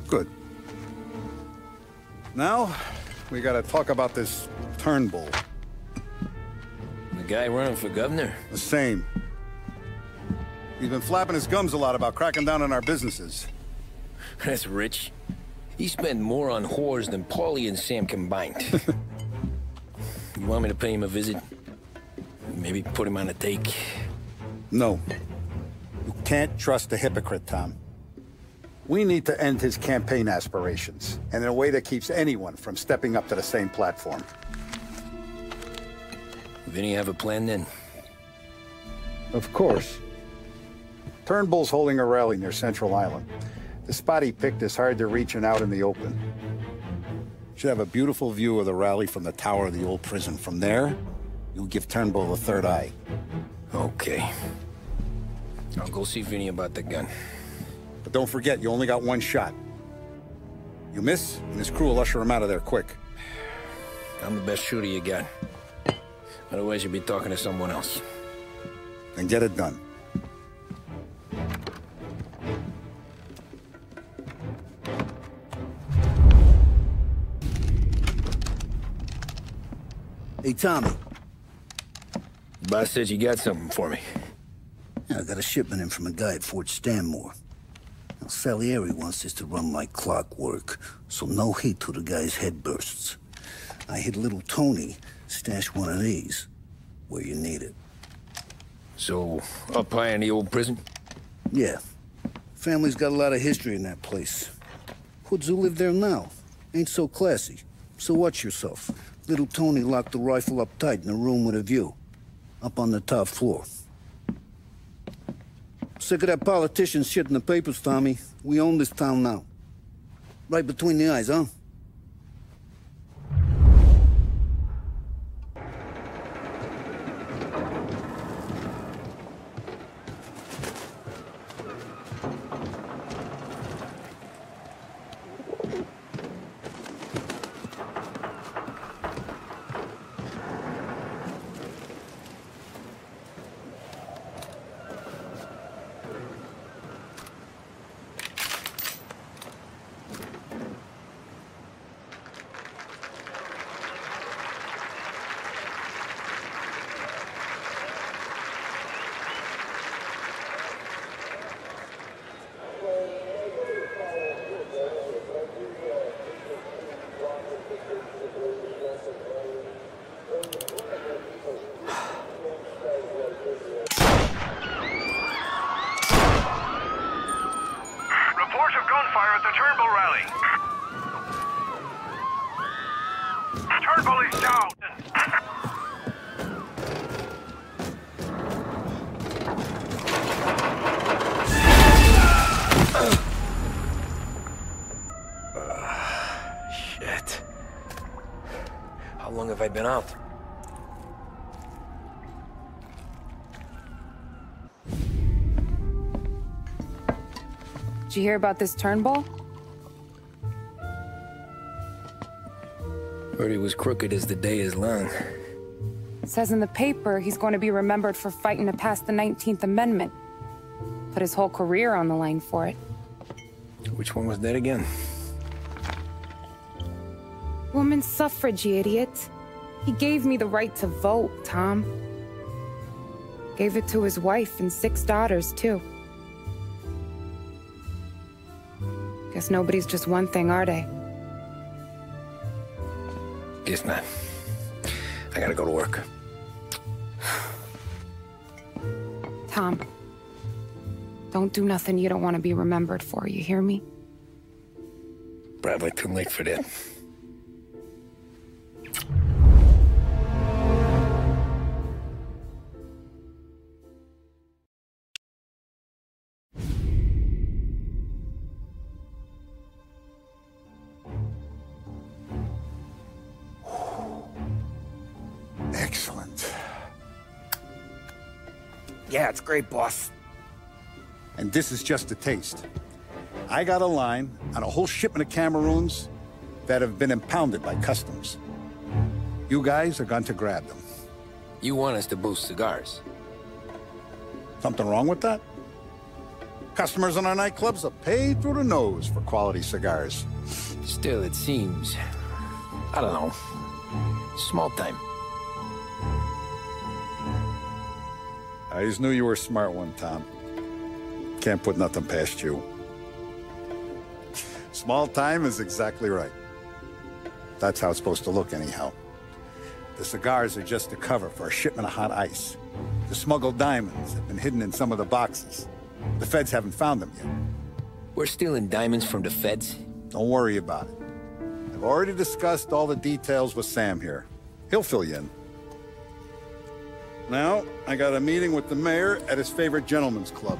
Good. Now, we gotta talk about this Turnbull. The guy running for governor? The same. He's been flapping his gums a lot about cracking down on our businesses. That's rich. He spent more on whores than Paulie and Sam combined. You want me to pay him a visit? Maybe put him on a take? No. You can't trust a hypocrite, Tom. We need to end his campaign aspirations, and in a way that keeps anyone from stepping up to the same platform. Vinny have a plan then? Of course. Turnbull's holding a rally near Central Island. The spot he picked is hard to reach and out in the open. Should have a beautiful view of the rally from the tower of the old prison. From there, you'll give Turnbull a third eye. Okay. I'll go see Vinny about the gun. But don't forget, you only got one shot. You miss, and his crew will usher him out of there quick. I'm the best shooter you got. Otherwise, you'll be talking to someone else. Then get it done. Hey, Tommy. Boss said you got something for me. Yeah, I got a shipment in from a guy at Fort Stanmore. Now, Salieri wants this to run like clockwork, so no heat till the guy's head bursts. I hit little Tony, stash one of these where you need it. So, up high in the old prison? Yeah. Family's got a lot of history in that place. Hoods who live there now ain't so classy. So watch yourself. Little Tony locked the rifle up tight in a room with a view. Up on the top floor. Sick of that politician shit in the papers, Tommy. We own this town now. Right between the eyes, huh? I've been out. Did you hear about this Turnbull? Heard he was crooked as the day is long. It says in the paper he's going to be remembered for fighting to pass the 19th Amendment. Put his whole career on the line for it. Which one was that again? Women's suffrage, you idiot. He gave me the right to vote, Tom. Gave it to his wife and 6 daughters, too. Guess nobody's just one thing, are they? Guess not. I gotta go to work. Tom, don't do nothing you don't want to be remembered for, you hear me? Probably too late for that. Excellent. Yeah, it's great, boss. And this is just a taste. I got a line on a whole shipment of Cameroons that have been impounded by customs. You guys are going to grab them. You want us to boost cigars? Something wrong with that? Customers in our nightclubs are paid through the nose for quality cigars. Still, it seems... I don't know. Small time. I always knew you were a smart one, Tom. Can't put nothing past you. Small time is exactly right. That's how it's supposed to look anyhow. The cigars are just a cover for a shipment of hot ice. The smuggled diamonds have been hidden in some of the boxes. The feds haven't found them yet. We're stealing diamonds from the feds? Don't worry about it. I've already discussed all the details with Sam here. He'll fill you in. Now, I got a meeting with the mayor at his favorite gentleman's club.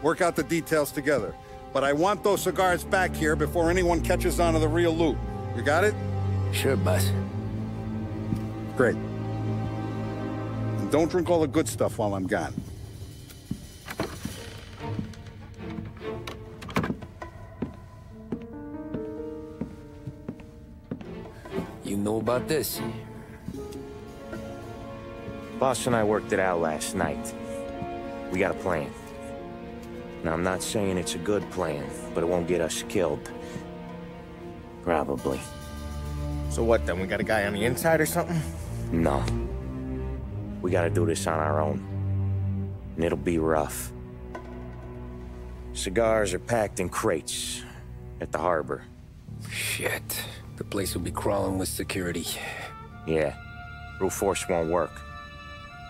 Work out the details together. But I want those cigars back here before anyone catches on to the real loot. You got it? Sure, boss. Great. And don't drink all the good stuff while I'm gone. You know about this? Boss and I worked it out last night. We got a plan. Now, I'm not saying it's a good plan, but it won't get us killed. Probably. So what then, we got a guy on the inside or something? No. We gotta do this on our own. And it'll be rough. Cigars are packed in crates at the harbor. Shit. The place will be crawling with security. Yeah. Brute force won't work.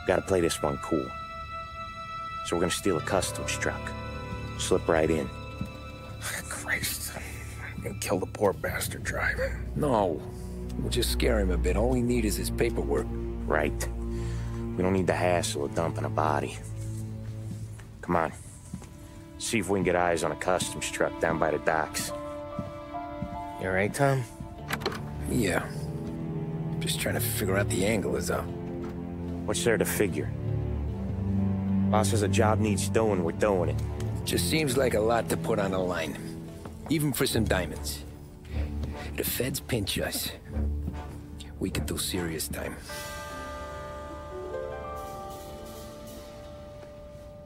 Gotta play this one cool. So we're gonna steal a customs truck. Slip right in. Christ. I'm gonna kill the poor bastard driver. No. We'll just scare him a bit. All we need is his paperwork. Right. We don't need the hassle of dumping a body. Come on. See if we can get eyes on a customs truck down by the docks. You alright, Tom? Yeah. Just trying to figure out the angle is up. What's there to figure? Boss says a job needs doing, we're doing it. Just seems like a lot to put on the line. Even for some diamonds. If the feds pinch us, we could do serious time.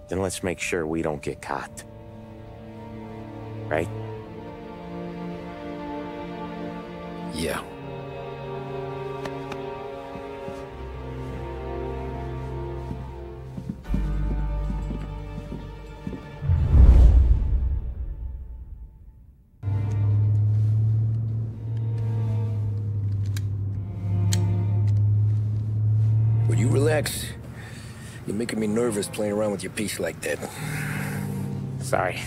Then let's make sure we don't get caught. Right? Yeah. Will you relax? You're making me nervous playing around with your piece like that. Sorry.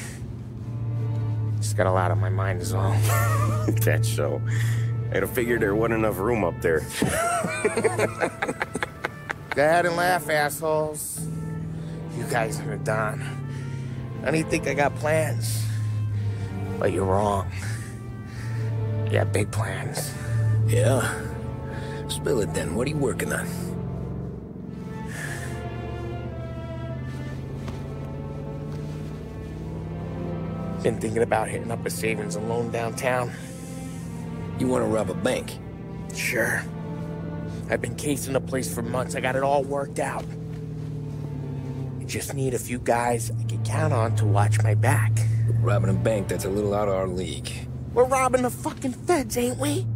Just got a lot on my mind is all. That's so. I'd have figured there wasn't enough room up there. Go ahead and laugh, assholes. You guys are done. I don't think I got plans. But you're wrong. I got big plans. Yeah? Spill it then. What are you working on? Been thinking about hitting up a savings and loan downtown. You want to rob a bank? Sure. I've been casing the place for months. I got it all worked out. I just need a few guys I can count on to watch my back. Robbing a bank, that's a little out of our league. We're robbing the fucking feds, ain't we?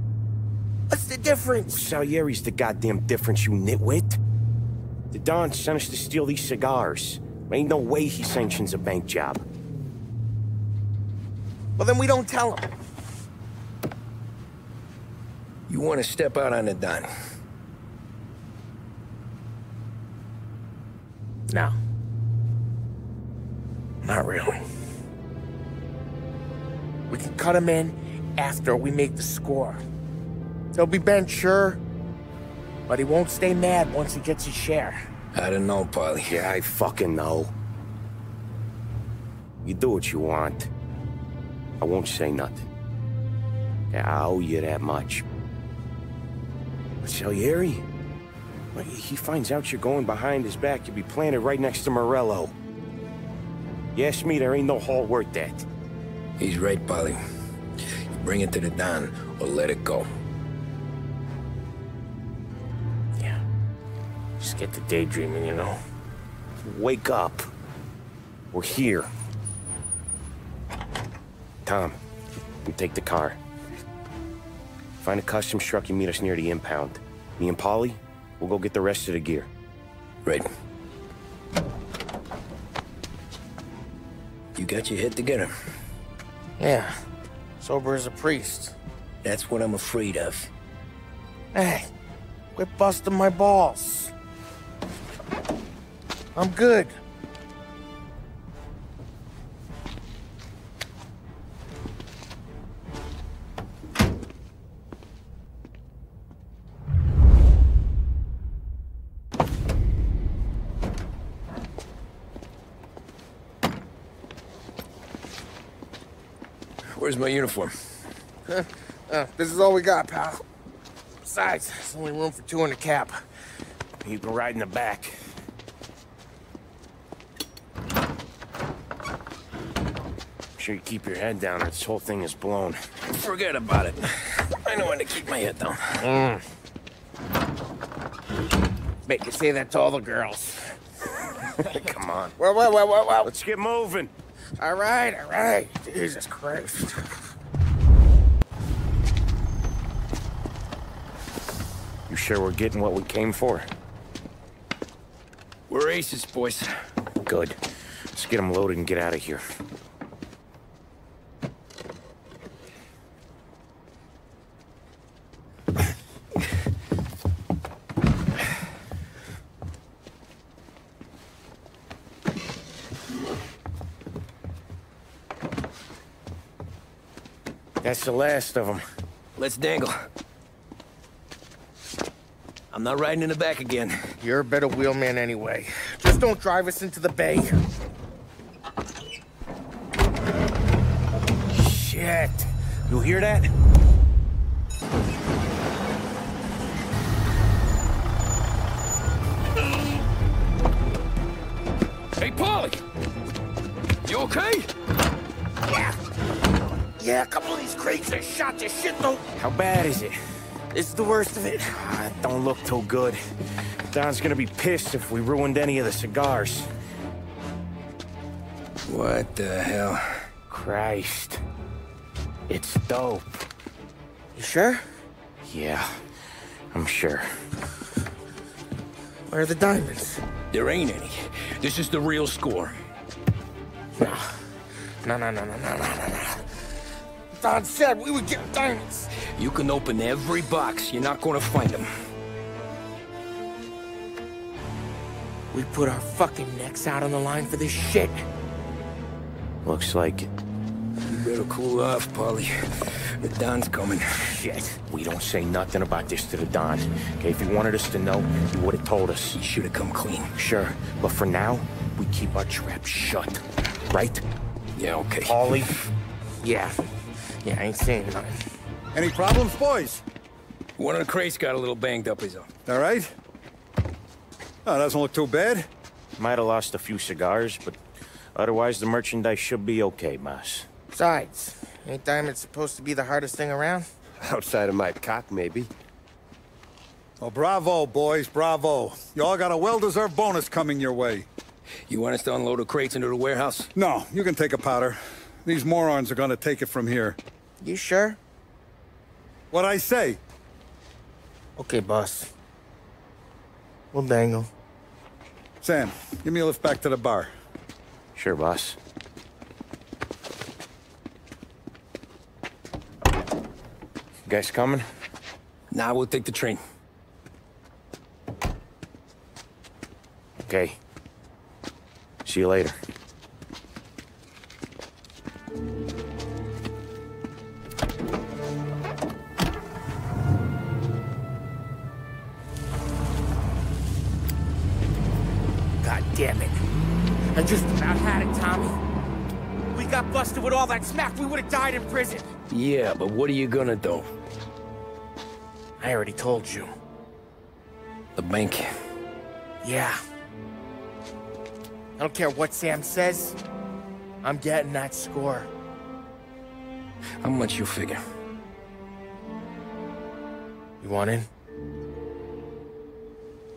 What's the difference? Salieri's the goddamn difference, you nitwit. The Don sent us to steal these cigars. Ain't no way he sanctions a bank job. Well, then we don't tell him. You want to step out on the Don? No. Not really. We can cut him in after we make the score. He'll be bent, sure, but he won't stay mad once he gets his share. I don't know, Polly. Yeah, I fucking know. You do what you want. I won't say nothing. Yeah, I owe you that much. But Salieri? Well, he finds out you're going behind his back, you'll be planted right next to Morello. You ask me, there ain't no haul worth that. He's right, Polly. You bring it to the Don, or let it go. Yeah. Just get to daydreaming, you know? Wake up. We're here. Tom, you take the car. Find a customs truck and meet us near the impound. Me and Polly, we'll go get the rest of the gear. Right. You got your head together. Yeah. Sober as a priest. That's what I'm afraid of. Hey, quit busting my balls. I'm good. Where's my uniform? This is all we got, pal. Besides, there's only room for 2 in the cab. You can ride in the back. Make sure you keep your head down or this whole thing is blown. Forget about it. I know when to keep my head down. Make you say that to all the girls. Come on. Well. Let's get moving. All right. Jesus Christ. You sure we're getting what we came for? We're aces, boys. Good. Let's get them loaded and get out of here. That's the last of them. Let's dangle. I'm not riding in the back again. You're a better wheelman anyway. Just don't drive us into the bay. Shit. You hear that? Hey, Paulie! You okay? Yeah, a couple of these crates are shot to shit, though. How bad is it? It's the worst of it. It don't look too good. Don's gonna be pissed if we ruined any of the cigars. What the hell? Christ. It's dope. You sure? Yeah, I'm sure. Where are the diamonds? There ain't any. This is the real score. No. No. Don said we would get diamonds. You can open every box. You're not gonna find them. We put our fucking necks out on the line for this shit. Looks like it. You better cool off, Paulie. The Don's coming. Shit. We don't say nothing about this to the Don. Okay, if he wanted us to know, he would have told us. He should have come clean. Sure, but for now, we keep our trap shut. Right? Yeah, okay. Paulie? Yeah, I ain't saying nothing. Any problems, boys? One of the crates got a little banged up, is all. All right? Oh, doesn't look too bad. Might have lost a few cigars, but otherwise the merchandise should be okay, Mas. Besides, ain't diamonds supposed to be the hardest thing around? Outside of my cock, maybe. Well, bravo, boys, bravo. You all got a well-deserved bonus coming your way. You want us to unload the crates into the warehouse? No, you can take a powder. These morons are gonna take it from here. You sure? What'd I say? Okay, boss. We'll dangle. Sam, give me a lift back to the bar. Sure, boss. You guys coming? Nah, we'll take the train. Okay. See you later. God damn it. I just about had it, Tommy. We got busted with all that smack, we would have died in prison. Yeah, but what are you gonna do? I already told you. The bank. Yeah. I don't care what Sam says. I'm getting that score. How much you figure? You want in?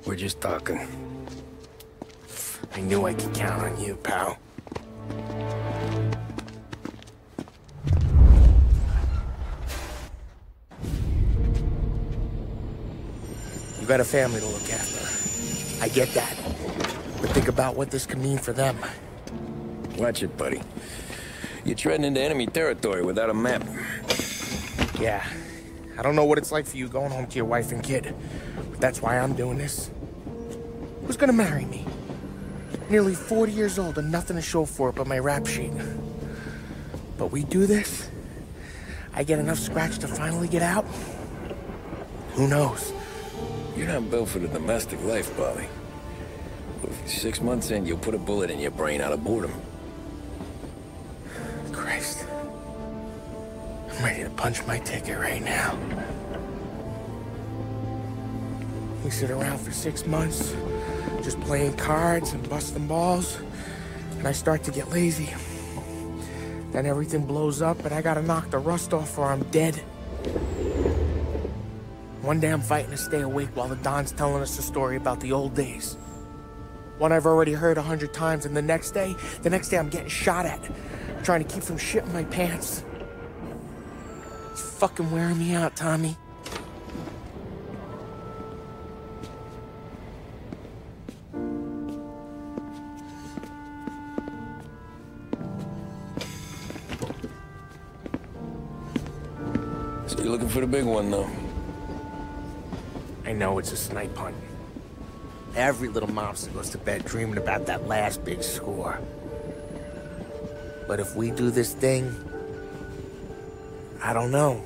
We're just talking. I knew I could count on you, pal. You got a family to look after. I get that. But think about what this could mean for them. Watch it, buddy. You're treading into enemy territory without a map. Yeah. I don't know what it's like for you going home to your wife and kid. But that's why I'm doing this. Who's gonna marry me? Nearly 40 years old and nothing to show for it but my rap sheet. But we do this, I get enough scratch to finally get out? Who knows? You're not built for the domestic life, Paulie. 6 months in, you'll put a bullet in your brain out of boredom. Christ. I'm ready to punch my ticket right now. We sit around for 6 months, just playing cards and busting balls, and I start to get lazy. Then everything blows up, and I gotta knock the rust off or I'm dead. One day I'm fighting to stay awake while the Don's telling us a story about the old days. One I've already heard 100 times, and the next day I'm getting shot at, trying to keep from shit in my pants. It's fucking wearing me out, Tommy. So you're looking for the big one, though? I know it's a snipe hunt. Every little mobster goes to bed dreaming about that last big score. But if we do this thing, I don't know.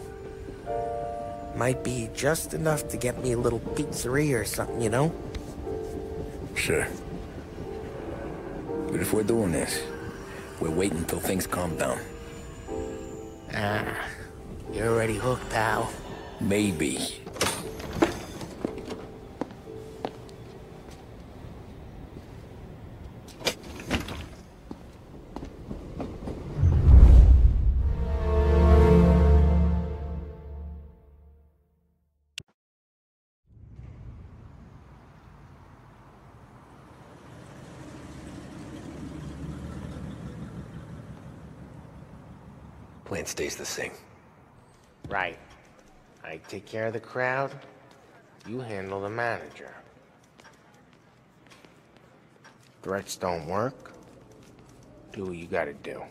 Might be just enough to get me a little pizzeria or something, you know? Sure. But if we're doing this, we're waiting until things calm down. Ah, you're already hooked, pal. Maybe. Plan stays the same. Right. I take care of the crowd, you handle the manager. Threats don't work, do what you gotta do.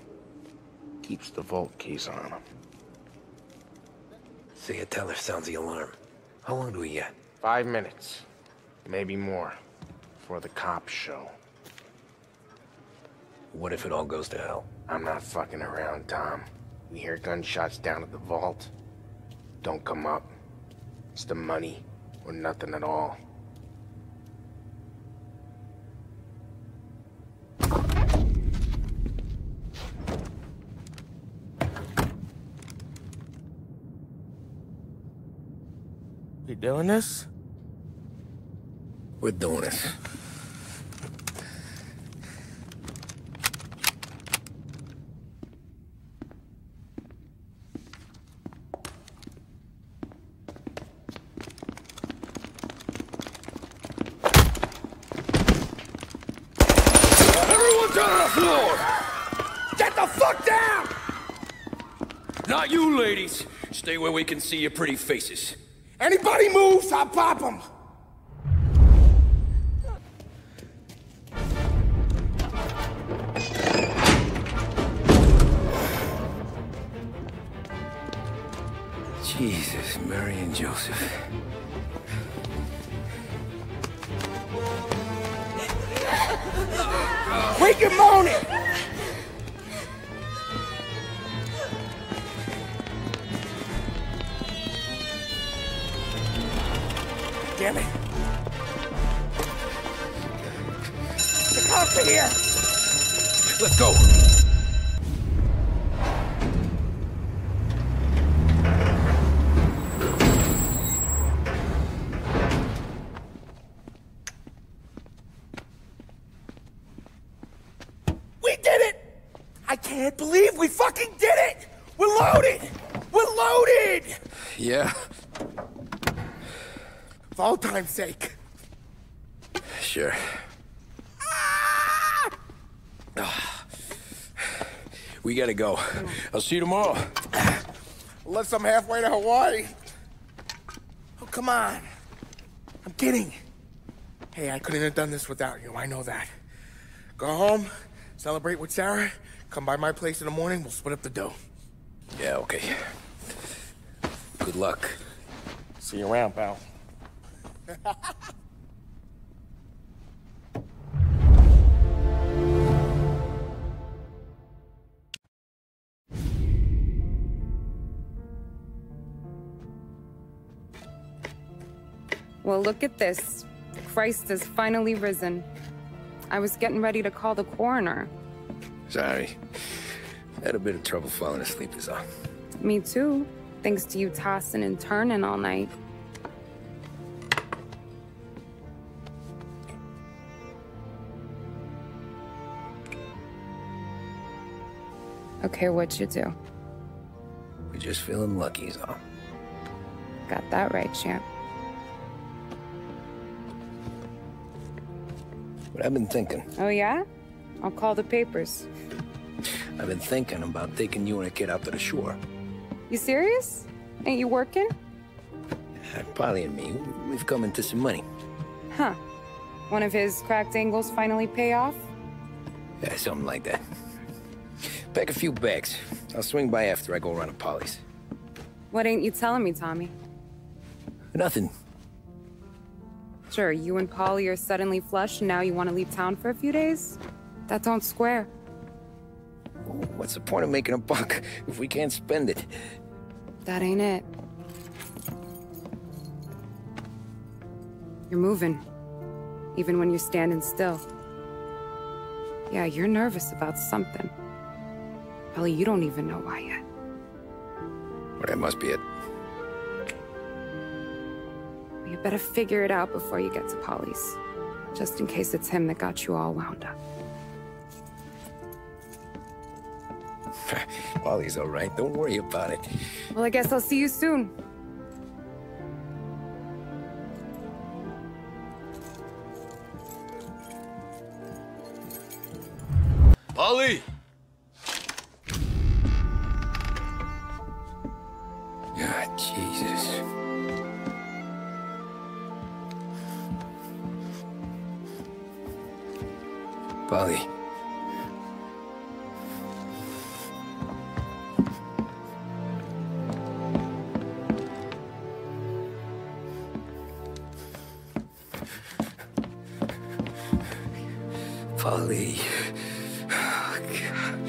Keeps the vault keys on him. Say a teller sounds the alarm. How long do we get? 5 minutes, maybe more, before the cops show. What if it all goes to hell? I'm not fucking around, Tom. We hear gunshots down at the vault. Don't come up. It's the money, or nothing at all. You doing this? We're doing this. Get the fuck down! Not you, ladies. Stay where we can see your pretty faces. Anybody moves, I'll pop them! Jesus, Mary and Joseph. Quick and moan it! Damn it. The cops are here! Let's go! We did it! I can't believe we fucking did it! We're loaded! We're loaded! Yeah? For all time's sake. Sure. We gotta go. I'll see you tomorrow. Unless I'm halfway to Hawaii. Oh, come on. I'm kidding. Hey, I couldn't have done this without you. I know that. Go home, celebrate with Sarah, come by my place in the morning, we'll split up the dough. Yeah, okay. Good luck. See you around, pal. Well, look at this. Christ has finally risen. I was getting ready to call the coroner. Sorry. Had a bit of trouble falling asleep is all. Me too, thanks to you tossing and turning all night. Okay, what'd you do? We're just feeling lucky is all. Got that right, champ. But I've been thinking. Oh, yeah? I'll call the papers. I've been thinking about taking you and a kid out to the shore. You serious? Ain't you working? Polly and me, we've come into some money. Huh. One of his cracked angles finally pay off? Yeah, something like that. Pack a few bags. I'll swing by after I go around to Polly's. What ain't you telling me, Tommy? Nothing. Sure, you and Polly are suddenly flush and now you want to leave town for a few days? That don't square. What's the point of making a buck if we can't spend it? That ain't it. You're moving, even when you're standing still. Yeah, you're nervous about something. Probably you don't even know why yet. Well, that must be it. You better figure it out before you get to Polly's. Just in case it's him that got you all wound up. Polly's all right. Don't worry about it. Well, I guess I'll see you soon. Polly! Ah, Jesus. Polly. Polly. Oh, God.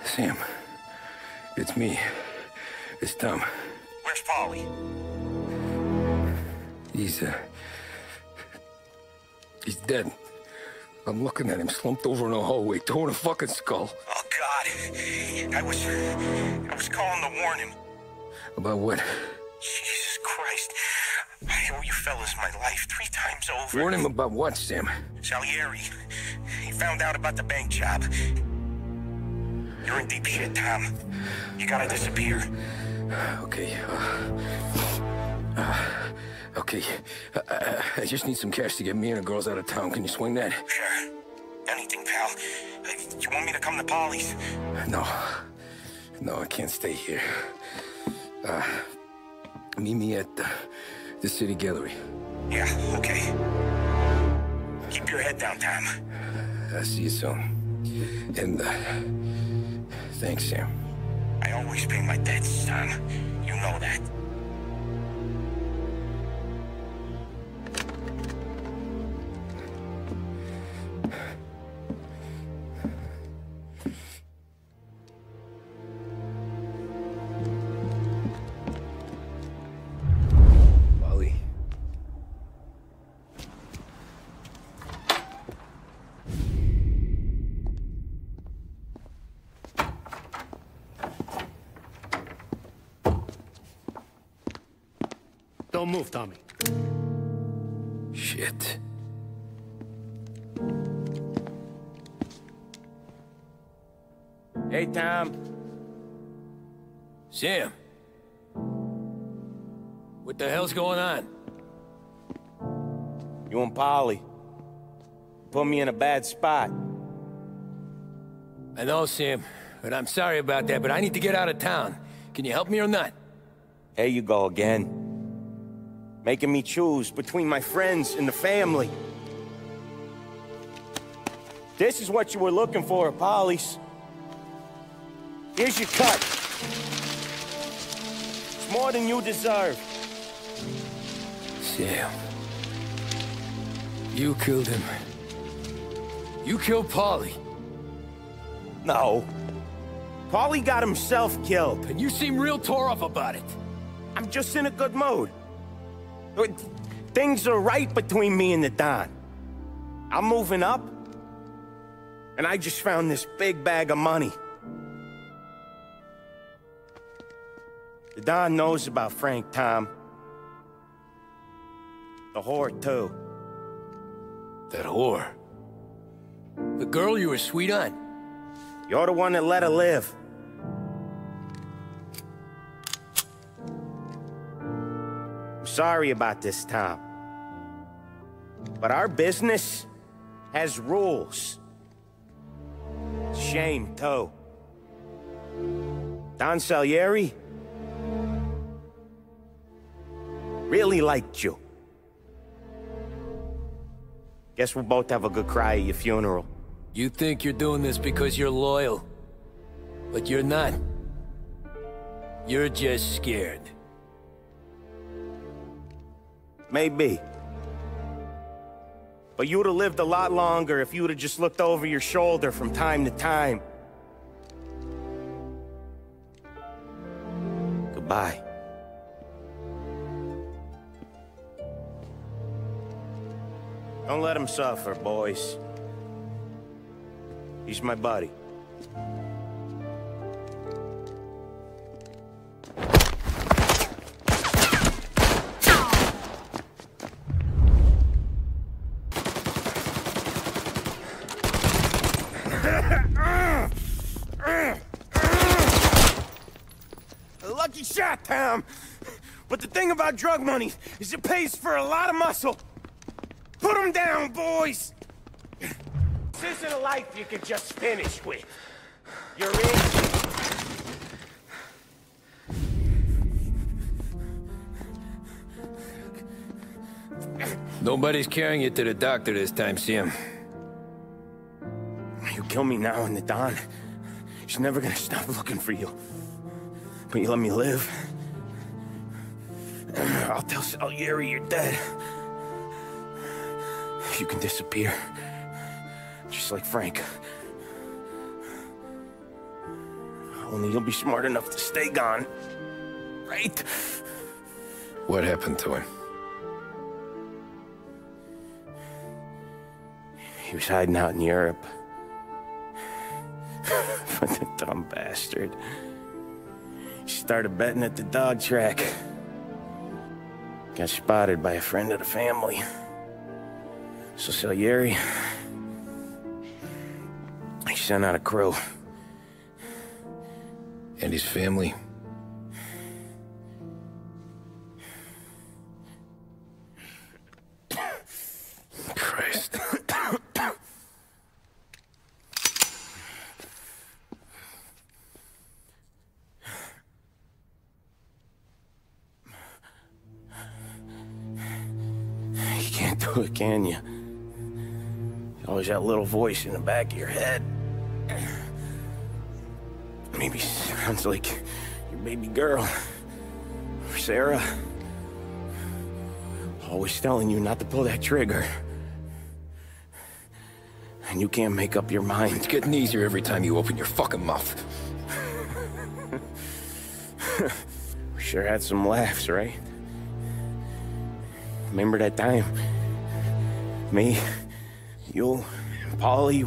Sam, it's me. It's Tom. Where's Polly? He's dead. I'm looking at him slumped over in the hallway, torn a fucking skull. Oh, God. I was calling to warn him. About what? Jesus Christ. I owe you fellas my life 3 times over. Warn him about what, Sam? Salieri. He found out about the bank job. You're in deep shit, Tom. You gotta disappear. Okay. Okay. I just need some cash to get me and the girls out of town. Can you swing that? Sure. Anything, pal. You want me to come to Polly's? No. No, I can't stay here. Meet me at the city gallery. Yeah, okay. Keep your head down, Tom. I'll see you soon. And, thanks, Sam. I always pay my debts, Tom. You know that. Polly. Don't move, Tommy. Shit. Hey, Tom. Sam. What the hell's going on? You and Polly put me in a bad spot. I know, Sam, but I'm sorry about that, but I need to get out of town. Can you help me or not? Here you go again. Making me choose between my friends and the family. This is what you were looking for at Polly's. Here's your cut. It's more than you deserve. Sam. You killed him. You killed Polly. No. Polly got himself killed. And you seem real tore up about it. I'm just in a good mood. Things are right between me and the Don. I'm moving up, and I just found this big bag of money. The Don knows about Frank, Tom. The whore, too. That whore? The girl you were sweet on? You're the one that let her live. I'm sorry about this, Tom. But our business has rules. Shame, too. Don Salieri really liked you. Guess we'll both have a good cry at your funeral. You think you're doing this because you're loyal, but you're not. You're just scared. Maybe. But you would have lived a lot longer if you would have just looked over your shoulder from time to time. Goodbye. Don't let him suffer, boys. He's my buddy. A lucky shot, Tom. But the thing about drug money is it pays for a lot of muscle. Put him down, boys! This isn't a life you can just finish with. You're in. Nobody's carrying you to the doctor this time, Sam. You kill me now and the Don. She's never gonna stop looking for you. But you let me live. I'll tell Salieri you're dead. You can disappear. Just like Frank. Only you'll be smart enough to stay gone. Right? What happened to him? He was hiding out in Europe. But the dumb bastard. He started betting at the dog track. Got spotted by a friend of the family. So Salieri, he sent out a crew. And his family? Christ. You can't do it, can you? Always that little voice in the back of your head. Maybe sounds like your baby girl. Or Sarah. Always telling you not to pull that trigger. And you can't make up your mind. It's getting easier every time you open your fucking mouth. We sure had some laughs, right? Remember that time? Me, you, and Paulie.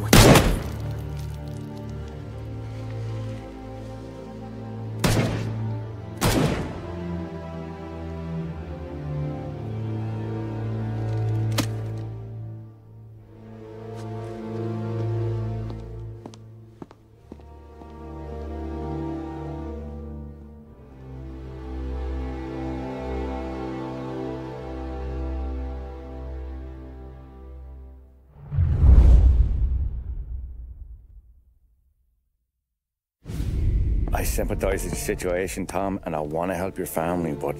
I sympathize with the situation, Tom, and I want to help your family, but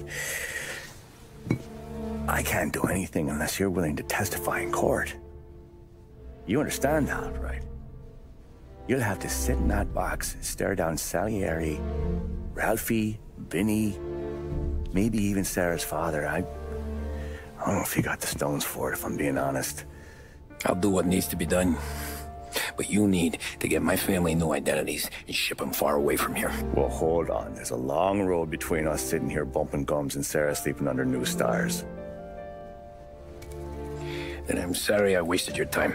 I can't do anything unless you're willing to testify in court. You understand that, right? You'll have to sit in that box, stare down Salieri, Ralphie, Vinny, maybe even Sarah's father. I don't know if you got the stones for it, if I'm being honest. I'll do what needs to be done. But you need to get my family new identities and ship them far away from here. Well, hold on. There's a long road between us sitting here bumping gums and Sarah sleeping under new stars. Then I'm sorry I wasted your time.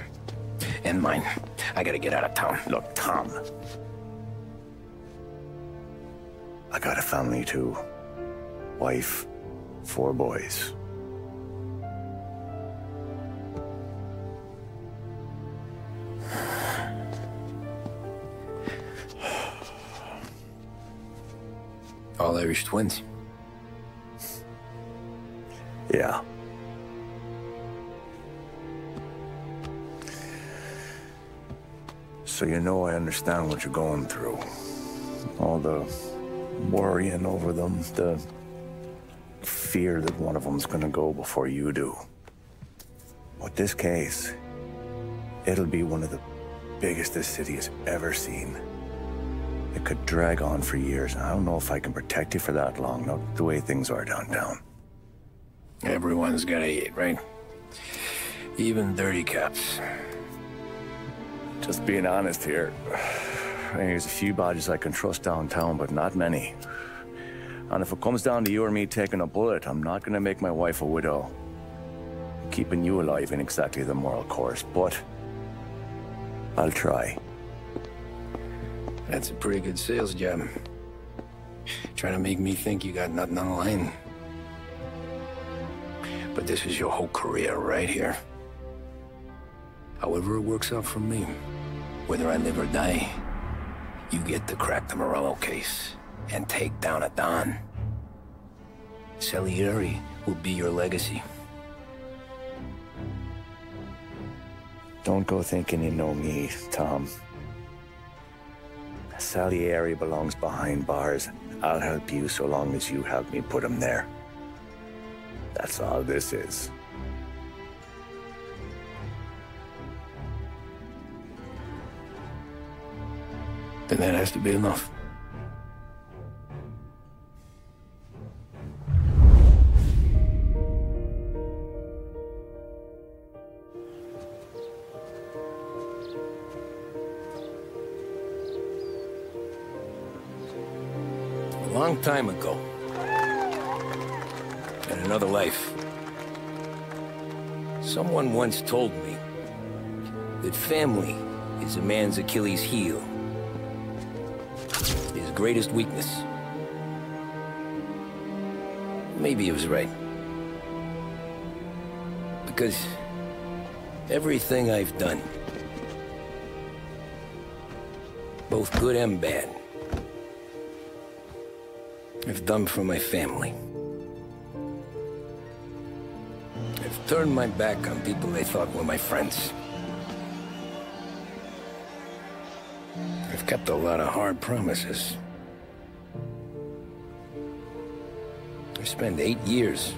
And mine. I gotta get out of town. Look, Tom. I got a family too. Wife, 4 boys. All Irish twins. Yeah. So you know I understand what you're going through. All the worrying over them, the fear that one of them's gonna go before you do. With this case, it'll be one of the biggest this city has ever seen. It could drag on for years, and I don't know if I can protect you for that long, not the way things are downtown. Everyone's gotta eat, right? Even dirty cops. Just being honest here. I mean, there's a few badges I can trust downtown, but not many. And if it comes down to you or me taking a bullet, I'm not gonna make my wife a widow. Keeping you alive ain't exactly the moral course, but I'll try. That's a pretty good sales job. Trying to make me think you got nothing on the line. But this is your whole career right here. However it works out for me, whether I live or die, you get to crack the Morello case and take down a Don. Salieri will be your legacy. Don't go thinking you know me, Tom. Salieri belongs behind bars. I'll help you so long as you help me put him there. That's all this is. Then that has to be enough. A long time ago, in another life, someone once told me that family is a man's Achilles heel, his greatest weakness. Maybe he was right. Because everything I've done, both good and bad, I've done for my family. I've turned my back on people they thought were my friends. I've kept a lot of hard promises. I spent 8 years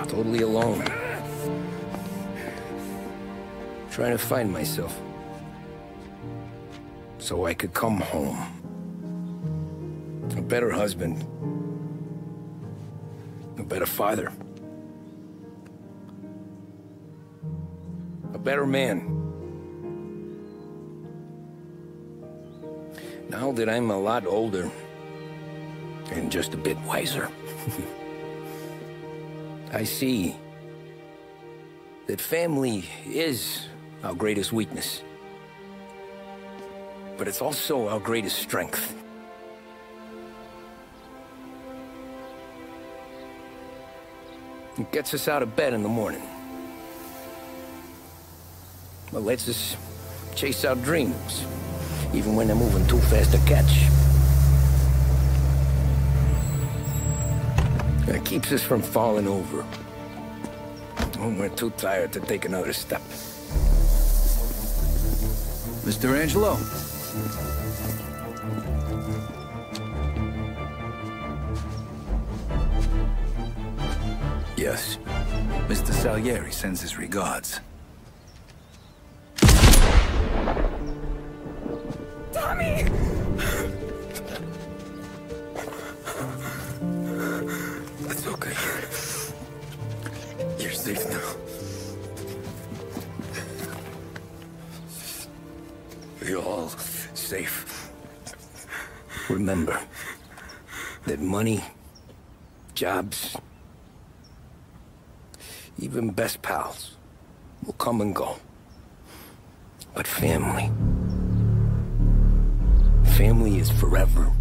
totally alone, trying to find myself so I could come home. A better husband, a better father, a better man. Now that I'm a lot older and just a bit wiser, I see that family is our greatest weakness, but it's also our greatest strength. It gets us out of bed in the morning. It lets us chase our dreams, even when they're moving too fast to catch. And it keeps us from falling over when we're too tired to take another step. Mr. Angelo. Yes. Mr. Salieri sends his regards. Tommy! That's okay. You're safe now. You're all safe. Remember that money, jobs, even best pals will come and go. But family is forever.